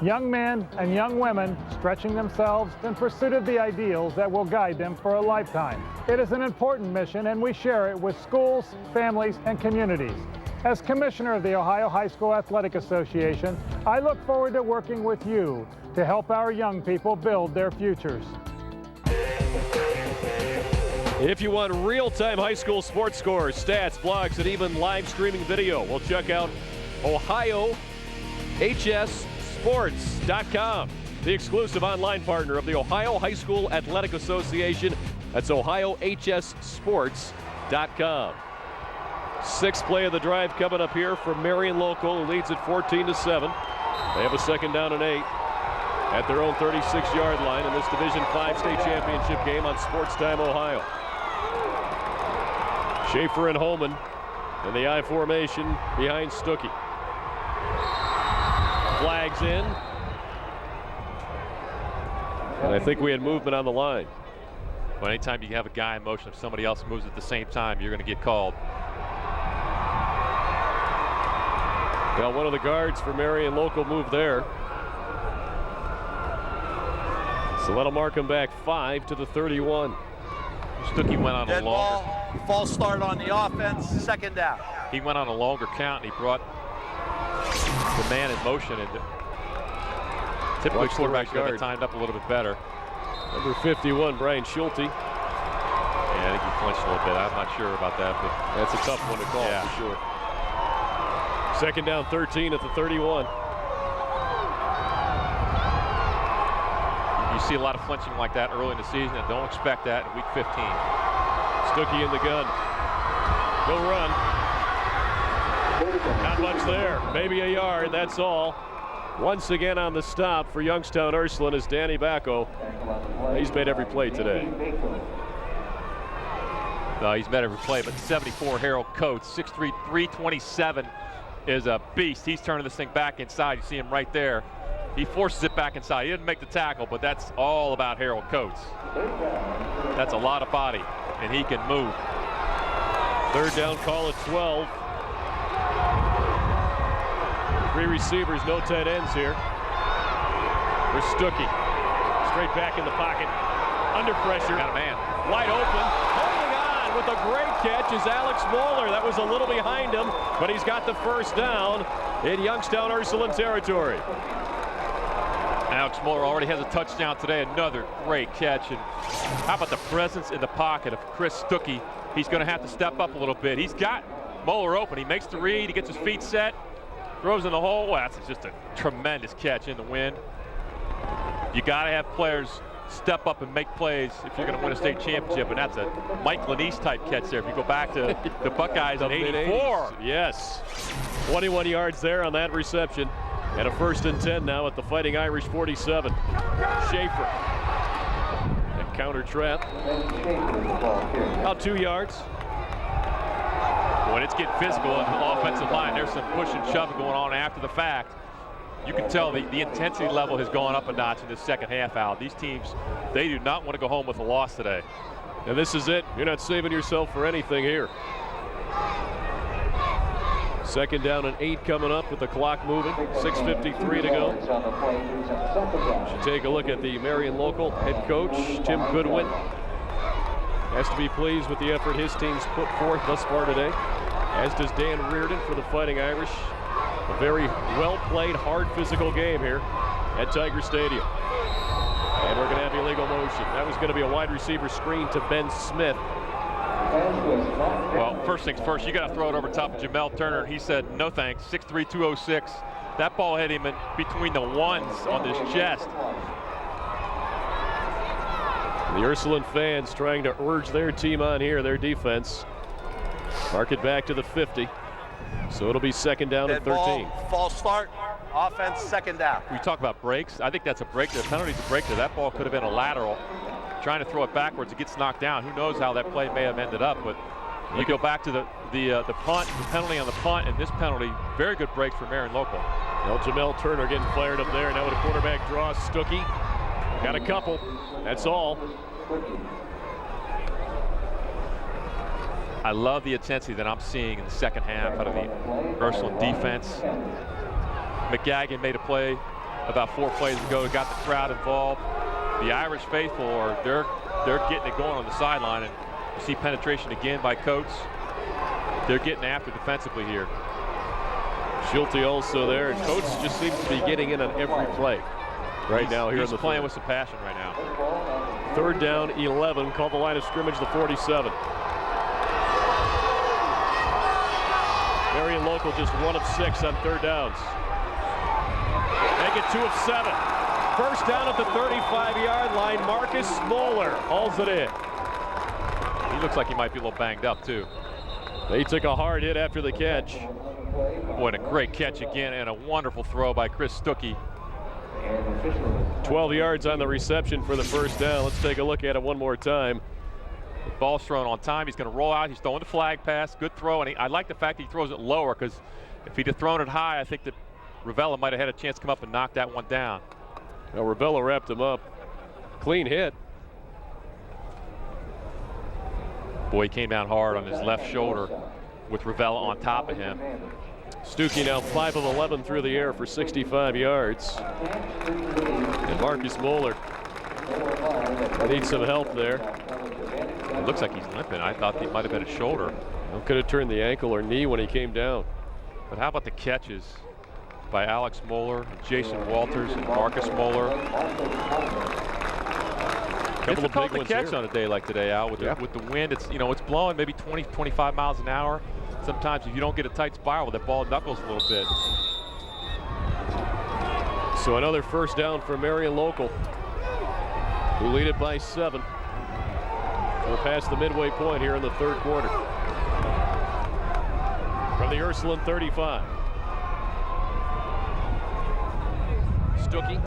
Young men and young women stretching themselves in pursuit of the ideals that will guide them for a lifetime. It is an important mission, and we share it with schools, families, and communities. As Commissioner of the Ohio High School Athletic Association, I look forward to working with you to help our young people build their futures. If you want real-time high school sports scores, stats, blogs, and even live streaming video, well, check out OHSSports.com, the exclusive online partner of the Ohio High School Athletic Association. That's OhioHSSports.com. Sixth play of the drive coming up here for Marion Local, who leads at 14-7. They have a second down and 8 at their own 36-yard line in this Division 5 state championship game on Sports Time Ohio. Schaefer and Holman in the I formation behind Stuckey. Flags in. And I think we had movement on the line. Well, anytime you have a guy in motion, if somebody else moves at the same time, you're going to get called. Well, one of the guards for Marion Local moved there. So that'll mark him back 5 to the 31. Stuckey went on Dead a longer. ball, false start on the offense, second down. He went on a longer count, and he brought the man in motion. And typically quarterbacks would have timed up a little bit better. Number 51, Brian Schulte. Yeah, I think he flinched a little bit. I'm not sure about that, but that's a tough one to call for sure. Second down, 13 at the 31. You see a lot of flinching like that early in the season, and don't expect that in week 15. Stuckey in the gun. Go run. Not much there. Maybe a yard, that's all. Once again on the stop for Youngstown Ursuline is Danny Bacco. He's made every play today. No, he's made every play, but 74 Harold Coates, 6'3", 327 is a beast. He's turning this thing back inside. You see him right there. He forces it back inside. He didn't make the tackle, but that's all about Harold Coates. That's a lot of body, and he can move. Third down call at 12. 3 receivers, no tight ends here. For Stuckey. Straight back in the pocket. Under pressure. Got a man. Wide open. Holding on with a great catch is Alex Moeller. That was a little behind him, but he's got the first down in Youngstown Ursuline territory. Alex Moeller already has a touchdown today. Another great catch. And how about the presence in the pocket of Chris Stuckey? He's going to have to step up a little bit. He's got Moeller open. He makes the read. He gets his feet set. Throws in the hole. Well, that's just a tremendous catch in the wind. You got to have players step up and make plays if you're going to win a state championship, and that's a Mike Lanise type catch there. If you go back to the Buckeyes in '84. Yes. 21 yards there on that reception. And a 1st and 10 now at the Fighting Irish 47. Schaefer. And counter trap. About 2 yards. When it's getting physical on the offensive line, there's some push and shove going on after the fact. You can tell the intensity level has gone up a notch in the second half, Al. These teams, they do not want to go home with a loss today. And this is it. You're not saving yourself for anything here. Second down and 8 coming up with the clock moving. 6:53 to go. Should take a look at the Marion Local head coach, Tim Goodwin. Has to be pleased with the effort his team's put forth thus far today, as does Dan Reardon for the Fighting Irish. A very well-played, hard physical game here at Tiger Stadium. And we're going to have illegal motion. That was going to be a wide receiver screen to Ben Smith. Well, first things first, you got to throw it over top of Jamel Turner. He said, no thanks, 6'3", 206. That ball hit him in between the ones on his chest. The Ursuline fans trying to urge their team on here, their defense. Mark it back to the 50. So it'll be second down and 13. False start, offense, second down. We talk about breaks. I think that's a break there. Penalty's a break there. That ball could have been a lateral. Trying to throw it backwards, it gets knocked down. Who knows how that play may have ended up, but you go back to the punt, the penalty on the punt, and this penalty, very good break for Marion Local. Well, Jamel Turner getting fired up there. Now with a quarterback draw, Stuckey. Got a couple. That's all. I love the intensity that I'm seeing in the second half out of the Ursuline defense. McGagan made a play about 4 plays ago, got the crowd involved. The Irish faithful they're getting it going on the sideline, and you see penetration again by Coates. They're getting after defensively here. Schulte also there, and Coates just seems to be getting in on every play right now here in the He's playing with some passion right now. Third down, 11. Call the line of scrimmage, the 47. Marion Local just 1 of 6 on third downs. Make it 2 of 7. First down at the 35-yard line. Marcus Moeller hauls it in. He looks like he might be a little banged up too. They took a hard hit after the catch. What a great catch again, and a wonderful throw by Chris Stuckey. 12 yards on the reception for the first down. Let's take a look at it one more time. The ball's thrown on time. He's going to roll out. He's throwing the flag pass. Good throw, and I like the fact that he throws it lower, because if he'd have thrown it high, I think that Ravella might have had a chance to come up and knock that one down. Now Ravella wrapped him up. Clean hit. Boy, he came down hard on his left shoulder with Ravella on top of him. Stuckey now 5 of 11 through the air for 65 yards. And Marcus Moeller needs some help there. It looks like he's limping. I thought he might have been a shoulder. Well, could have turned the ankle or knee when he came down. But how about the catches by Alex Moeller, Jason Walters, and Marcus Moeller? Difficult to catch on a day like today, Al, with the wind. It's it's blowing maybe 20, 25 miles an hour. Sometimes if you don't get a tight spiral, that ball knuckles a little bit. So another first down for Marion Local, who lead it by 7. We're past the midway point here in the third quarter. From the Ursuline 35. Stuckey.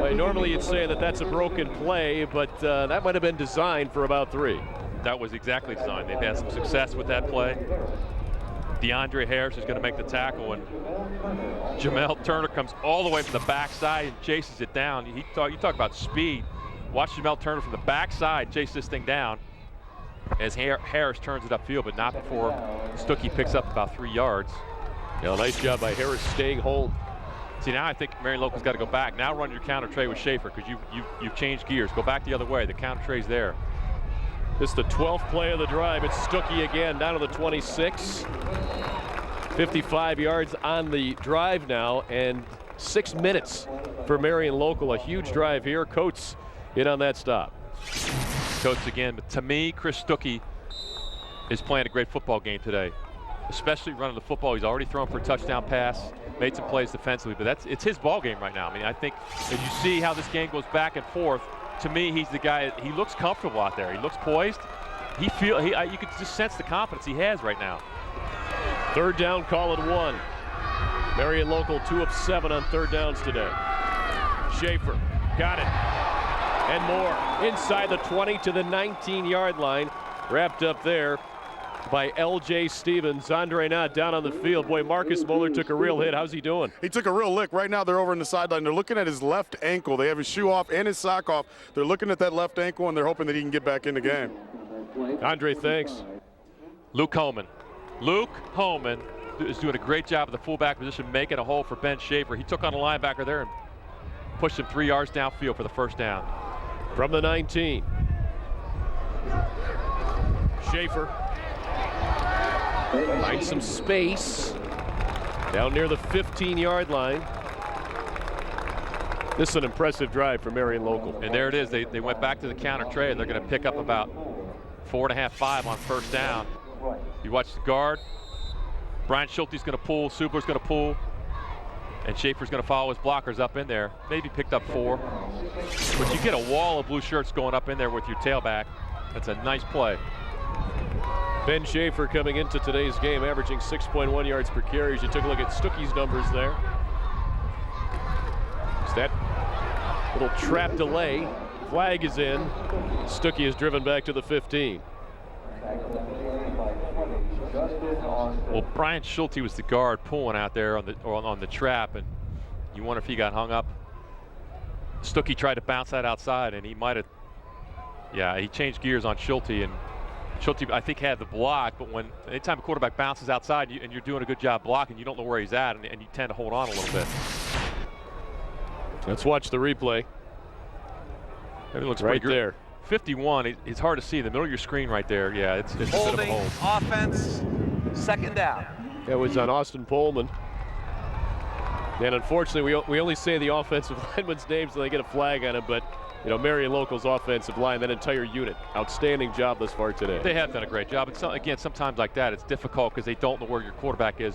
Well, normally you'd say that that's a broken play, but that might have been designed for about 3. That was exactly designed. They've had some success with that play. DeAndre Harris is going to make the tackle, and Jamel Turner comes all the way from the backside and chases it down. You talk about speed. Watch Jamel Turner from the backside chase this thing down as Harris turns it upfield, but not before Stuckey picks up about 3 yards. Nice job by Harris staying home. See, now I think Marion Local's got to go back. Now run your counter trade with Schaefer, because you've changed gears. Go back the other way. The counter trade's there. This is the 12th play of the drive. It's Stuckey again down to the 26. 55 yards on the drive now, and 6 minutes for Marion Local. A huge drive here. Coates in on that stop. Coates again, but to me, Chris Stuckey is playing a great football game today, especially running the football. He's already thrown for a touchdown pass, made some plays defensively, but it's his ball game right now. I mean, I think as you see how this game goes back and forth, to me, he's the guy. He looks comfortable out there. He looks poised. You could just sense the confidence he has right now. Third down, call it 1. Marion Local 2 of 7 on third downs today. Schaefer got it. And more inside the 20 to the 19-yard line. Wrapped up there by L.J. Stevens. Andre Knott down on the field. Boy, Marcus Moeller took a real hit. How's he doing? He took a real lick. Right now they're over in the sideline. They're looking at his left ankle. They have his shoe off and his sock off. They're looking at that left ankle, and they're hoping that he can get back in the game. Andre, thanks. Luke Holman. Luke Holman is doing a great job at the fullback position, making a hole for Ben Schaefer. He took on a linebacker there and pushed him 3 yards downfield for the first down. From the 19. Schaefer finds some space down near the 15-yard line. This is an impressive drive for Marion Local. And there it is. They went back to the counter trade. They're going to pick up about 4.5, 5 on first down. You watch the guard. Brian Schulte's going to pull. Subler's going to pull. And Schaefer's going to follow his blockers up in there. Maybe picked up 4. But you get a wall of blue shirts going up in there with your tailback. That's a nice play. Ben Schaefer coming into today's game, averaging 6.1 yards per carry. As you took a look at Stuckey's numbers there. Is that little trap delay? Flag is in. Stuckey is driven back to the 15. Well, Brian Schulte was the guard pulling out there on the trap, and you wonder if he got hung up. Stuckey tried to bounce that outside, and he might have. Yeah, he changed gears on Schulte, and Schulte, I think, had the block. But anytime a quarterback bounces outside and you're doing a good job blocking, you don't know where he's at, and you tend to hold on a little bit. Let's watch the replay. It looks right pretty there. 51. It's hard to see in the middle of your screen right there. Yeah, it's a bit of a hold. Offense, second down. That was on Austin Pullman. And unfortunately, we only say the offensive lineman's names when they get a flag on it, but you know, Marion Local's offensive line, that entire unit, outstanding job thus far today. They have done a great job. And again, sometimes like that, it's difficult because they don't know where your quarterback is.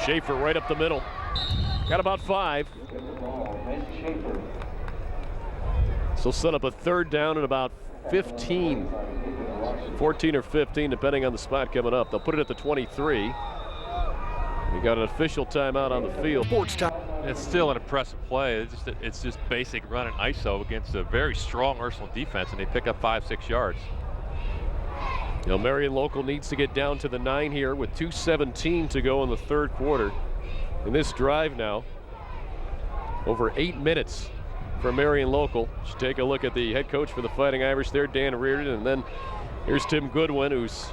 Schaefer right up the middle. Got about 5. So set up a third down at about 15. 14 or 15, depending on the spot coming up. They'll put it at the 23. We got an official timeout on the field. It's still an impressive play. It's just basic run and ISO against a very strong Ursuline defense, and they pick up 5-6 yards. You know, Marion Local needs to get down to the 9 here with 2:17 to go in the third quarter. In this drive now, over 8 minutes for Marion Local. Should take a look at the head coach for the Fighting Irish there, Dan Reardon, and then here's Tim Goodwin, who's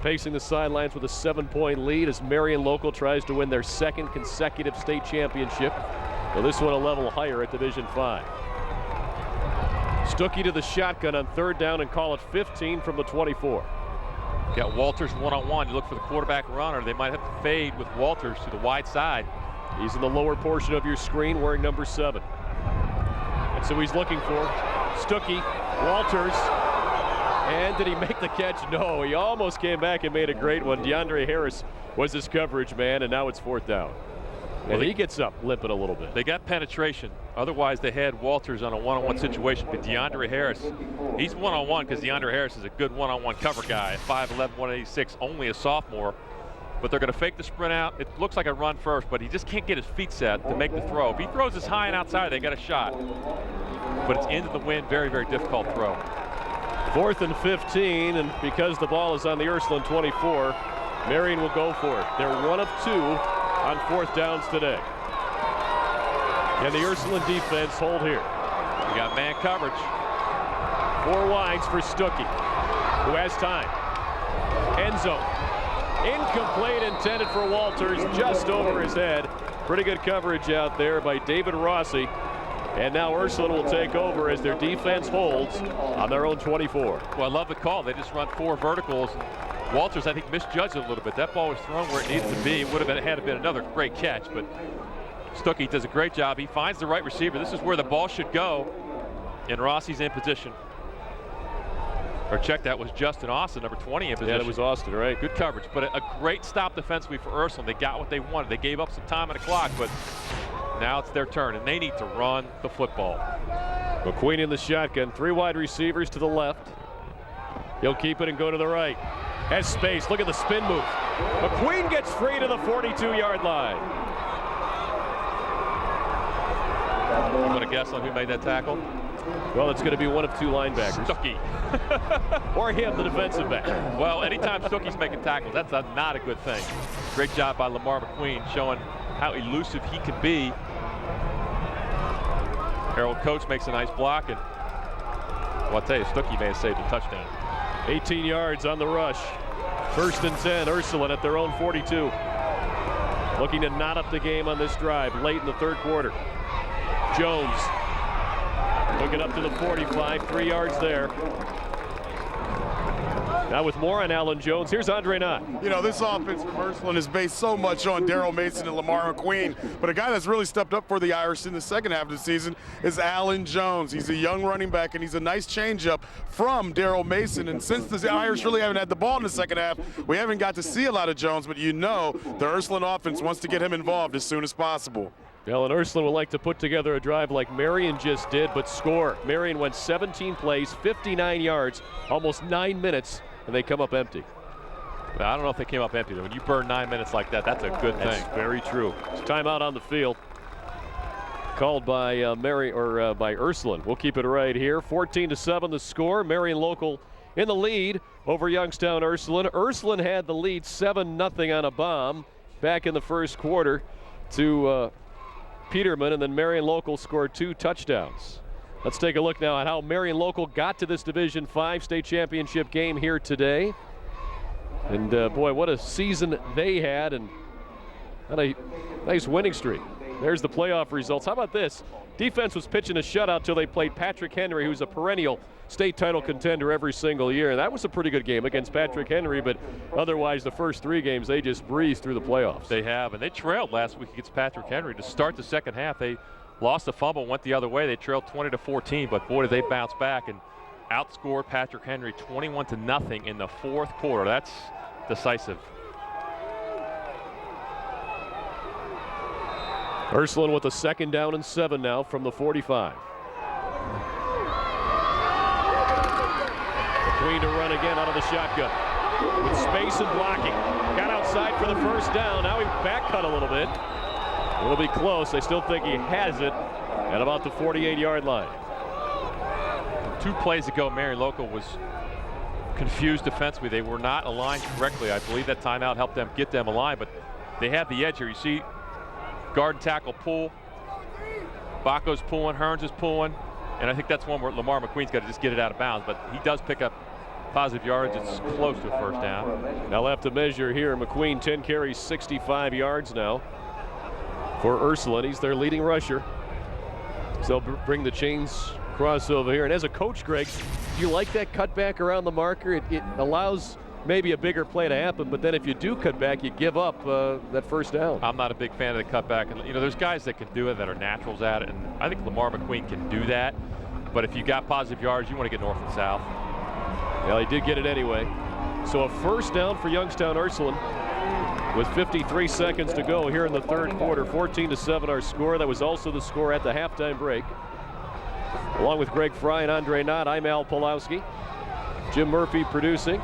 pacing the sidelines with a 7-point lead as Marion Local tries to win their second consecutive state championship. So this one a level higher at Division 5. Stuckey to the shotgun on third down and call it 15 from the 24. Got Walters one-on-one. You look for the quarterback runner. They might have to fade with Walters to the wide side. He's in the lower portion of your screen wearing number 7. That's who he's looking for. Stuckey, Walters. And did he make the catch? No, he almost came back and made a great one. DeAndre Harris was his coverage man, and now it's fourth down. And he gets up limping a little bit. They got penetration. Otherwise, they had Walters on a one-on-one situation. But DeAndre Harris, he's one-on-one because DeAndre Harris is a good one-on-one cover guy. 5'11", 186, only a sophomore. But they're going to fake the sprint out. It looks like a run first, but he just can't get his feet set to make the throw. If he throws this high and outside, they got a shot. But it's into the wind. Very, very difficult throw. 4th and 15, and because the ball is on the Ursuline 24, Marion will go for it. They're 1 of 2 on 4th downs today. And the Ursuline defense hold here. We got man coverage. 4 wides for Stuckey, who has time. End zone. Incomplete, intended for Walters, just over his head. Pretty good coverage out there by David Rossi. And now Ursuline will take over as their defense holds on their own 24. Well, I love the call. They just run 4 verticals. Walters, I think, misjudged it a little bit. That ball was thrown where it needed to be. It would have had to been another great catch, but Stuckey does a great job. He finds the right receiver. This is where the ball should go, and Rossi's in position. Or check, that was Justin Austin, number 20 in position. Yeah, it was Austin, right? Good coverage, but a great stop defensively for Ursuline. They got what they wanted. They gave up some time on the clock, but now it's their turn, and they need to run the football. McQueen in the shotgun. 3 wide receivers to the left. He'll keep it and go to the right. Has space. Look at the spin move. McQueen gets free to the 42-yard line. You want to guess on who made that tackle? Well, it's going to be one of 2 linebackers. Stuckey. Or him, the defensive back. Well, anytime Stuckey's making tackles, that's not a good thing. Great job by Lamar McQueen showing how elusive he can be. Harold Coates makes a nice block, and well, I'll tell you, Stuckey may have saved a touchdown. 18 yards on the rush. 1st and 10, Ursuline at their own 42. Looking to knot up the game on this drive late in the third quarter. Jones looking up to the 45, 3 yards there. Now with more on Allen Jones, here's Andre Knott. You know, this offense from Ursuline is based so much on Daryl Mason and Lamar McQueen, but a guy that's really stepped up for the Irish in the second half of the season is Allen Jones. He's a young running back, and he's a nice changeup from Daryl Mason. And since the Irish really haven't had the ball in the second half, we haven't got to see a lot of Jones, but you know the Ursuline offense wants to get him involved as soon as possible. Well, and Ursuline would like to put together a drive like Marion just did, but score. Marion went 17 plays, 59 yards, almost 9 minutes, and they come up empty. Well, I don't know if they came up empty. When you burn 9 minutes like that, that's a good thing. That's very true. It's timeout on the field, called by by Ursuline. We'll keep it right here. 14-7 the score. Marion Local in the lead over Youngstown Ursuline. Ursuline had the lead 7-0 on a bomb back in the first quarter to Peterman, and then Marion Local scored 2 touchdowns. Let's take a look now at how Marion Local got to this Division 5 state championship game here today. And boy, what a season they had, and a nice winning streak. There's the playoff results. How about this? Defense was pitching a shutout till they played Patrick Henry, who's a perennial state title contender every single year. And that was a pretty good game against Patrick Henry, but otherwise the first 3 games they just breezed through the playoffs. They have, and they trailed last week against Patrick Henry. To start the second half, they lost a fumble, went the other way. They trailed 20-14, but boy, did they bounce back and outscored Patrick Henry 21-0 in the fourth quarter. That's decisive. Ursuline with a 2nd down and 7 now from the 45. McQueen to run again out of the shotgun with space and blocking. Got outside for the first down. Now he back cut a little bit. It'll be close. I still think he has it at about the 48-yard line. 2 plays ago, Marion Local was confused defensively. They were not aligned correctly. I believe that timeout helped them get them aligned, but they have the edge here. You see guard and tackle pull. Baco's pulling, Hearns is pulling, and I think that's one where Lamar McQueen's got to just get it out of bounds, but he does pick up positive yards. It's close to a first down. Now left to measure here. McQueen 10 carries, 65 yards now for Ursuline. He's their leading rusher. So they'll bring the chains crossover here. And as a coach, Greg, do you like that cutback around the marker? It allows maybe a bigger play to happen, but then if you do cut back, you give up that first down. I'm not a big fan of the cutback. And, you know, there's guys that can do it, that are naturals at it, and I think Lamar McQueen can do that. But if you got positive yards, you want to get north and south. Well, he did get it anyway. So a first down for Youngstown Ursuline with 53 seconds to go here in the third quarter. 14-7 our score. That was also the score at the halftime break. Along with Greg Fry and Andre Knott, I'm Al Pulowski. Jim Murphy producing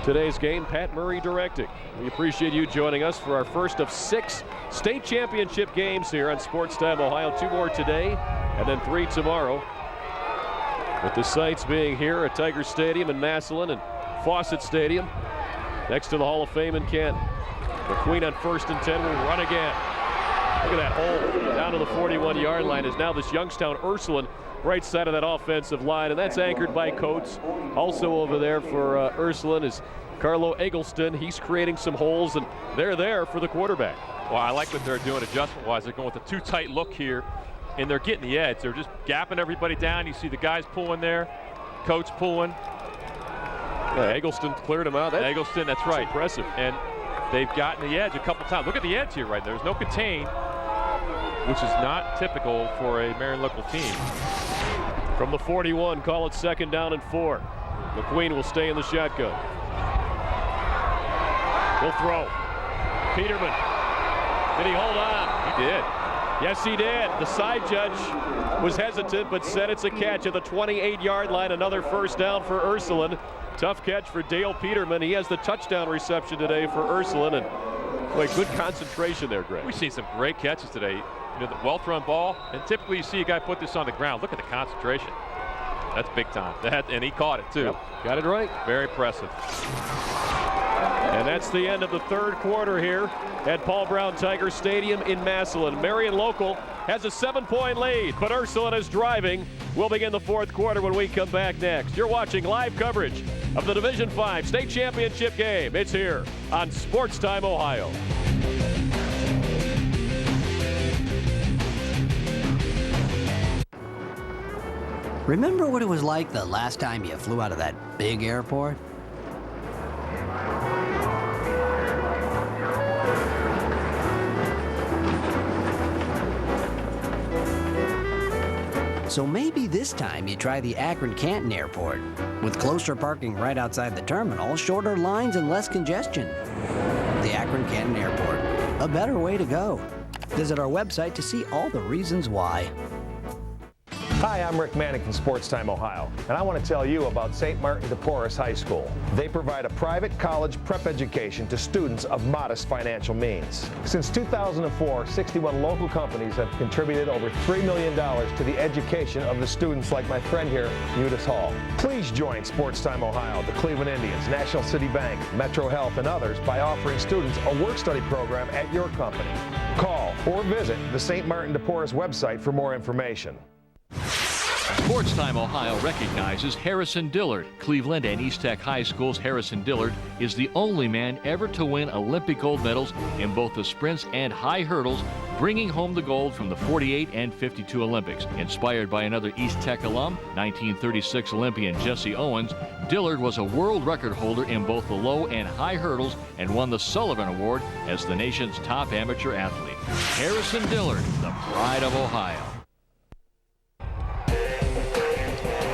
today's game, Pat Murray directing. We appreciate you joining us for our first of 6 state championship games here on Sports Time Ohio. 2 more today and then 3 tomorrow. With the sites being here at Tiger Stadium in Massillon and Fawcett Stadium next to the Hall of Fame in Canton. McQueen on 1st and 10 will run again. Look at that hole down to the 41-yard line is now this Youngstown Ursuline right side of that offensive line, and that's anchored by Coates. Also over there for Ursuline is Carlo Eggleston. He's creating some holes, and they're there for the quarterback. Well, I like what they're doing adjustment-wise. They're going with a too tight look here, and they're getting the edge. They're just gapping everybody down. You see the guys pulling there, Coates pulling. Yeah, Eggleston cleared him out. Eggleston, that's right. Impressive. And they've gotten the edge a couple times. Look at the edge here, right? There's no contain, which is not typical for a Marion Local team. From the 41, call it 2nd down and 4. McQueen will stay in the shotgun. He'll throw. Peterman. Did he hold on? He did. Yes, he did. The side judge was hesitant, but said it's a catch at the 28-yard line. Another first down for Ursuline. Tough catch for Dale Peterman. He has the touchdown reception today for Ursuline, and boy, good concentration there, Greg. We've seen some great catches today. You know, the well-thrown ball, and typically you see a guy put this on the ground. Look at the concentration. That's big time. And he caught it too. Yep. Got it right. Very impressive. And that's the end of the third quarter here at Paul Brown Tiger Stadium in Massillon. Marion Local has a 7-point lead, but Ursuline is driving. We'll begin the fourth quarter when we come back next. You're watching live coverage of the Division 5 state championship game. It's here on Sports Time Ohio. Remember what it was like the last time you flew out of that big airport? So maybe this time you try the Akron-Canton Airport. With closer parking right outside the terminal, shorter lines, and less congestion. The Akron-Canton Airport. A better way to go. Visit our website to see all the reasons why. Hi, I'm Rick Manning from Sports Time Ohio, and I want to tell you about St. Martin de Porres High School. They provide a private college prep education to students of modest financial means. Since 2004, 61 local companies have contributed over $3 million to the education of the students like my friend here, Eunice Hall. Please join Sports Time Ohio, the Cleveland Indians, National City Bank, Metro Health, and others by offering students a work-study program at your company. Call or visit the St. Martin de Porres website for more information. Sports Time Ohio recognizes Harrison Dillard. Cleveland and East Tech High School's Harrison Dillard is the only man ever to win Olympic gold medals in both the sprints and high hurdles, bringing home the gold from the 48 and 52 Olympics. Inspired by another East Tech alum, 1936 Olympian Jesse Owens, Dillard was a world record holder in both the low and high hurdles and won the Sullivan Award as the nation's top amateur athlete. Harrison Dillard, the pride of Ohio.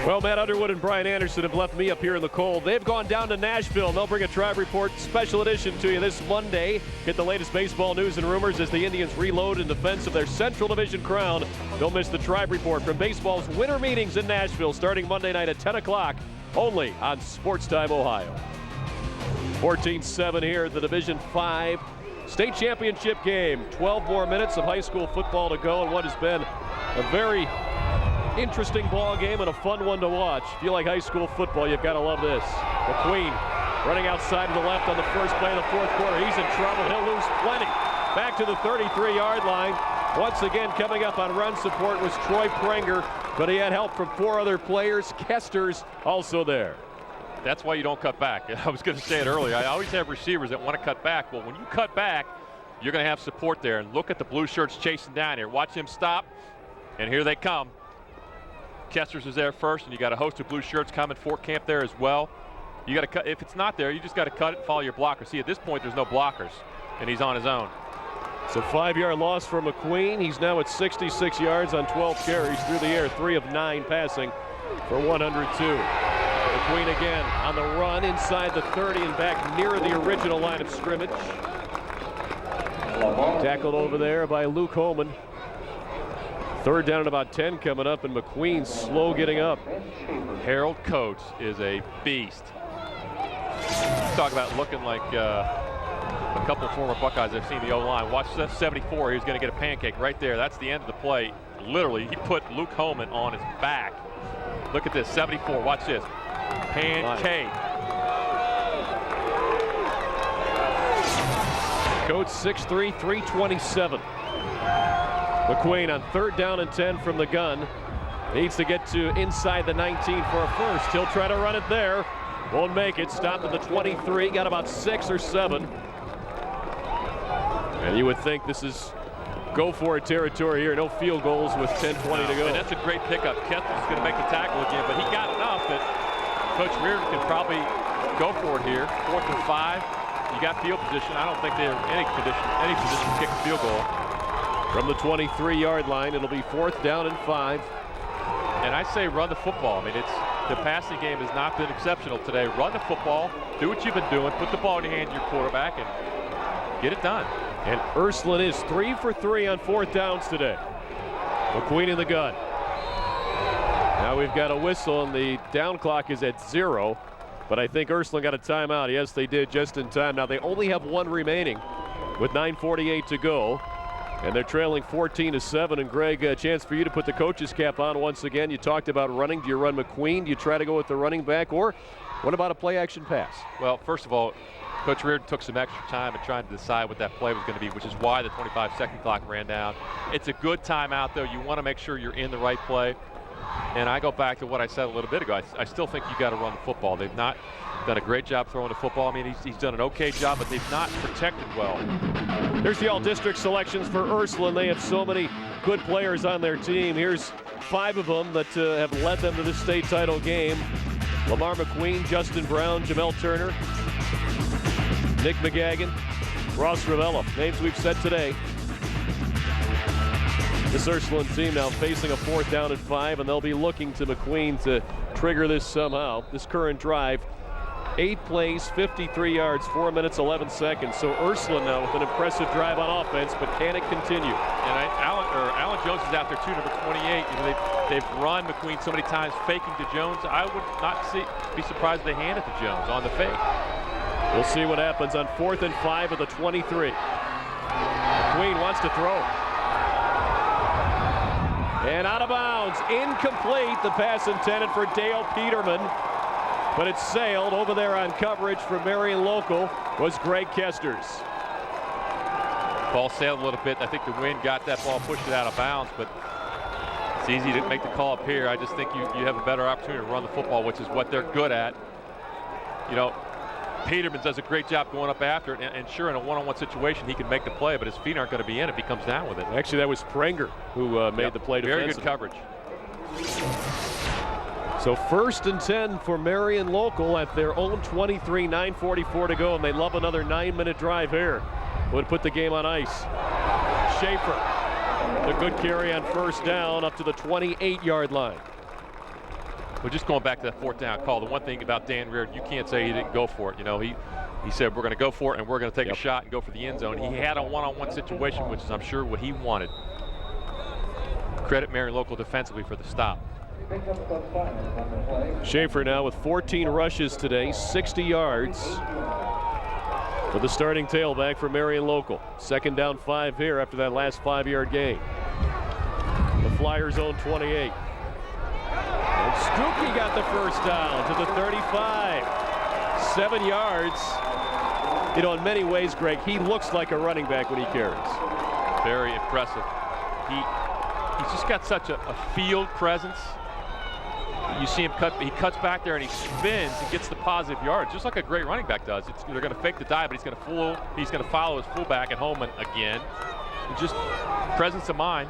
Well, Matt Underwood and Brian Anderson have left me up here in the cold. They've gone down to Nashville, and they'll bring a Tribe Report special edition to you this Monday. Get the latest baseball news and rumors as the Indians reload in defense of their Central Division crown. Don't miss the Tribe Report from baseball's winter meetings in Nashville starting Monday night at 10 o'clock, only on Sports Time Ohio. 14-7 here at the Division 5 state championship game. 12 more minutes of high school football to go, and what has been a very interesting ball game and a fun one to watch. If you like high school football, you've got to love this. McQueen running outside to the left on the first play of the fourth quarter. He's in trouble. He'll lose plenty. Back to the 33-yard line. Once again, coming up on run support was Troy Prenger, but he had help from 4 other players. Kester's also there. That's why you don't cut back. I was going to say it earlier. I always have receivers that want to cut back. Well, when you cut back, you're going to have support there. And look at the blue shirts chasing down here. Watch him stop, and here they come. Kester's is there first, and you got a host of blue shirts coming. Fort Camp there as well. You got to cut. If it's not there, you just got to cut it and follow your blocker. See, at this point, there's no blockers, and he's on his own. It's a 5-yard loss for McQueen. He's now at 66 yards on 12 carries through the air, 3 of 9 passing for 102. McQueen again on the run inside the 30 and back near the original line of scrimmage. Tackled over there by Luke Holman. 3rd down and about 10 coming up, and McQueen slow getting up. Harold Coates is a beast. Talk about looking like a couple of former Buckeyes I've seen the O-line. Watch 74. He's going to get a pancake right there. That's the end of the play. Literally, he put Luke Holman on his back. Look at this, 74. Watch this. Pancake. Coates 6'3", 327. McQueen on 3rd down and 10 from the gun. Needs to get to inside the 19 for a first. He'll try to run it there. Won't make it. Stopped at the 23. Got about 6 or 7. And you would think this is go for it territory here. No field goals with 10:20 to go. And that's a great pickup. Kessler's going to make the tackle again, but he got enough that Coach Reardon can probably go for it here. 4th and 5. You got field position. I don't think they're in any position to kick a field goal. From the 23-yard line, it'll be 4th down and 5. And I say run the football. I mean, the passing game has not been exceptional today. Run the football, do what you've been doing, put the ball in the hand of your quarterback, and get it done. And Ursuline is 3 for 3 on 4th downs today. McQueen in the gun. Now we've got a whistle, and the down clock is at 0. But I think Ursuline got a timeout. Yes, they did just in time. Now they only have 1 remaining with 9:48 to go. And they're trailing 14-7. And Greg, a chance for you to put the coach's cap on once again. You talked about running. Do you run McQueen? Do you try to go with the running back? Or what about a play-action pass? Well, first of all, Coach Reardon took some extra time in trying to decide what that play was going to be, which is why the 25-second clock ran down. It's a good timeout, though. You want to make sure you're in the right play. And I go back to what I said a little bit ago. I still think you got to run the football. They've not done a great job throwing the football. I mean, he's done an okay job, but they've not protected well. Here's the all-district selections for Ursuline. They have so many good players on their team. Here's 5 of them that have led them to the state title game. Lamar McQueen, Justin Brown, Jamel Turner, Nick McGagan, Ross Ravello. Names we've said today. This Ursuline team now facing a 4th down and 5, and they'll be looking to McQueen to trigger this somehow. This current drive, 8 plays, 53 yards, 4 minutes, 11 seconds. So Ursuline now with an impressive drive on offense, but can it continue? And Alan Jones is out there too, number 28. You know, they've run McQueen so many times faking to Jones. I would not be surprised if they hand it to Jones on the fake. We'll see what happens on 4th and 5 of the 23. McQueen wants to throw. And out of bounds, incomplete. The pass intended for Dale Peterman, but it sailed over there on coverage for Marion Local was Greg Kesters. Ball sailed a little bit. I think the wind got that ball, pushed it out of bounds, but it's easy to make the call up here. I just think you have a better opportunity to run the football, which is what they're good at. You know, Peterman does a great job going up after it, and sure, in a one-on-one situation, he can make the play, but his feet aren't going to be in if he comes down with it. Actually, that was Prenger who made the play Very defensively. good coverage. So 1st and 10 for Marion Local at their own 23, 9:44 to go, and they love another 9-minute drive here. Would put the game on ice. Schaefer, the good carry on 1st down up to the 28-yard line. Well, just going back to that 4th down call, the one thing about Dan Reardon, you can't say he didn't go for it. You know, he said we're going to go for it and we're going to take a shot and go for the end zone. He had a one-on-one situation, which is, I'm sure, what he wanted. Credit Marion Local defensively for the stop. Schaefer now with 14 rushes today, 60 yards for the starting tailback for Marion Local. 2nd down 5 here after that last 5-yard gain. The Flyers own 28. And Stuckey got the 1st down to the 35. 7 yards. You know, in many ways, Greg, he looks like a running back when he carries. Very impressive. He's just got such a field presence. You see him he cuts back there and he spins and gets the positive yards, just like a great running back does. They're going to fake the dive, but he's going to follow his fullback at home again. And just presence of mind.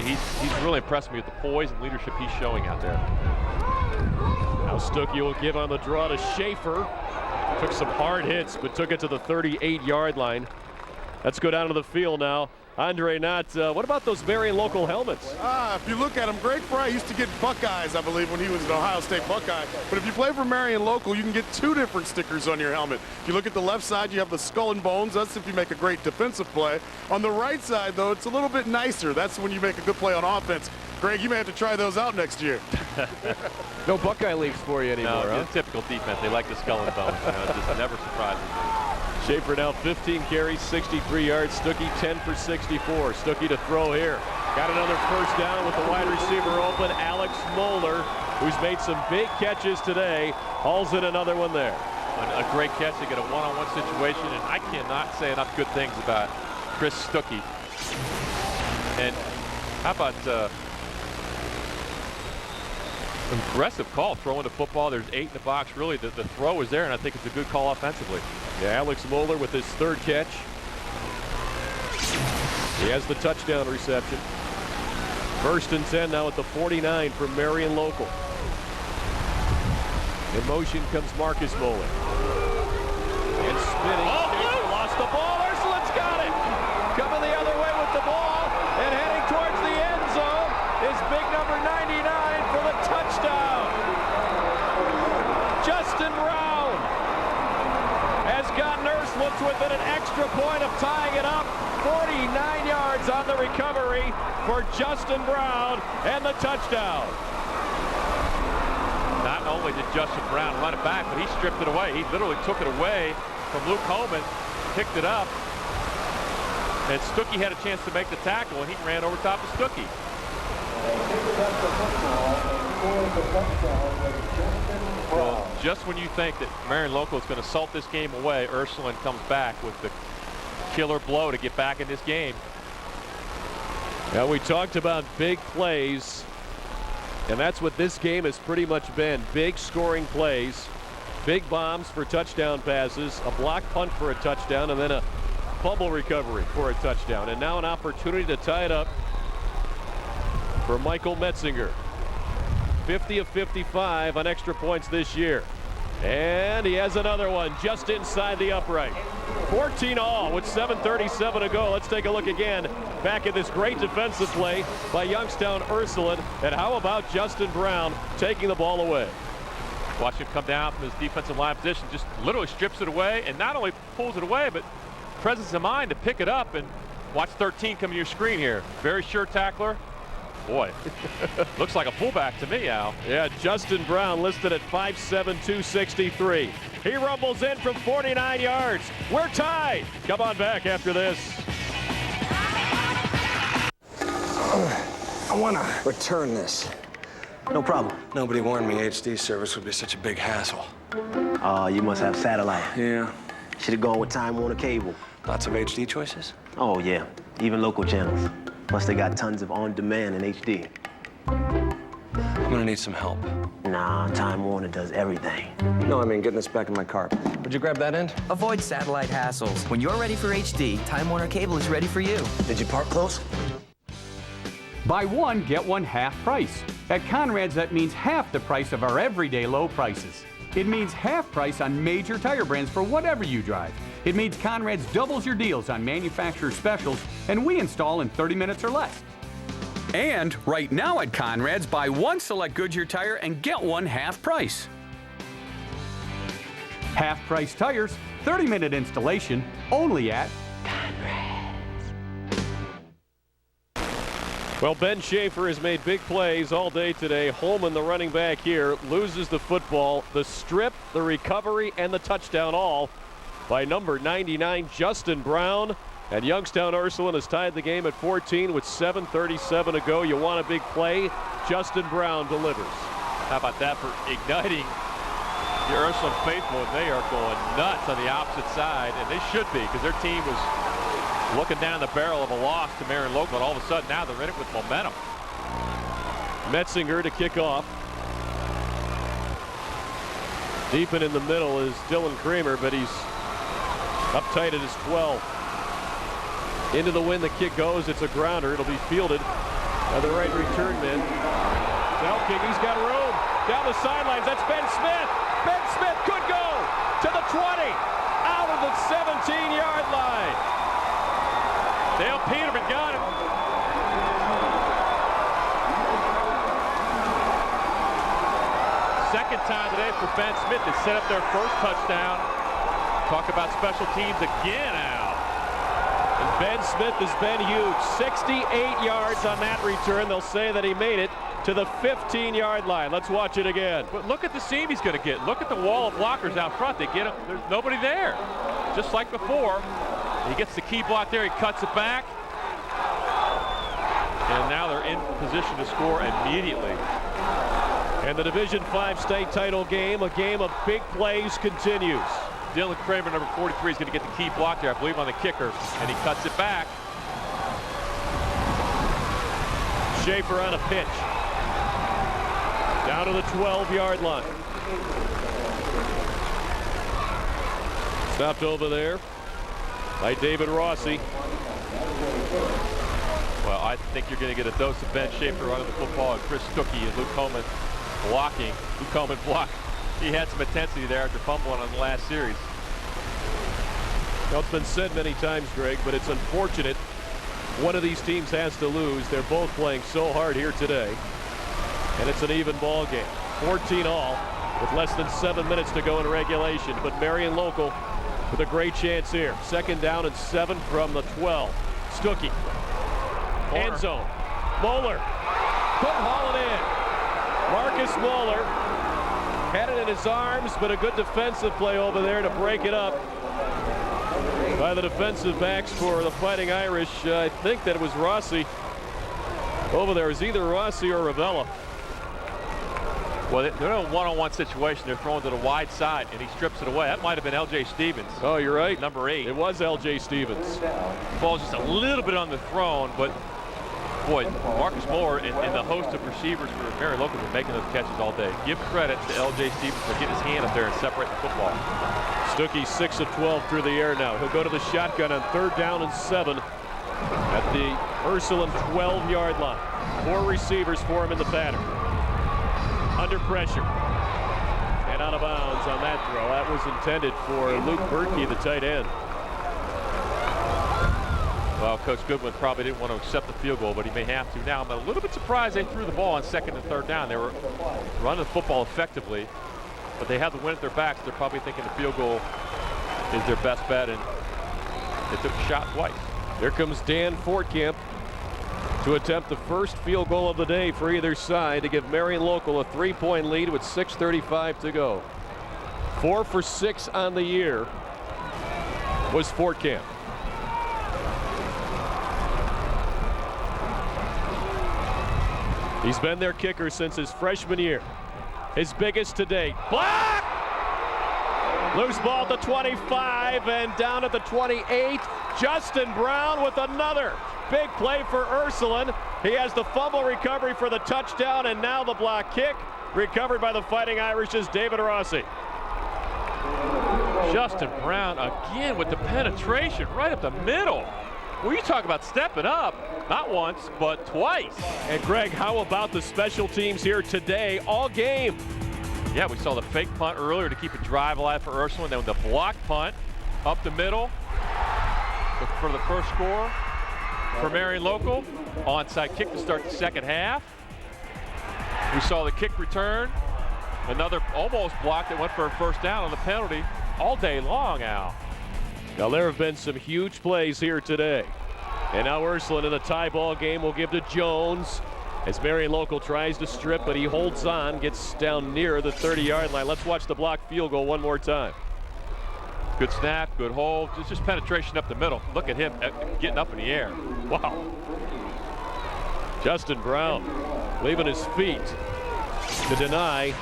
He's really impressed me with the poise and leadership he's showing out there. Now Stuckey will give on the draw to Schaefer. Took some hard hits, but took it to the 38-yard line. Let's go down to the field now. Andre Knott, what about those Marion Local helmets? If you look at them, Greg Fry used to get Buckeyes, I believe, when he was an Ohio State Buckeye. But if you play for Marion Local, you can get 2 different stickers on your helmet. If you look at the left side, you have the skull and bones. That's if you make a great defensive play. On the right side, though, it's a little bit nicer. That's when you make a good play on offense. Greg, you may have to try those out next year. No Buckeye leagues for you anymore, No, huh? typical defense. They like the skull and bones. You know, it just never surprises me. Schaefer now 15 carries, 63 yards. Stuckey 10 for 64. Stuckey to throw here. Got another 1st down with the wide receiver open. Alex Moeller, who's made some big catches today, hauls in another one there. A great catch to get a one-on-one situation, and I cannot say enough good things about Chris Stuckey. And how about impressive call throwing the football. There's 8 in the box. Really, the throw was there, and I think it's a good call offensively. Yeah, Alex Moeller with his 3rd catch. He has the touchdown reception. 1st and 10 now at the 49 for Marion Local. In motion comes Marcus Moeller. And spinning. Schaefer lost the ball. Ursuline's got it. Coming the other way with the ball and heading towards the end zone is big number 99 for the touchdown. Justin Brown has gotten Ursuline within an extra point of tying it up. 49 yards on the recovery for Justin Brown and the touchdown. Not only did Justin Brown run it back, but he stripped it away. He literally took it away from Luke Holman, picked it up, and Stuckey had a chance to make the tackle, and he ran over top of Stuckey. Well, just when you think that Marion Local is going to salt this game away, Ursuline comes back with the killer blow to get back in this game. Now, we talked about big plays, and that's what this game has pretty much been. Big scoring plays, big bombs for touchdown passes, a block punt for a touchdown, and then a fumble recovery for a touchdown. And now an opportunity to tie it up for Michael Metzinger. 50 of 55 on extra points this year. And he has another one just inside the upright. 14 all with 7:37 to go. Let's take a look again back at this great defensive play by Youngstown Ursuline. And how about Justin Brown taking the ball away? Watch him come down from his defensive line position, just literally strips it away, and not only pulls it away, but presence of mind to pick it up. And watch 13 come to your screen here. Very sure tackler. Boy, looks like a fullback to me, Al. Yeah, Justin Brown listed at 5'7", 263. He rumbles in from 49 yards. We're tied. Come on back after this. I want to return this. No problem. Nobody warned me HD service would be such a big hassle. Oh, you must have satellite. Yeah. Should have gone with Time Warner Cable. Lots of HD choices? Oh, yeah. Even local channels. Plus, they got tons of on-demand in HD. I'm gonna need some help. Nah, Time Warner does everything. No, I mean getting this back in my car. Would you grab that end? Avoid satellite hassles. When you're ready for HD, Time Warner Cable is ready for you. Did you park close? Buy one, get one half price. At Conrad's, that means half the price of our everyday low prices. It means half price on major tire brands for whatever you drive. It means Conrad's doubles your deals on manufacturer specials, and we install in 30 minutes or less. And right now at Conrad's, buy one select Goodyear tire and get one half price. Half price tires, 30-minute installation, only at Well, Ben Schaefer has made big plays all day today. Holman, the running back here, loses the football. The strip, the recovery, and the touchdown all by number 99, Justin Brown. And Youngstown Ursuline has tied the game at 14 with 7:37 to go. You want a big play? Justin Brown delivers. How about that for igniting the Ursuline faithful? They are going nuts on the opposite side, and they should be, because their team was looking down the barrel of a loss to Marion Local, and all of a sudden now they're in it with momentum. Metzinger to kick off. Deep in the middle is Dylan Kramer, but he's up tight at his 12. Into the wind, the kick goes. It's a grounder. It'll be fielded by the right return man. Bertke, he's got room. Down the sidelines, that's Ben Smith. Ben Smith could go to the 20. Out of the 17-yard line. Dale Peterman got him. Second time today for Ben Smith to set up their first touchdown. Talk about special teams again, Al. And Ben Smith has been huge. 68 yards on that return. They'll say that he made it to the 15-yard line. Let's watch it again. But look at the seam he's going to get. Look at the wall of blockers out front. They get him. There's nobody there. Just like before. He gets the key block there. He cuts it back. And now they're in position to score immediately. And the Division V state title game, a game of big plays, continues. Dylan Kramer, number 43, is going to get the key block there, I believe, on the kicker. And he cuts it back. Schaefer on a pitch. Down to the 12-yard line. Stopped over there by David Rossi. Well, I think you're going to get a dose of Ben Schaefer running the football, and Chris Stuckey and Luke Coleman blocking. Luke Coleman blocked. He had some intensity there after fumbling on the last series. Well, it's been said many times, Greg, but it's unfortunate one of these teams has to lose. They're both playing so hard here today. And it's an even ball game. 14 all with less than 7 minutes to go in regulation. But Marion Local with a great chance here. Second down and 7 from the 12. Stuckey. End zone. Moeller. Couldn't haul it in. Marcus Moeller had it in his arms, but a good defensive play over there to break it up by the defensive backs for the Fighting Irish. I think that it was Rossi over there. It was either Rossi or Ravella. Well, they're in a one-on-one situation. They're throwing to the wide side, and he strips it away. That might have been L.J. Stevens. Oh, you're right. Number 8. It was L.J. Stevens. Ball's just a little bit underthrown, but boy, Marcus Moore and the host of receivers for Marion Local are making those catches all day. Give credit to L.J. Stevens for getting his hand up there and separating the football. Stuckey 6 of 12 through the air now. He'll go to the shotgun on 3rd down and 7 at the Ursuline 12-yard line. 4 receivers for him in the pattern. Under pressure. And out of bounds on that throw. That was intended for Luke Bertke, the tight end. Well, Coach Goodwin probably didn't want to accept the field goal, but he may have to now. I'm a little bit surprised they threw the ball on 2nd and 3rd down. They were running the football effectively, but they have the wind at their backs. They're probably thinking the field goal is their best bet, and they took a shot twice. Here comes Dan Fortcamp to attempt the first field goal of the day for either side to give Marion Local a 3-point lead with 6:35 to go. 4 for 6 on the year was Fortcamp. He's been their kicker since his freshman year. His biggest to date. Block! Loose ball to 25 and down at the 28. Justin Brown with another big play for Ursuline. He has the fumble recovery for the touchdown, and now the block kick recovered by the Fighting Irish's David Rossi. Justin Brown again with the penetration right up the middle. Well, you talk about stepping up, not once, but twice. And Greg, how about the special teams here today, all game? Yeah, we saw the fake punt earlier to keep a drive alive for Ursuline. Then the block punt up the middle for the first score for Marion Local. Onside kick to start the second half. We saw the kick return. Another almost block that went for a first down on the penalty all day long, Al. Now, there have been some huge plays here today. And now Ursuline in a tie ball game will give to Jones as Marion Local tries to strip, but he holds on, gets down near the 30-yard line. Let's watch the block field goal one more time. Good snap, good hold. It's just penetration up the middle. Look at him getting up in the air. Wow. Justin Brown leaving his feet to deny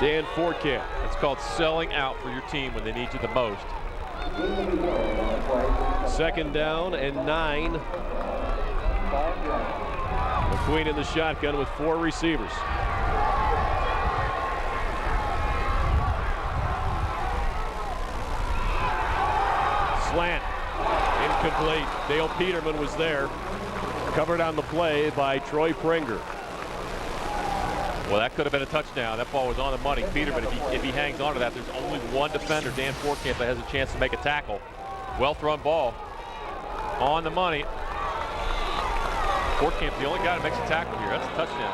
Dan Fortcamp. It's called selling out for your team when they need you the most. 2nd down and 9. McQueen in the shotgun with 4 receivers. Slant, incomplete. Dale Peterman was there. Covered on the play by Troy Pringer. Well, that could have been a touchdown. That ball was on the money. Peterman, if he hangs on to that, there's only one defender, Dan Fortcamp, that has a chance to make a tackle. Well thrown ball. On the money. Fortcamp's the only guy that makes a tackle here. That's a touchdown.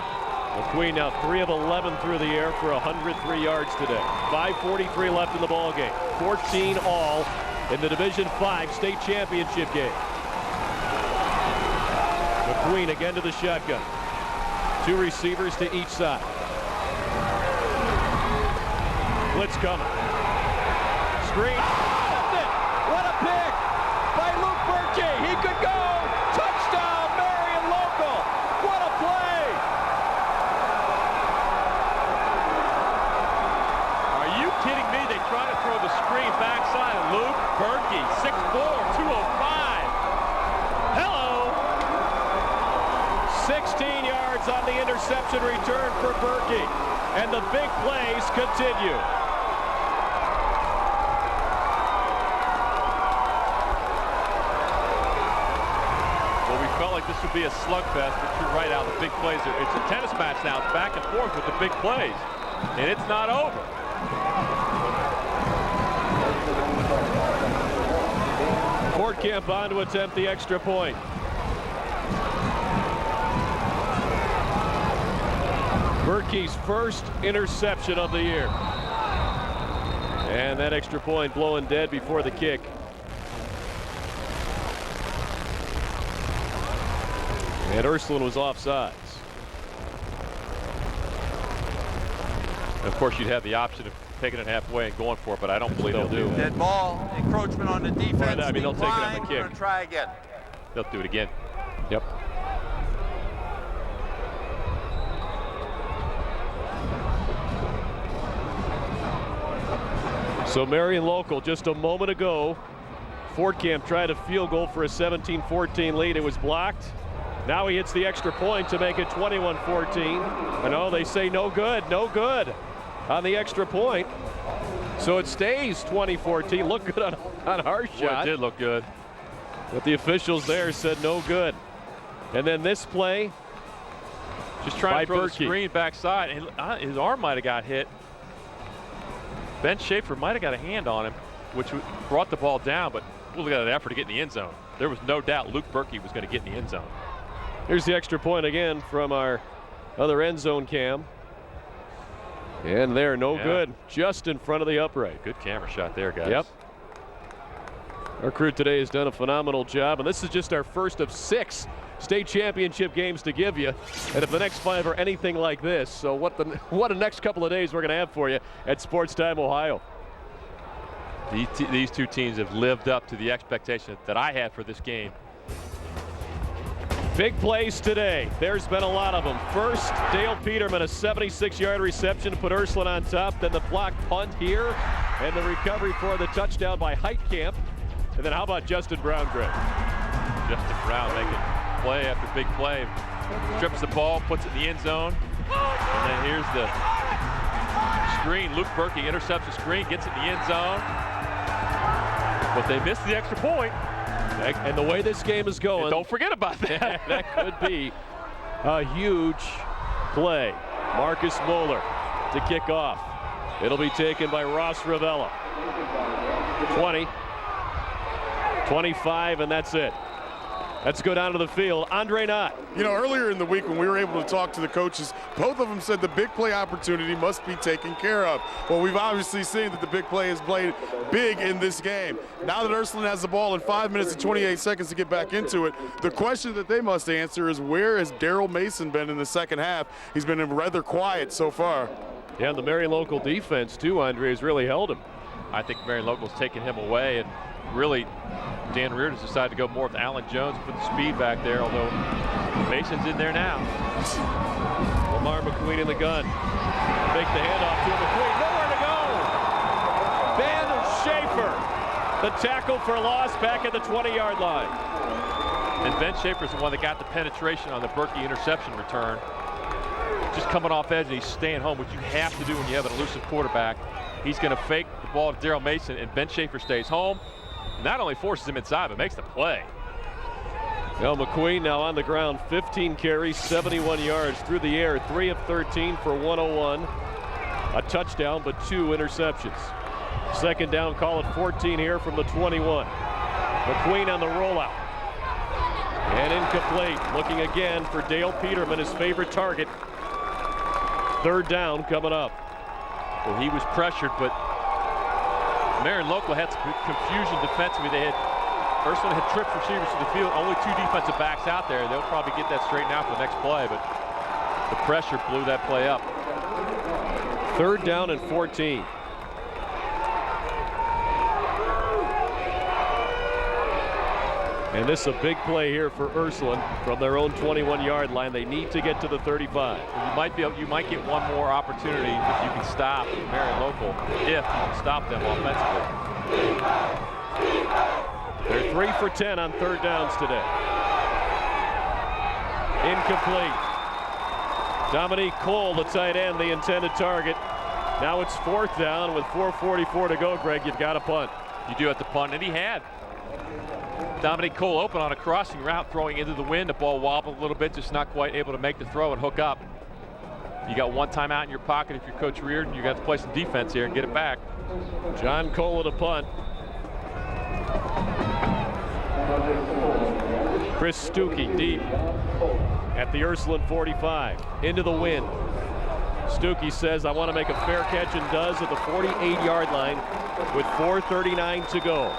McQueen now 3 of 11 through the air for 103 yards today. 5:43 left in the ball game. 14 all in the Division 5 state championship game. McQueen again to the shotgun. 2 receivers to each side. Blitz coming. Screen. What a pick by Luke Bertke. He could go. Touchdown, Marion Local. What a play. Are you kidding me? They try to throw the screen backside. Luke Bertke, 6'4", 205. Hello. 16 yards on the interception return for Bertke. And the big plays continue. Felt like this would be a slugfest, but you're right, Al. The big plays are, it's a tennis match now. It's back and forth with the big plays, and it's not over. Fortcamp on to attempt the extra point. Bertke's first interception of the year. And that extra point blowing dead before the kick. And Ursuline was offsides. Of course, you'd have the option of taking it halfway and going for it, but I don't believe they'll do it. Dead ball, encroachment on the defense. Well, I mean, they'll take it on the kick. We're gonna try again. They'll do it again. Yep. So Marion Local just a moment ago, Fortcamp tried a field goal for a 17-14 lead. It was blocked. Now he hits the extra point to make it 21-14. And oh, they say no good on the extra point. So it stays 20-14. Looked good on our shot. Well, it did look good. But the officials there said no good. And then this play, just trying to throw Bertke. the screen backside. And his arm might have got hit. Ben Schaefer might have got a hand on him, which brought the ball down, but look at that effort to get in the end zone. There was no doubt Luke Bertke was going to get in the end zone. Here's the extra point again from our other end zone cam. And they're no good, just in front of the upright. Good camera shot there, guys. Yep. Our crew today has done a phenomenal job, and this is just our first of 6 state championship games to give you. And if the next 5 are anything like this, so what the next couple of days we're going to have for you at Sports Time Ohio. These two teams have lived up to the expectation that I had for this game. Big plays today. There's been a lot of them. First, Dale Peterman, a 76-yard reception to put Ursuline on top. Then the block punt here, and the recovery for the touchdown by Heitkamp. And then how about Justin Brown, Greg? Justin Brown making play after big play. Strips the ball, puts it in the end zone. And then here's the screen. Luke Bertke intercepts the screen, gets it in the end zone. But they missed the extra point. And the way this game is going, and don't forget about that. That could be a huge play. Marcus Moeller to kick off. It'll be taken by Ross Ravella. 20, 25, and that's it. Let's go down to the field. Andre Knott. You know, earlier in the week when we were able to talk to the coaches, both of them said the big play opportunity must be taken care of. Well, we've obviously seen that the big play has played big in this game. Now that Ursuline has the ball in 5 minutes and 28 seconds to get back into it, the question that they must answer is, where has Daryl Mason been in the second half? He's been rather quiet so far. Yeah, and the Marion Local defense, too, Andre, has really held him. I think Marion Local's taken him away, and really Dan Reardon's decided to go more with Alan Jones, put the speed back there, although Mason's in there now. Lamar McQueen in the gun. Make the handoff to McQueen. Nowhere to go. Ben Schaefer, the tackle for loss back at the 20-yard line. And Ben Schaefer's the one that got the penetration on the Bertke interception return. Just coming off edge, and he's staying home, which you have to do when you have an elusive quarterback. He's going to fake the ball to Daryl Mason, and Ben Schaefer stays home. Not only forces him inside, but makes the play. Now McQueen now on the ground, 15 carries, 71 yards through the air, 3 of 13 for 101. A touchdown, but 2 interceptions. Second down, call it 14 here from the 21. McQueen on the rollout. And incomplete. Looking again for Dale Peterman, his favorite target. Third down coming up. Well, he was pressured, but Marion Local had some confusion defensively. Ursuline had tripped receivers to the field. Only 2 defensive backs out there. They'll probably get that straightened out for the next play, but the pressure blew that play up. Third down and 14. And this is a big play here for Ursuline from their own 21-yard line. They need to get to the 35. You might get one more opportunity if you can stop Marion Local, if you can stop them offensively. They're 3 for 10 on third downs today. Incomplete. Dominique Cole, the tight end, the intended target. Now it's 4th down with 4:44 to go, Greg. You've got to punt. You do have to punt, and he had. Dominique Cole open on a crossing route, throwing into the wind. The ball wobbled a little bit, just not quite able to make the throw and hook up. You got one timeout in your pocket if you're Coach Reardon. You got to play some defense here and get it back. John Cole at a punt. Chris Stuckey deep at the Ursuline 45. Into the wind. Stuckey says, I want to make a fair catch, and does at the 48-yard line with 4:39 to go.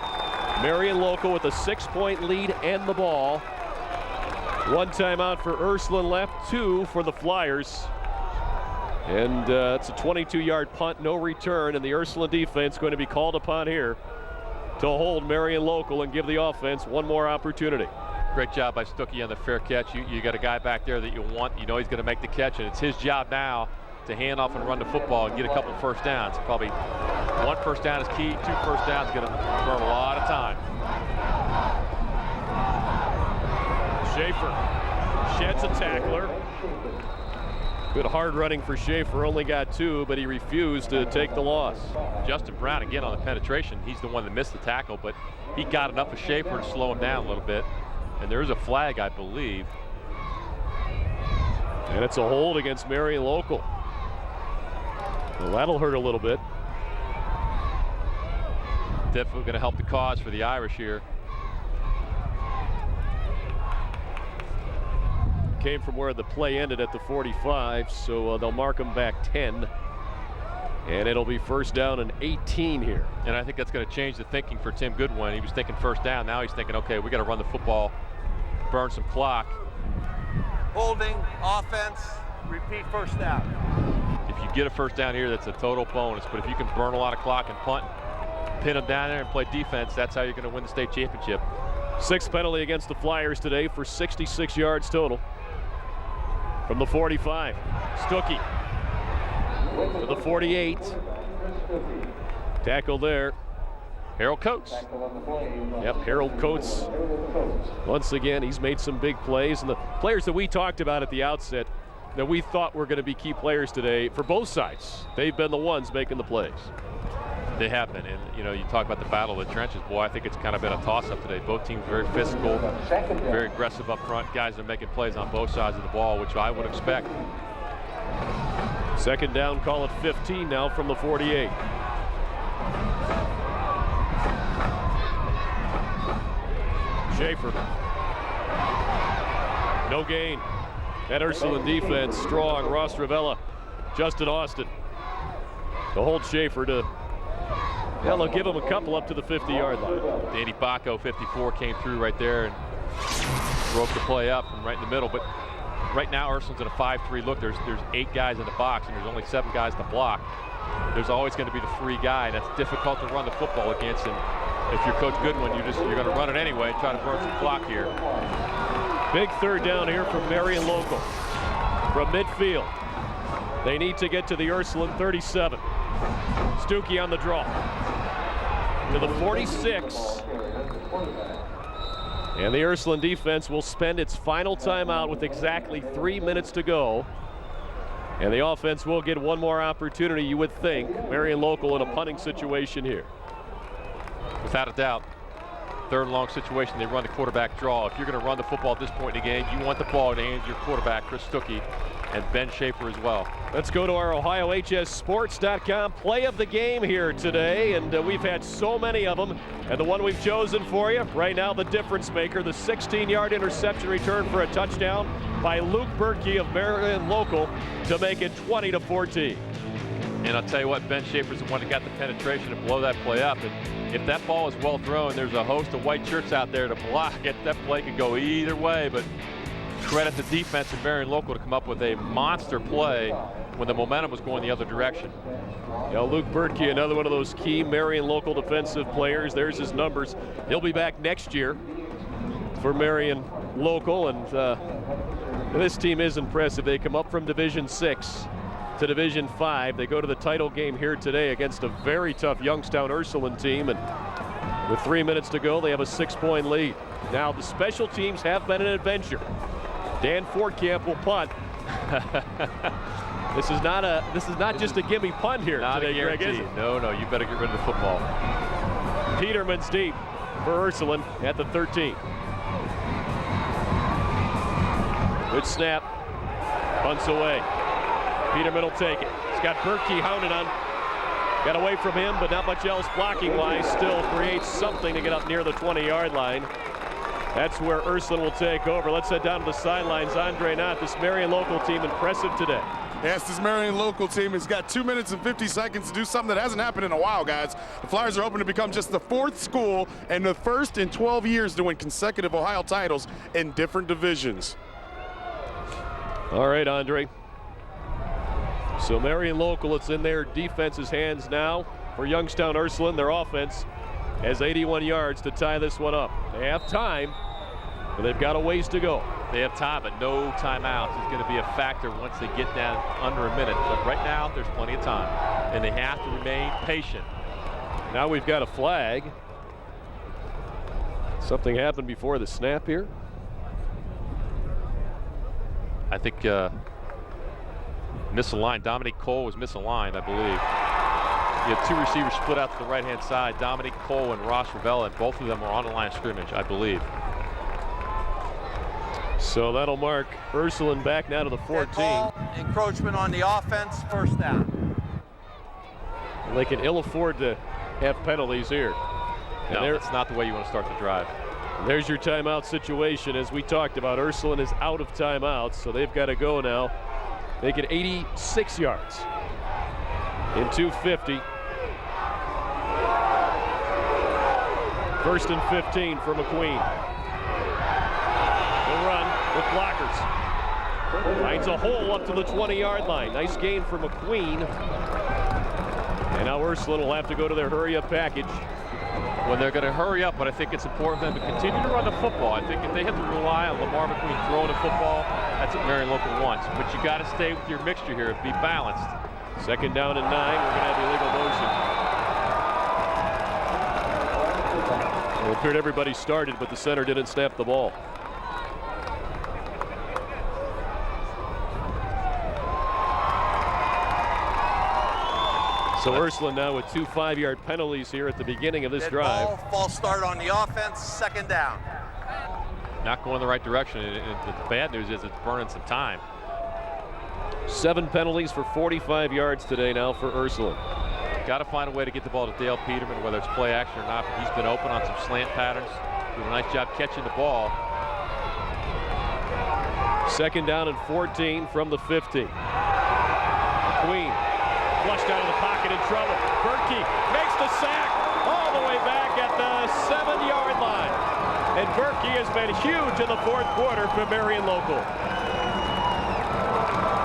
Marion Local with a 6-point lead and the ball. 1 timeout for Ursuline left, 2 for the Flyers. And it's a 22-yard punt, no return, and the Ursuline defense going to be called upon here to hold Marion Local and give the offense one more opportunity. Great job by Stuckey on the fair catch. You got a guy back there that you want. You know he's going to make the catch, and it's his job now to hand off and run the football and get a couple first downs. Probably 1 first down is key. 2 first downs is going to burn a lot of time. Schaefer sheds a tackler. Good hard running for Schaefer. Only got 2, but he refused to take the loss. Justin Brown again on the penetration. He's the one that missed the tackle, but he got enough of Schaefer to slow him down a little bit. And there's a flag, I believe. And it's a hold against Marion Local. Well, that'll hurt a little bit. Definitely going to help the cause for the Irish here. Came from where the play ended at the 45, so they'll mark them back 10. And it'll be first down and 18 here. And I think that's going to change the thinking for Tim Goodwin. He was thinking first down. Now he's thinking, okay, we got to run the football, burn some clock. Holding, offense, repeat first down. If you get a first down here, that's a total bonus. But if you can burn a lot of clock and punt, pin them down there and play defense, that's how you're going to win the state championship. Sixth penalty against the Flyers today for 66 yards total. From the 45, Stuckey to the 48. Tackle there, Harold Coates. Yep, Harold Coates. Once again, he's made some big plays. And the players that we talked about at the outset that we thought were going to be key players today for both sides, they've been the ones making the plays. They have been, and you know, you talk about the battle of the trenches. Boy, I think it's kind of been a toss-up today. Both teams very physical, very aggressive up front. Guys are making plays on both sides of the ball, which I would expect. Second down, call it 15 now from the 48. Schaefer. No gain. That Ursuline defense strong. Ross Ravella, Justin Austin to hold Schaefer to. Yeah, they'll give him a couple up to the 50-yard line. Danny Bacco, 54, came through right there and broke the play up from right in the middle. But right now, Ursuline's in a 5-3 look. There's 8 guys in the box, and there's only 7 guys to block. There's always going to be the free guy, and that's difficult to run the football against. And if you're Coach Goodwin, you're going to run it anyway, try to burn some clock here. Big third down here from Marion Local from midfield. They need to get to the Ursuline 37. Stuckey on the draw to the 46. And the Ursuline defense will spend its final timeout with exactly 3 minutes to go. And the offense will get one more opportunity, you would think. Marion Local in a punting situation here. Without a doubt. Third and long situation, they run the quarterback draw. If you're going to run the football at this point in the game, you want the ball in the hands of your quarterback, Chris Stuckey, and Ben Schaefer as well. Let's go to our OhioHSSports.com play of the game here today, and we've had so many of them, and the one we've chosen for you right now, the difference maker, the 16-yard interception return for a touchdown by Luke Bertke of Marion Local to make it 20-14. And I'll tell you what, Ben Schaefer's the one that got the penetration to blow that play up. And if that ball is well thrown, there's a host of white shirts out there to block it. That play could go either way, but credit the defense of Marion Local to come up with a monster play when the momentum was going the other direction. You know, Luke Bertke, another one of those key Marion Local defensive players. There's his numbers. He'll be back next year for Marion Local, and this team is impressive. They come up from Division 6 to Division 5. They go to the title game here today against a very tough Youngstown Ursuline team, and with 3 minutes to go, they have a 6-point lead. Now, the special teams have been an adventure. Dan Fortcamp will punt. This is not just a gimme punt here today, Greg, is it? No, you better get rid of the football. Peterman's deep for Ursuline at the 13. Good snap. Punts away. Peterman will take it. He's got Bertke hounded on. Got away from him, but not much else blocking-wise. Still creates something to get up near the 20-yard line. That's where Ursuline will take over. Let's head down to the sidelines. Andre Knott, this Marion Local team, impressive today. Yes, this Marion Local team has got 2 minutes and 50 seconds to do something that hasn't happened in a while, guys. The Flyers are hoping to become just the 4th school and the first in 12 years to win consecutive Ohio titles in different divisions. All right, Andre. So Marion Local, it's in their defense's hands now for Youngstown Ursuline. Their offense has 81 yards to tie this one up. They have time, but they've got a ways to go. They have time, but no timeouts is going to be a factor once they get down under a minute. But right now, there's plenty of time, and they have to remain patient. Now we've got a flag. Something happened before the snap here. I think misaligned. Dominic Cole was misaligned, I believe. You had 2 receivers split out to the right-hand side, Dominic Cole and Ross Ravella, and both of them were on the line of scrimmage, I believe. So that'll mark Ursuline back now to the 14. Ball, encroachment on the offense, first down. And they can ill afford to have penalties here. No, that's not the way you want to start the drive. There's your timeout situation. As we talked about, Ursuline is out of timeouts, so they've got to go now. Make it 86 yards in 2:50. First and 15 for McQueen. The run with blockers. Finds a hole up to the 20-yard line. Nice gain for McQueen. And now Ursuline will have to go to their hurry-up package. Well, they're going to hurry up, but I think it's important for them to continue to run the football. I think if they have to rely on Lamar McQueen throwing the football, that's what Marion Local wants. But you got to stay with your mixture here, be balanced. Second down and 9. We're going to have illegal motion. It appeared everybody started, but the center didn't snap the ball. So Ursuline now with 2 5-yard penalties here at the beginning of this drive. Ball, false start on the offense, second down. Not going the right direction. The bad news is it's burning some time. 7 penalties for 45 yards today now for Ursuline. Got to find a way to get the ball to Dale Peterman, whether it's play action or not. But he's been open on some slant patterns. Doing a nice job catching the ball. Second down and 14 from the 50. McQueen flushed out of the pocket in trouble. Bertke makes the sack all the way back at the 7-yard line. And Bertke has been huge in the 4th quarter for Marion Local.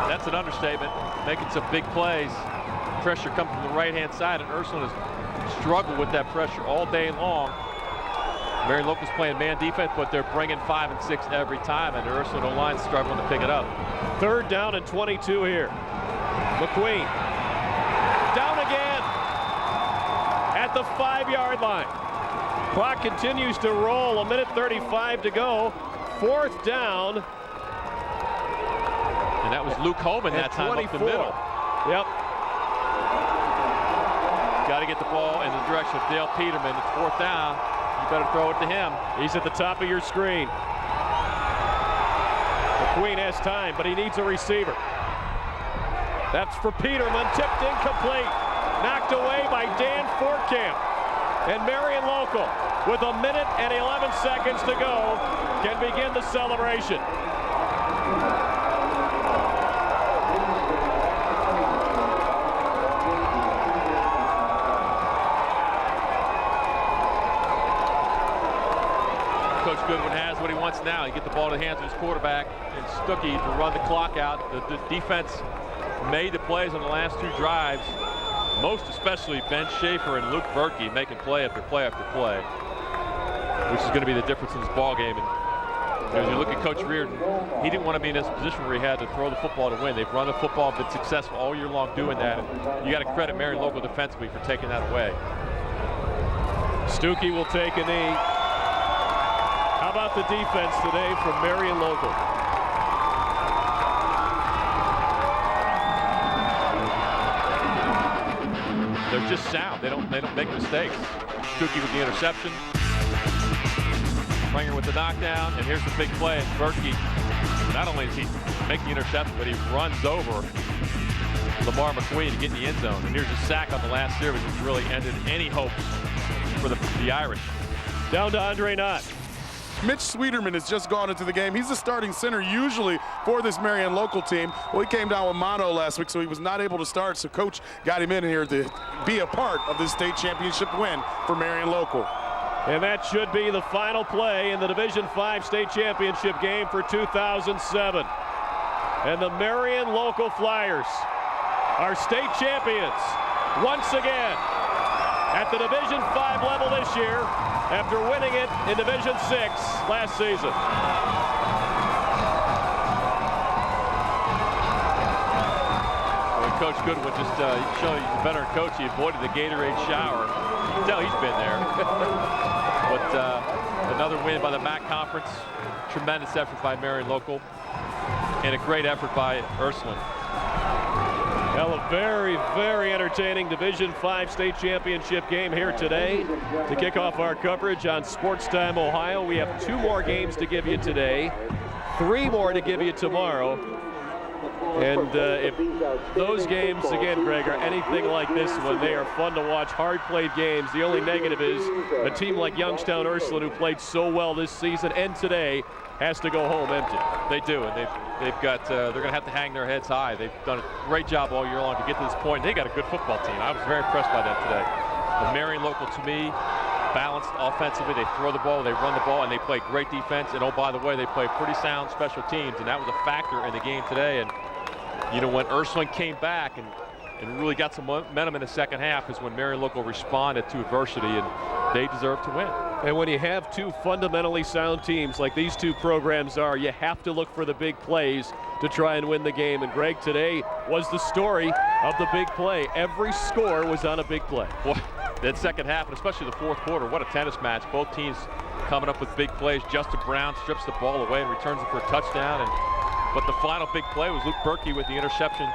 That's an understatement. Making some big plays. Pressure comes from the right-hand side, and Ursuline has struggled with that pressure all day long. Marion Local's playing man defense, but they're bringing 5 and 6 every time, and the Ursuline O-line's struggling to pick it up. Third down and 22 here. McQueen down again at the 5-yard line. Clock continues to roll. 1:35 to go. 4th down. And that was Luke Holman that time 24. up the middle. Yep. Got to get the ball in the direction of Dale Peterman. It's 4th down. You better throw it to him. He's at the top of your screen. McQueen has time, but he needs a receiver. That's for Peterman, tipped incomplete. Knocked away by Dan Fortcamp. And Marion Local, with 1 minute and 11 seconds to go, can begin the celebration. Coach Goodwin has what he wants now. You get the ball to the hands of his quarterback and Stuckey to run the clock out. The defense made the plays on the last 2 drives. Most especially Ben Schaefer and Luke Bertke making play after play after play, which is going to be the difference in this ball game. And as you look at Coach Reardon, he didn't want to be in this position where he had to throw the football to win. They've run the football and been successful all year long doing that. And you got to credit Marion Local defensively for taking that away. Stuckey will take a knee. How about the defense today from Marion Local? They're just sound. They don't make mistakes. Stuckey with the interception. Springer with the knockdown, and here's the big play. Bertke, not only does he make the interception, but he runs over Lamar McQueen to get in the end zone. And here's a sack on the last series, which really ended any hopes for the Irish. Down to Andre Knott. Mitch Sweeterman has just gone into the game. He's the starting center usually for this Marion Local team. Well, he came down with mono last week, so he was not able to start. So Coach got him in here to be a part of this state championship win for Marion Local. And that should be the final play in the Division V state championship game for 2007. And the Marion Local Flyers are state champions once again at the Division V level this year after winning it in Division VI last season. When Coach Goodwin just showing he's a veteran coach, he avoided the Gatorade shower. You can tell he's been there. But another win by the MAC Conference. Tremendous effort by Marion Local. And a great effort by Ursuline. Well, a very, very entertaining Division V state championship game here today. To kick off our coverage on Sports Time Ohio, we have 2 more games to give you today, 3 more to give you tomorrow. And if those games, again, Greg, are anything like this one, they are fun to watch, hard-played games. The only negative is a team like Youngstown Ursuline, who played so well this season and today, has to go home empty. They do, and they've got they're going to have to hang their heads high. They've done a great job all year long to get to this point. They got a good football team. I was very impressed by them today. The Marion Local, to me, balanced offensively. They throw the ball, they run the ball, and they play great defense. And oh, by the way, they play pretty sound special teams, and that was a factor in the game today. And you know, when Ursuline came back and really got some momentum in the second half is when Marion Local responded to adversity, and they deserve to win. And when you have two fundamentally sound teams like these two programs are, you have to look for the big plays to try and win the game. And Greg, today was the story of the big play. Every score was on a big play. Boy, that second half, and especially the fourth quarter, what a tennis match. Both teams coming up with big plays. Justin Brown strips the ball away and returns it for a touchdown. But the final big play was Luke Bertke with the interception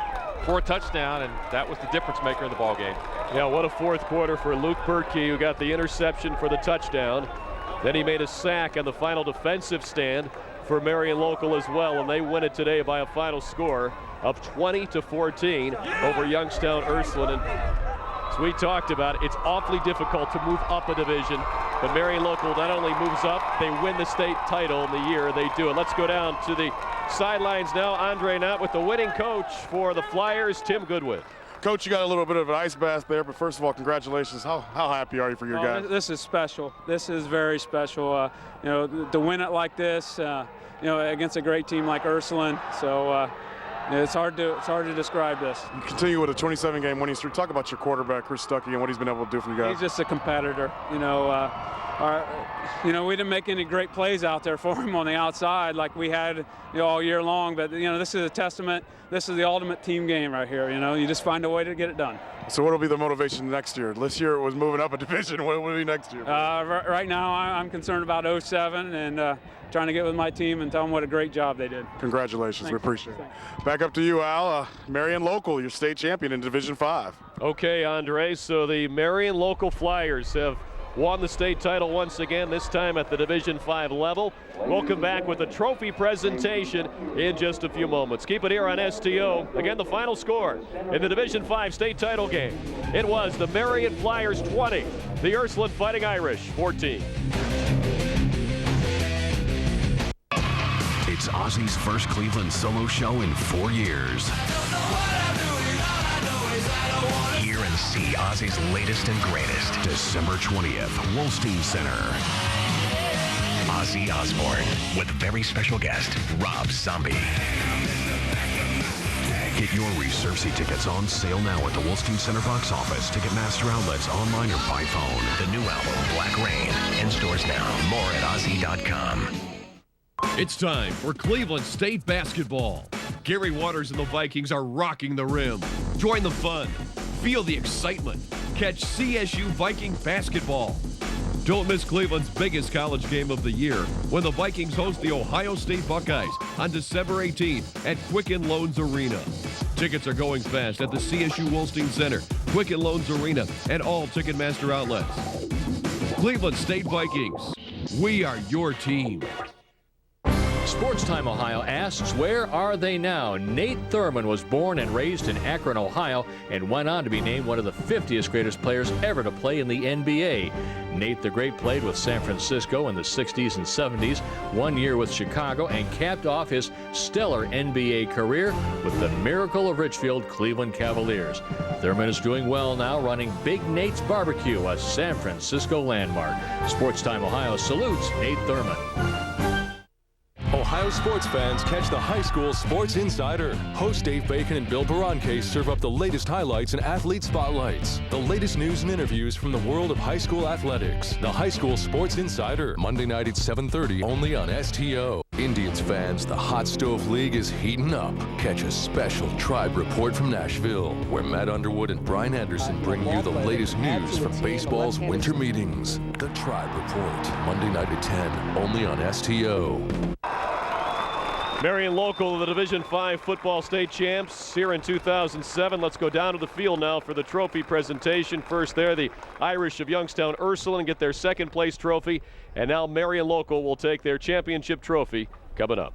for a touchdown, and that was the difference maker in the ball game. Yeah, what a fourth quarter for Luke Bertke, who got the interception for the touchdown. Then he made a sack on the final defensive stand for Marion Local as well, and they win it today by a final score of 20-14 over Youngstown Ursuline. And as we talked about, it's awfully difficult to move up a division, but Marion Local not only moves up, they win the state title in the year they do it. Let's go down to the sidelines now. Andre Knott with the winning coach for the Flyers, Tim Goodwin. Coach, you got a little bit of an ice bath there, but first of all, congratulations. How happy are you for your guys? This is special. This is very special. You know, to win it like this, you know, against a great team like Ursuline. So it's hard to describe this. You continue with a 27-game winning streak. Talk about your quarterback, Chris Stuckey, and what he's been able to do for you guys. He's just a competitor. You know, we didn't make any great plays out there for him on the outside like we had, you know, all year long. But you know, this is a testament. This is the ultimate team game right here. You know, you just find a way to get it done. So what will be the motivation next year? This year it was moving up a division. What will it be next year? Right now I'm concerned about 07 and trying to get with my team and tell them what a great job they did. Congratulations. Thanks. We appreciate it. Back up to you, Al. Marion Local, your state champion in Division 5. Okay, Andre, so the Marion Local Flyers have won the state title once again, this time at the Division 5 level. We'll come back with a trophy presentation in just a few moments. Keep it here on STO. Again, the final score in the Division 5 state title game. It was the Marion Flyers 20, the Ursuline Fighting Irish 14. It's Ozzy's first Cleveland solo show in 4 years. Hear and see Ozzy's latest and greatest. December 20th, Wolstein Center. Ozzy Osbourne with very special guest, Rob Zombie. Get your reserve seat tickets on sale now at the Wolstein Center box office, Ticketmaster outlets, online, or by phone. The new album, Black Rain, in stores now. More at Ozzy.com. It's time for Cleveland State basketball. Gary Waters and the Vikings are rocking the rim. Join the fun. Feel the excitement. Catch CSU Viking basketball. Don't miss Cleveland's biggest college game of the year when the Vikings host the Ohio State Buckeyes on December 18th at Quicken Loans Arena. Tickets are going fast at the CSU Wolstein Center, Quicken Loans Arena, and all Ticketmaster outlets. Cleveland State Vikings, we are your team. Sports Time Ohio asks, where are they now? Nate Thurmond was born and raised in Akron, Ohio, and went on to be named one of the 50th greatest players ever to play in the NBA. Nate the Great played with San Francisco in the 60s and 70s, 1 year with Chicago, and capped off his stellar NBA career with the Miracle of Richfield Cleveland Cavaliers. Thurmond is doing well now, running Big Nate's Barbecue, a San Francisco landmark. Sports Time Ohio salutes Nate Thurmond. Ohio sports fans, catch the High School Sports Insider. Host Dave Bacon and Bill Baranke serve up the latest highlights and athlete spotlights. The latest news and interviews from the world of high school athletics. The High School Sports Insider, Monday night at 7:30, only on STO. Indians fans, the Hot Stove League is heating up. Catch a special Tribe Report from Nashville, where Matt Underwood and Brian Anderson bring you the latest news from baseball's winter meetings. The Tribe Report, Monday night at 10, only on STO. Marion Local, the Division 5 football state champs here in 2007. Let's go down to the field now for the trophy presentation. First there, the Irish of Youngstown Ursuline get their second place trophy. And now Marion Local will take their championship trophy coming up.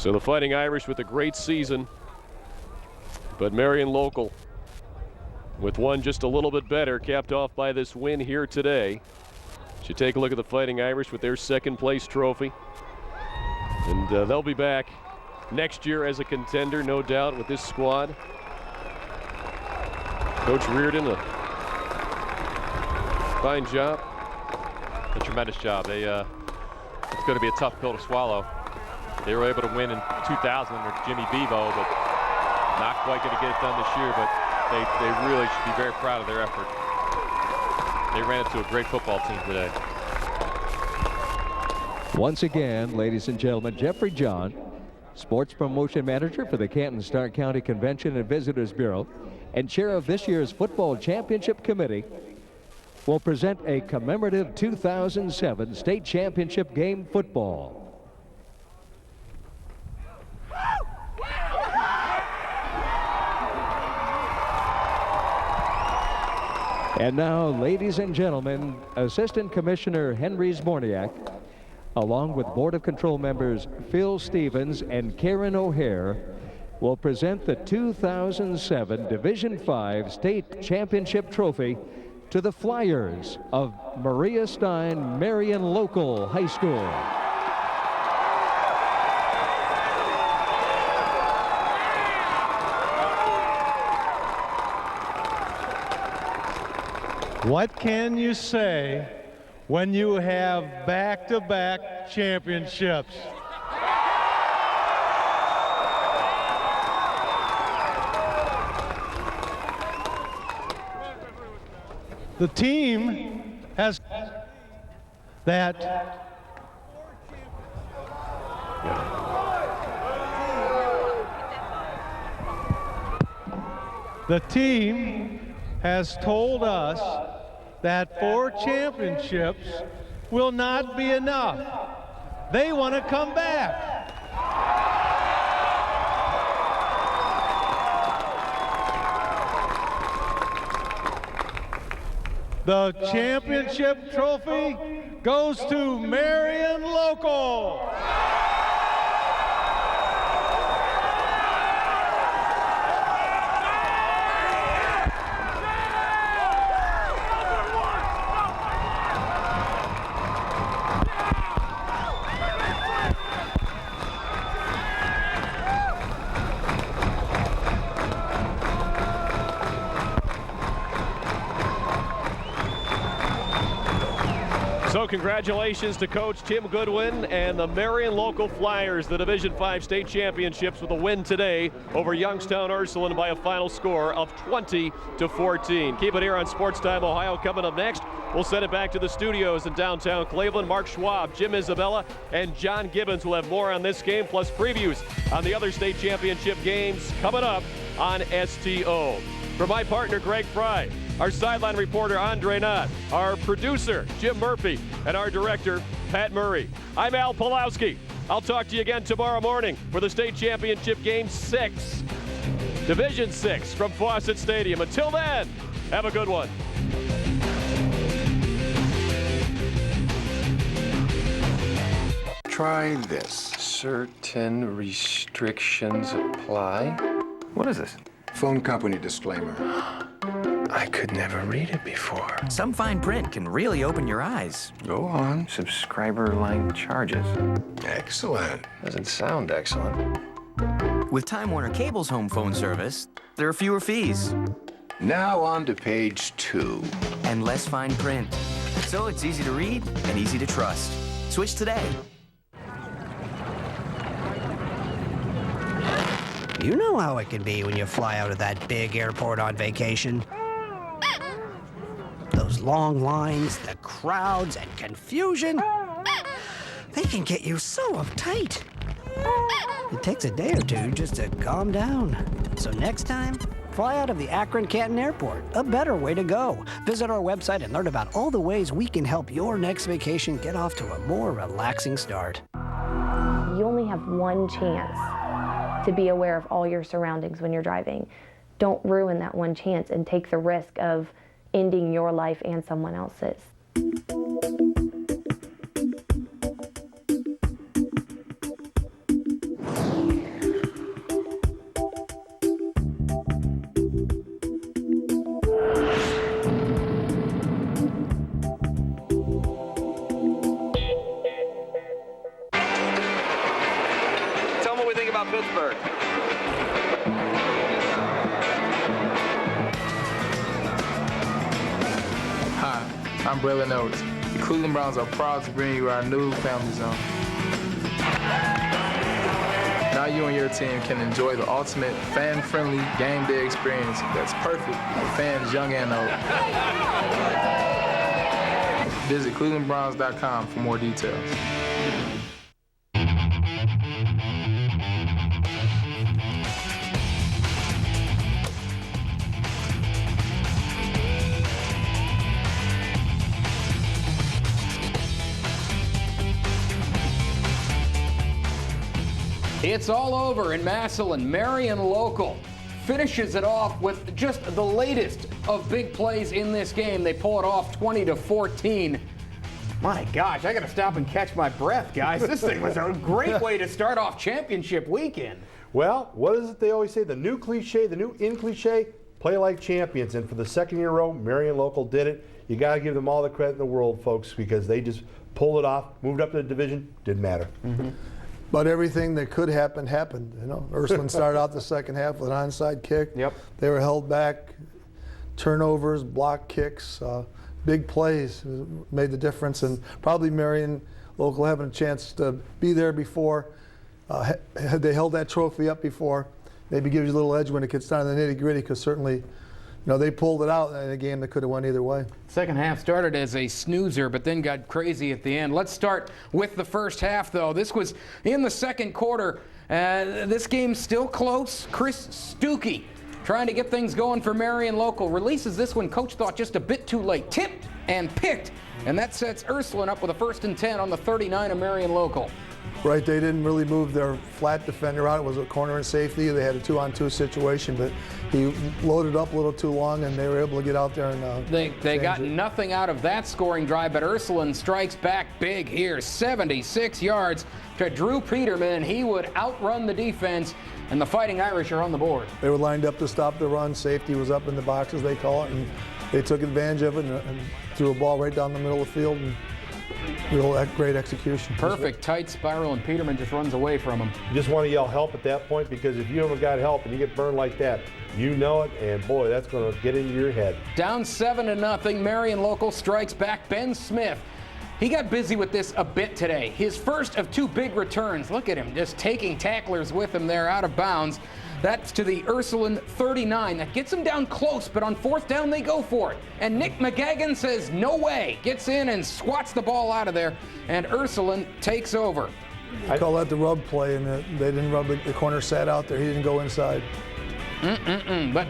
So the Fighting Irish with a great season, but Marion Local with one just a little bit better, capped off by this win here today. You take a look at the Fighting Irish with their second place trophy. And they'll be back next year as a contender, no doubt, with this squad. Coach Reardon, a fine job. A tremendous job. They, it's going to be a tough pill to swallow. They were able to win in 2000 under Jimmy Bevo, but not quite going to get it done this year, but they really should be very proud of their effort. They ran into a great football team today. Once again, ladies and gentlemen, Jeffrey John, Sports Promotion Manager for the Canton-Stark County Convention and Visitors Bureau and chair of this year's Football Championship Committee, will present a commemorative 2007 State Championship Game football. And now, ladies and gentlemen, Assistant Commissioner Henry Zborniak, along with Board of Control members Phil Stevens and Karen O'Hare, will present the 2007 Division V State Championship Trophy to the Flyers of Maria Stein Marion Local High School. What can you say when you have back-to-back championships? The team has that the team has told us that 4 championships will not be enough. They want to come back. The championship trophy goes to Marion Local. So congratulations to Coach Tim Goodwin and the Marion Local Flyers, the Division V State Championships, with a win today over Youngstown Ursuline by a final score of 20-14. Keep it here on Sports Time Ohio. Coming up next, we'll send it back to the studios in downtown Cleveland. Mark Schwab, Jim Isabella, and John Gibbons will have more on this game, plus previews on the other state championship games coming up on STO. For my partner, Greg Fry, our sideline reporter, Andre Knott, our producer, Jim Murphy, and our director, Pat Murray, I'm Al Pulowski. I'll talk to you again tomorrow morning for the state championship game 6, Division 6 from Fawcett Stadium. Until then, have a good one. Try this. Certain restrictions apply. What is this? Phone company disclaimer. I could never read it before. Some fine print can really open your eyes. Go on. Subscriber line charges. Excellent. Doesn't sound excellent. With Time Warner Cable's home phone service, there are fewer fees. Now on to page 2. And less fine print. So it's easy to read and easy to trust. Switch today. You know how it can be when you fly out of that big airport on vacation. Those long lines, the crowds, and confusion. They can get you so uptight. It takes a day or two just to calm down. So next time, fly out of the Akron-Canton Airport. A better way to go. Visit our website and learn about all the ways we can help your next vacation get off to a more relaxing start. You only have one chance to be aware of all your surroundings when you're driving. Don't ruin that one chance and take the risk of ending your life and someone else's. Youngstown, Pittsburgh. Hi, I'm Braylon Oates. The Cleveland Browns are proud to bring you our new family zone. Now you and your team can enjoy the ultimate fan-friendly game day experience that's perfect for fans young and old. Visit clevelandbrowns.com for more details. It's all over in Massillon. Marion Local finishes it off with just the latest of big plays in this game. They pull it off 20-14. My gosh, I got to stop and catch my breath, guys. This thing was a great way to start off championship weekend. Well, what is it they always say? The new cliche, the new in cliche, play like champions. And for the second year in a row, Marion Local did it. You got to give them all the credit in the world, folks, because they just pulled it off, moved up to the division, didn't matter. But everything that could happen happened. You know, Ursuline started out the second half with an onside kick. Yep. They were held back. Turnovers, block kicks, big plays made the difference. And probably Marion Local having a chance to be there before, had they held that trophy up before, maybe gives you a little edge when it gets down to the nitty-gritty, because certainly, you know, they pulled it out in a game that could have went either way. Second half started as a snoozer, but then got crazy at the end. Let's start with the first half, though. This was in the second quarter. This game's still close. Chris Stuckey trying to get things going for Marion Local. Releases this one, coach thought just a bit too late. Tipped and picked, and that sets Ursuline up with a 1st and 10 on the 39 of Marion Local. Right, they didn't really move their flat defender out. It was a corner and safety. They had a 2-on-2 situation, but he loaded up a little too long, and they were able to get out there and They got nothing out of that scoring drive, but Ursuline strikes back big here. 76 yards to Drew Peterman. He would outrun the defense, and the Fighting Irish are on the board. They were lined up to stop the run. Safety was up in the box, as they call it, and they took advantage of it and threw a ball right down the middle of the field. And real great execution. Perfect tight spiral, and Peterman just runs away from him. You just want to yell help at that point, because if you haven't got help and you get burned like that, you know it, and boy, that's going to get into your head. Down 7-0, Marion Local strikes back. Ben Smith, he got busy with this a bit today. His first of 2 big returns. Look at him just taking tacklers with him there out of bounds. That's to the Ursuline 39. That gets them down close, but on 4th down, they go for it. And Nick McGagan says, no way. Gets in and swats the ball out of there, and Ursuline takes over. I call that the rub play, and they didn't rub the corner sat out there. He didn't go inside. But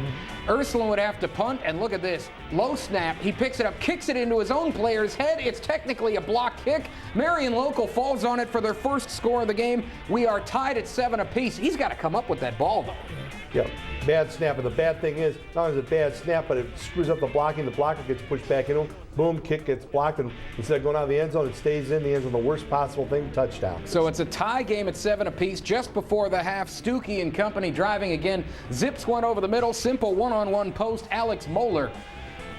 Ursuline would have to punt, and look at this. Low snap, he picks it up, kicks it into his own player's head. It's technically a block kick. Marion Local falls on it for their first score of the game. We are tied at 7 apiece. He's got to come up with that ball, though. Yeah, bad snap, and the bad thing is, not only is it a bad snap, but it screws up the blocking. The blocker gets pushed back into him. Boom, kick gets blocked, and instead of going out of the end zone, it stays in the end zone. The worst possible thing, touchdown. So it's a tie game at 7 apiece. Just before the half, Stuckey and company driving again. Zips one over the middle. Simple one-on-one post. Alex Moeller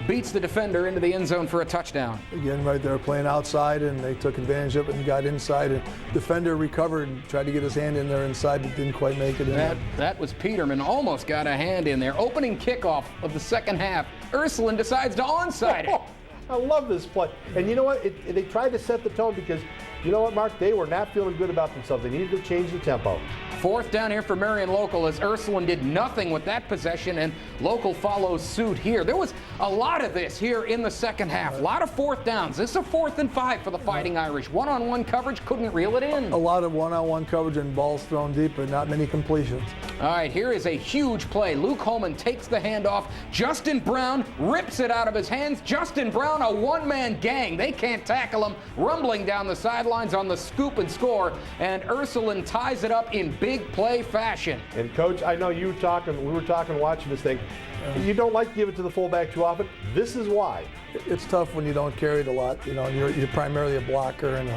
beats the defender into the end zone for a touchdown. Again, right there, playing outside, and they took advantage of it and got inside. And defender recovered and tried to get his hand in there inside, but didn't quite make it in. That was Peterman. Almost got a hand in there. Opening kickoff of the second half. Ursuline decides to onside it. I love this play. And you know what? They tried to set the tone, because you know what, Mark? They were not feeling good about themselves. They needed to change the tempo. 4th down here for Marion Local, as Ursuline did nothing with that possession, and Local follows suit here. There was a lot of this here in the second half. A lot of 4th downs. This is a 4th and 5 for the Fighting Irish. One-on-one coverage, couldn't reel it in. A lot of one-on-one coverage and balls thrown deep, but not many completions. All right, here is a huge play. Luke Holman takes the handoff. Justin Brown rips it out of his hands. Justin Brown, a one-man gang. They can't tackle him. Rumbling down the sidelines on the scoop and score, and Ursuline ties it up in big play fashion. And Coach, I know we were talking watching this thing. You don't like to give it to the fullback too often. This is why. It's tough when you don't carry it a lot. You know, you're primarily a blocker, and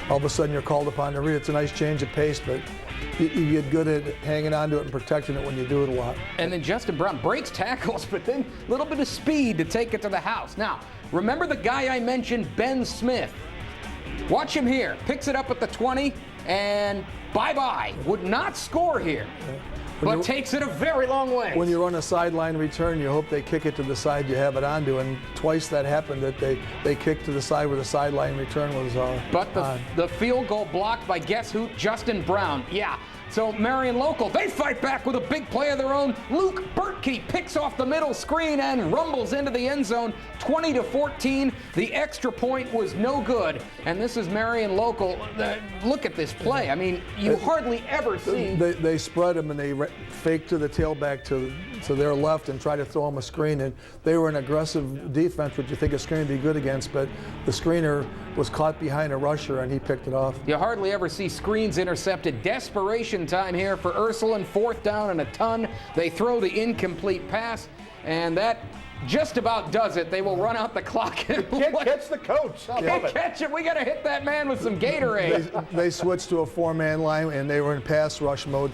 all of a sudden you're called upon to read. It's a nice change of pace, but you get good at hanging on to it and protecting it when you do it a lot. And then Justin Brown breaks tackles, but then a little bit of speed to take it to the house. Now, remember the guy I mentioned, Ben Smith? Watch him here. Picks it up at the 20 and bye-bye. Would not score here, but takes it a very long way. When you run a sideline return, you hope they kick it to the side you have it onto, and twice that happened, that they kicked to the side where the sideline return was But the field goal blocked by guess who? Justin Brown. Yeah. So Marion Local, they fight back with a big play of their own. Luke Bertke picks off the middle screen and rumbles into the end zone, 20-14. The extra point was no good, and this is Marion Local. Look at this play. I mean, you hardly ever see. They spread him and they faked to the tailback to their left and tried to throw him a screen, and they were an aggressive defense, which you think a screen would be good against, but the screener was caught behind a rusher and he picked it off. You hardly ever see screens intercepted. Desperation time here for Ursuline, 4th down and a ton. They throw the incomplete pass, and that just about does it. They will run out the clock. Can't catch the coach. Can't catch it. We got to hit that man with some Gatorade. They switched to a 4-man line, and they were in pass rush mode.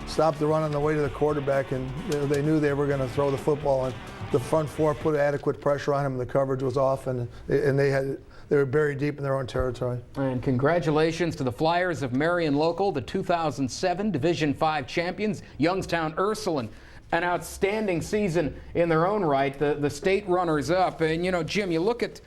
Stopped the run on the way to the quarterback, and they knew they were going to throw the football. And the front four put adequate pressure on him, and the coverage was off, and they were buried deep in their own territory. And congratulations to the Flyers of Marion Local, the 2007 Division V champions, Youngstown Ursuline. An outstanding season in their own right, the state runners-up. And, you know, Jim, you look at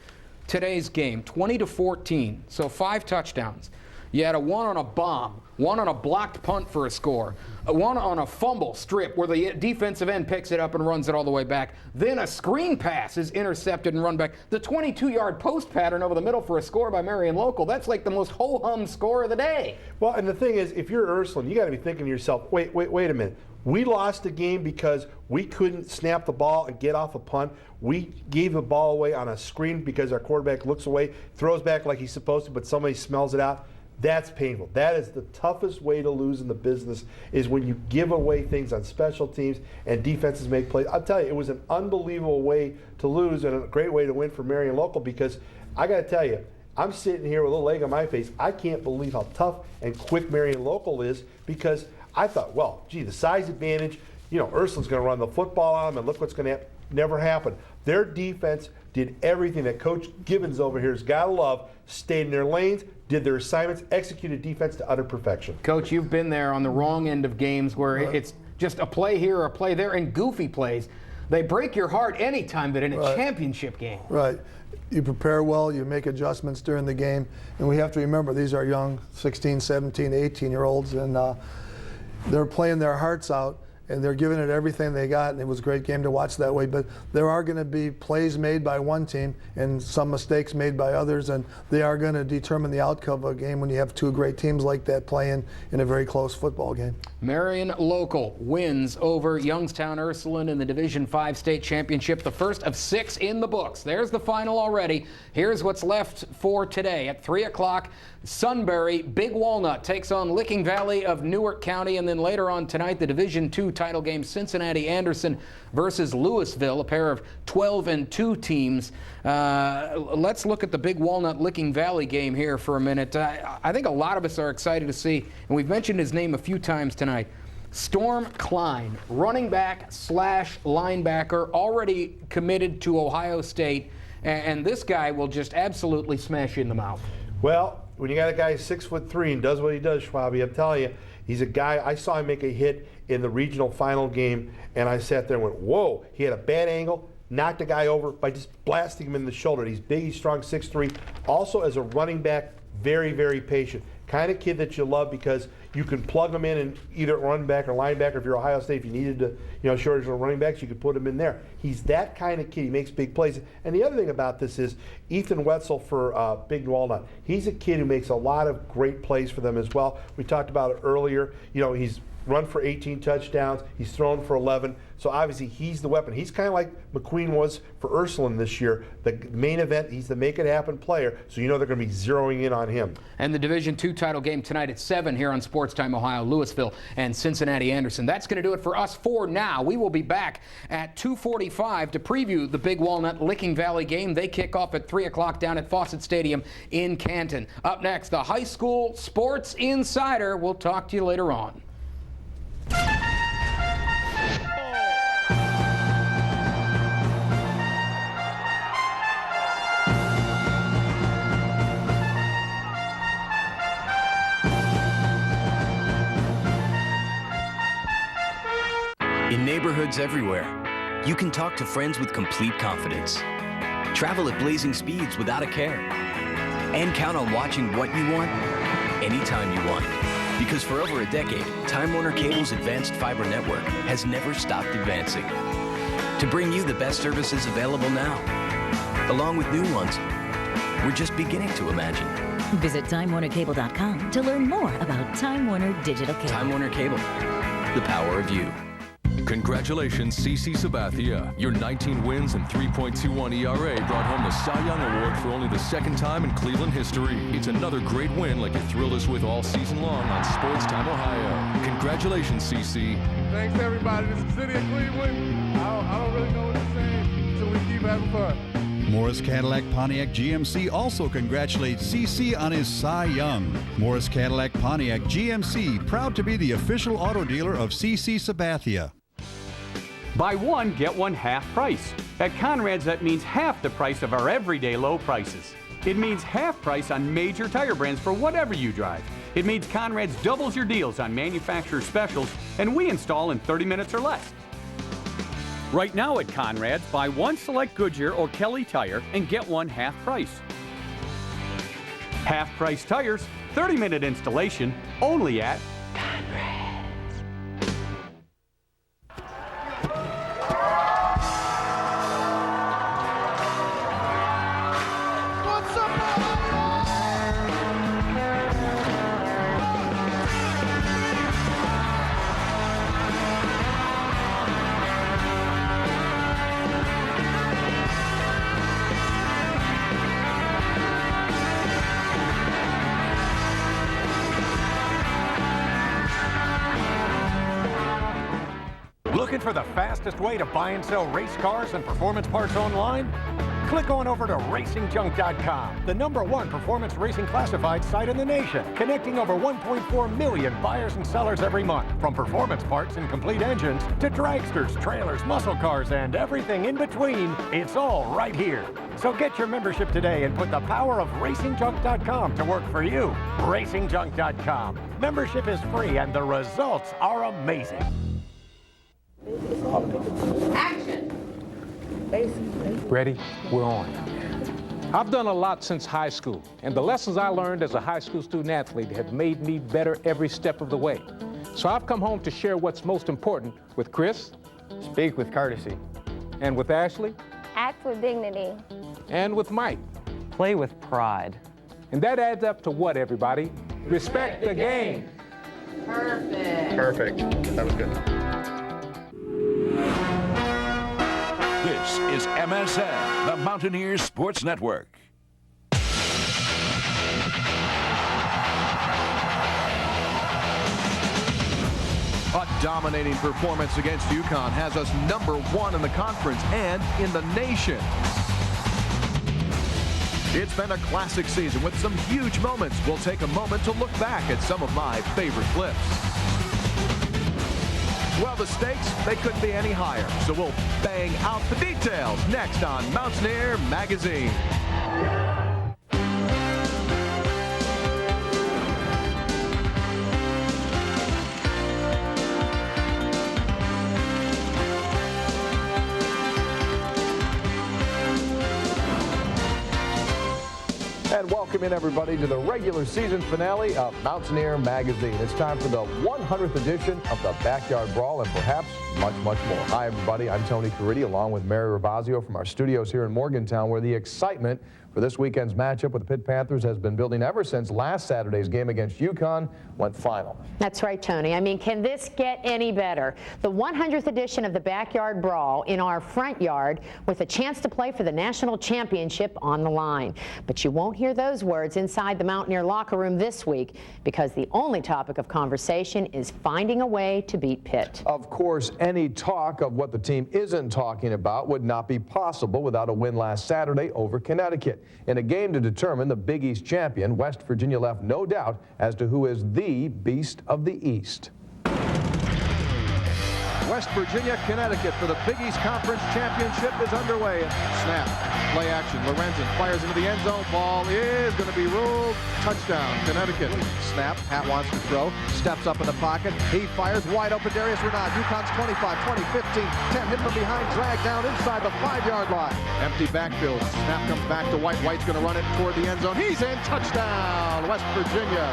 today's game, 20-14, so 5 touchdowns. You had a 1 on a bomb, 1 on a blocked punt for a score, 1 on a fumble strip where the defensive end picks it up and runs it all the way back. Then a screen pass is intercepted and run back. The 22-yard post pattern over the middle for a score by Marion Local. That's like the most ho-hum score of the day. Well, and the thing is, if you're Ursuline, you got to be thinking to yourself, wait a minute. We lost the game because we couldn't snap the ball and get off a punt. We gave the ball away on a screen because our quarterback looks away, throws back like he's supposed to, but somebody smells it out. That's painful. That is the toughest way to lose in the business, is when you give away things on special teams and defenses make plays. I'll tell you, it was an unbelievable way to lose and a great way to win for Marion Local, because I got to tell you, I'm sitting here with a little egg on my face. I can't believe how tough and quick Marion Local is, because I thought, well, gee, the size advantage, you know, Ursuline's going to run the football on them, and look what's going to happen. Never happened. Their defense did everything that Coach Gibbons over here has got to love, stayed in their lanes, did their assignments, executed defense to utter perfection. Coach, you've been there on the wrong end of games where it's just a play here or a play there, and goofy plays. They break your heart anytime, but in a championship game. Right. You prepare well, you make adjustments during the game, and we have to remember these are young 16, 17, 18-year-olds, and they're playing their hearts out, and they're giving it everything they got, and it was a great game to watch that way. But there are going to be plays made by one team and some mistakes made by others, and they are going to determine the outcome of a game when you have 2 great teams like that playing in a very close football game. Marion Local wins over Youngstown Ursuline in the Division V state championship, the first of 6 in the books. There's the final already. Here's what's left for today. At 3 o'clock, Sunbury, Big Walnut takes on Licking Valley of Newark County, and then later on tonight, the Division II title game, Cincinnati Anderson versus Louisville, a pair of 12-2 teams. Let's look at the Big Walnut Licking Valley game here for a minute. I think a lot of us are excited to see, and we've mentioned his name a few times tonight, Storm Klein, running back / linebacker, already committed to Ohio State, and this guy will just absolutely smash you in the mouth. Well, when you got a guy 6'3" and does what he does, Schwabi, I'm telling you, he's a guy. I saw him make a hit in the regional final game, and I sat there and went, whoa. He had a bad angle, knocked the guy over by just blasting him in the shoulder. He's big, he's strong, 6'3". Also, as a running back, very, very patient. Kind of kid that you love, because you can plug him in and either running back or linebacker. If you're Ohio State, if you needed to, shortage of running backs, you could put him in there. He's that kind of kid. He makes big plays. And the other thing about this is Ethan Wetzel for Big Walnut. He's a kid who makes a lot of great plays for them as well. We talked about it earlier. He's run for 18 touchdowns. He's thrown for 11. So obviously he's the weapon. He's kind of like McQueen was for Ursuline this year. The main event, he's the make-it-happen player, so they're going to be zeroing in on him. And the Division II title game tonight at 7 here on Sports Time Ohio, Louisville and Cincinnati Anderson. That's going to do it for us for now. We will be back at 2:45 to preview the Big Walnut Licking Valley game. They kick off at 3 o'clock down at Fawcett Stadium in Canton. Up next, the High School Sports Insider. We'll talk to you later on. neighborhoods everywhere, you can talk to friends with complete confidence. Travel at blazing speeds without a care. And count on watching what you want, anytime you want. Because for over a decade, Time Warner Cable's advanced fiber network has never stopped advancing. To bring you the best services available now, along with new ones we're just beginning to imagine. Visit TimeWarnerCable.com to learn more about Time Warner Digital Cable. Time Warner Cable, the power of you. Congratulations, CC Sabathia. Your 19 wins and 3.21 ERA brought home the Cy Young Award for only the second time in Cleveland history. It's another great win like you thrilled us with all season long on Sports Time Ohio. Congratulations, CC. Thanks, everybody. This is the city of Cleveland. I don't really know what to say until we keep having fun. Morris Cadillac Pontiac GMC also congratulates CC on his Cy Young. Morris Cadillac Pontiac GMC, proud to be the official auto dealer of CC Sabathia. Buy one, get one half price. At Conrad's, that means half the price of our everyday low prices. It means half price on major tire brands for whatever you drive. It means Conrad's doubles your deals on manufacturer specials, and we install in 30 minutes or less. Right now at Conrad's, buy one select Goodyear or Kelly tire and get one half price. Half price tires, 30-minute installation, only at Conrad's. Looking for the fastest way to buy and sell race cars and performance parts online? Click on over to racingjunk.com, the #1 performance racing classified site in the nation, connecting over 1.4 million buyers and sellers every month. From performance parts and complete engines to dragsters, trailers, muscle cars, and everything in between, it's all right here. So get your membership today and put the power of racingjunk.com to work for you. Racingjunk.com. Membership is free and the results are amazing. Action! Ready? We're on. I've done a lot since high school, and the lessons I learned as a high school student athlete have made me better every step of the way. So I've come home to share what's most important with Chris. Speak with courtesy. And with Ashley. Act with dignity. And with Mike. Play with pride. And that adds up to what, everybody? Respect the game. Perfect. Perfect. That was good. This is MSN, the Mountaineers Sports Network. A dominating performance against UConn has us #1 in the conference and in the nation. It's been a classic season with some huge moments. We'll take a moment to look back at some of my favorite clips. Well, the stakes, they couldn't be any higher, so we'll bang out the details next on Mountaineer Magazine. And welcome in, everybody, to the regular season finale of Mountaineer Magazine. It's time for the 100th edition of the Backyard Brawl and perhaps much, much more. Hi, everybody. I'm Tony Caridi, along with Mary Ravazio from our studios here in Morgantown, where the excitement for this weekend's matchup with the Pitt Panthers has been building ever since last Saturday's game against UConn went final. That's right, Tony. I mean, can this get any better? The 100th edition of the Backyard Brawl in our front yard with a chance to play for the national championship on the line. But you won't hear those words inside the Mountaineer locker room this week because the only topic of conversation is finding a way to beat Pitt. Of course, any talk of what the team isn't talking about would not be possible without a win last Saturday over Connecticut. In a game to determine the Big East champion, West Virginia left no doubt as to who is the Beast of the East. West Virginia, Connecticut for the Big East Conference Championship is underway. Snap, play action. Lorenzen fires into the end zone. Ball is going to be ruled touchdown, Connecticut. Snap, Pat wants to throw, steps up in the pocket. He fires wide open. Darius Renaud, UConn's 25, 20, 15, 10, hit from behind, dragged down inside the 5-yard line. Empty backfield. Snap comes back to White. White's going to run it toward the end zone. He's in. Touchdown, West Virginia.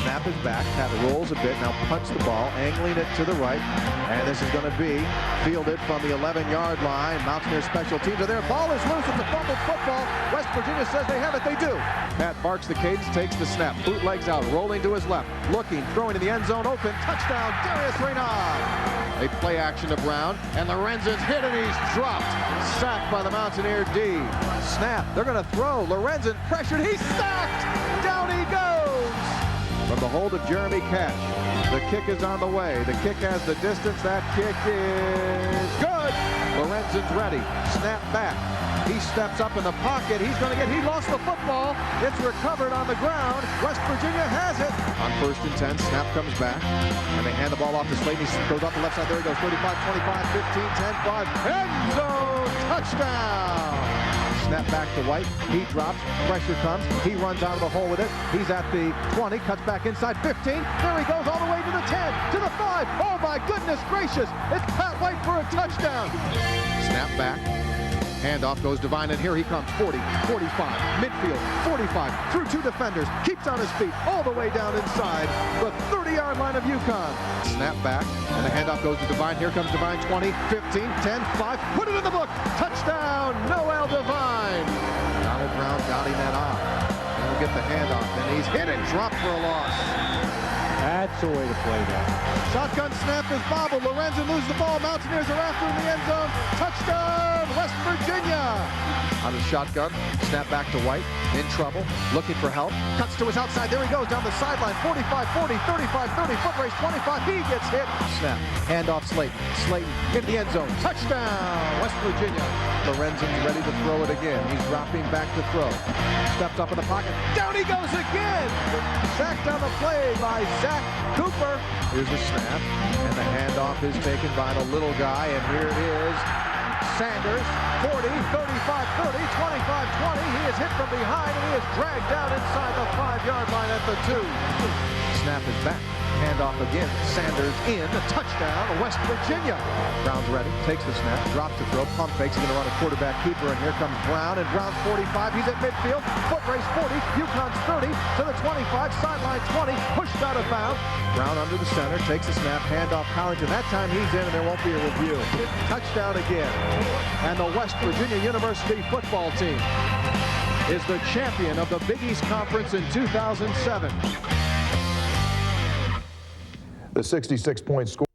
Snap is back. Pat rolls a bit. Now punts the ball, angling it to the right. And this is going to be fielded from the 11-yard line. Mountaineer special teams are there. Ball is loose. It's a fumbled football. West Virginia says they have it. They do. Pat barks the cadence, takes the snap. Bootlegs out, rolling to his left. Looking, throwing to the end zone. Open. Touchdown, Darius Renaud. A play action to Brown. And Lorenzen's hit and he's dropped. Sacked by the Mountaineer D. Snap. They're going to throw. Lorenzen pressured. He's sacked. Down he goes. From the hold of Jeremy Cash. The kick is on the way. The kick has the distance. That kick is good. Lorenzen's ready. Snap back. He steps up in the pocket. He's going to get, he lost the football. It's recovered on the ground. West Virginia has it. On 1st and 10, snap comes back. And they hand the ball off to Slayton. He goes off the left side. There he goes. 35, 25, 15, 10, 5. End zone touchdown. Snap back to White. He drops. Pressure comes. He runs out of the hole with it. He's at the 20. Cuts back inside 15. There he goes all the way to the 10. To the 5. Oh my goodness gracious. It's Pat White for a touchdown. Snap back. Handoff goes Devine, and here he comes. 40, 45, midfield, 45, through 2 defenders, keeps on his feet, all the way down inside the 30-yard line of UConn. Snap back, and the handoff goes to Devine. Here comes Devine, 20, 15, 10, 5, put it in the book. Touchdown, Noel Devine. Donald Brown dotting that eye. And he'll get the handoff, and he's hit and dropped for a loss. That's the way to play that. Shotgun snap is bobbled. Lorenzen loses the ball. Mountaineers are after in the end zone. Touchdown, West Virginia. On the shotgun, snap back to White. In trouble, looking for help. Cuts to his outside. There he goes down the sideline. 45, 40, 35, 30. Foot race, 25. He gets hit. Snap. Handoff Slayton. Slayton in the end zone. Touchdown, West Virginia. Lorenzen's ready to throw it again. He's dropping back to throw. Steps up in the pocket. Down he goes again. Sacked on the play by Zach Cooper. Here's the snap, and the handoff is taken by the little guy, and here is Sanders, 40, 35, 30, 25, 20. He is hit from behind, and he is dragged down inside the 5-yard line at the 2. Snap is back. Handoff again. Sanders in. Touchdown, West Virginia. Brown's ready. Takes the snap. Drops the throw. Pump fakes. He's going to run a quarterback keeper, and here comes Brown. And Brown's 45. He's at midfield. Foot race 40. UConn's 30 to the 25. Sideline 20. Pushed out of bounds. Brown under the center. Takes the snap. Handoff Harrington. That time he's in, and there won't be a review. Touchdown again. And the West Virginia University football team is the champion of the Big East Conference in 2007. The 66-point score.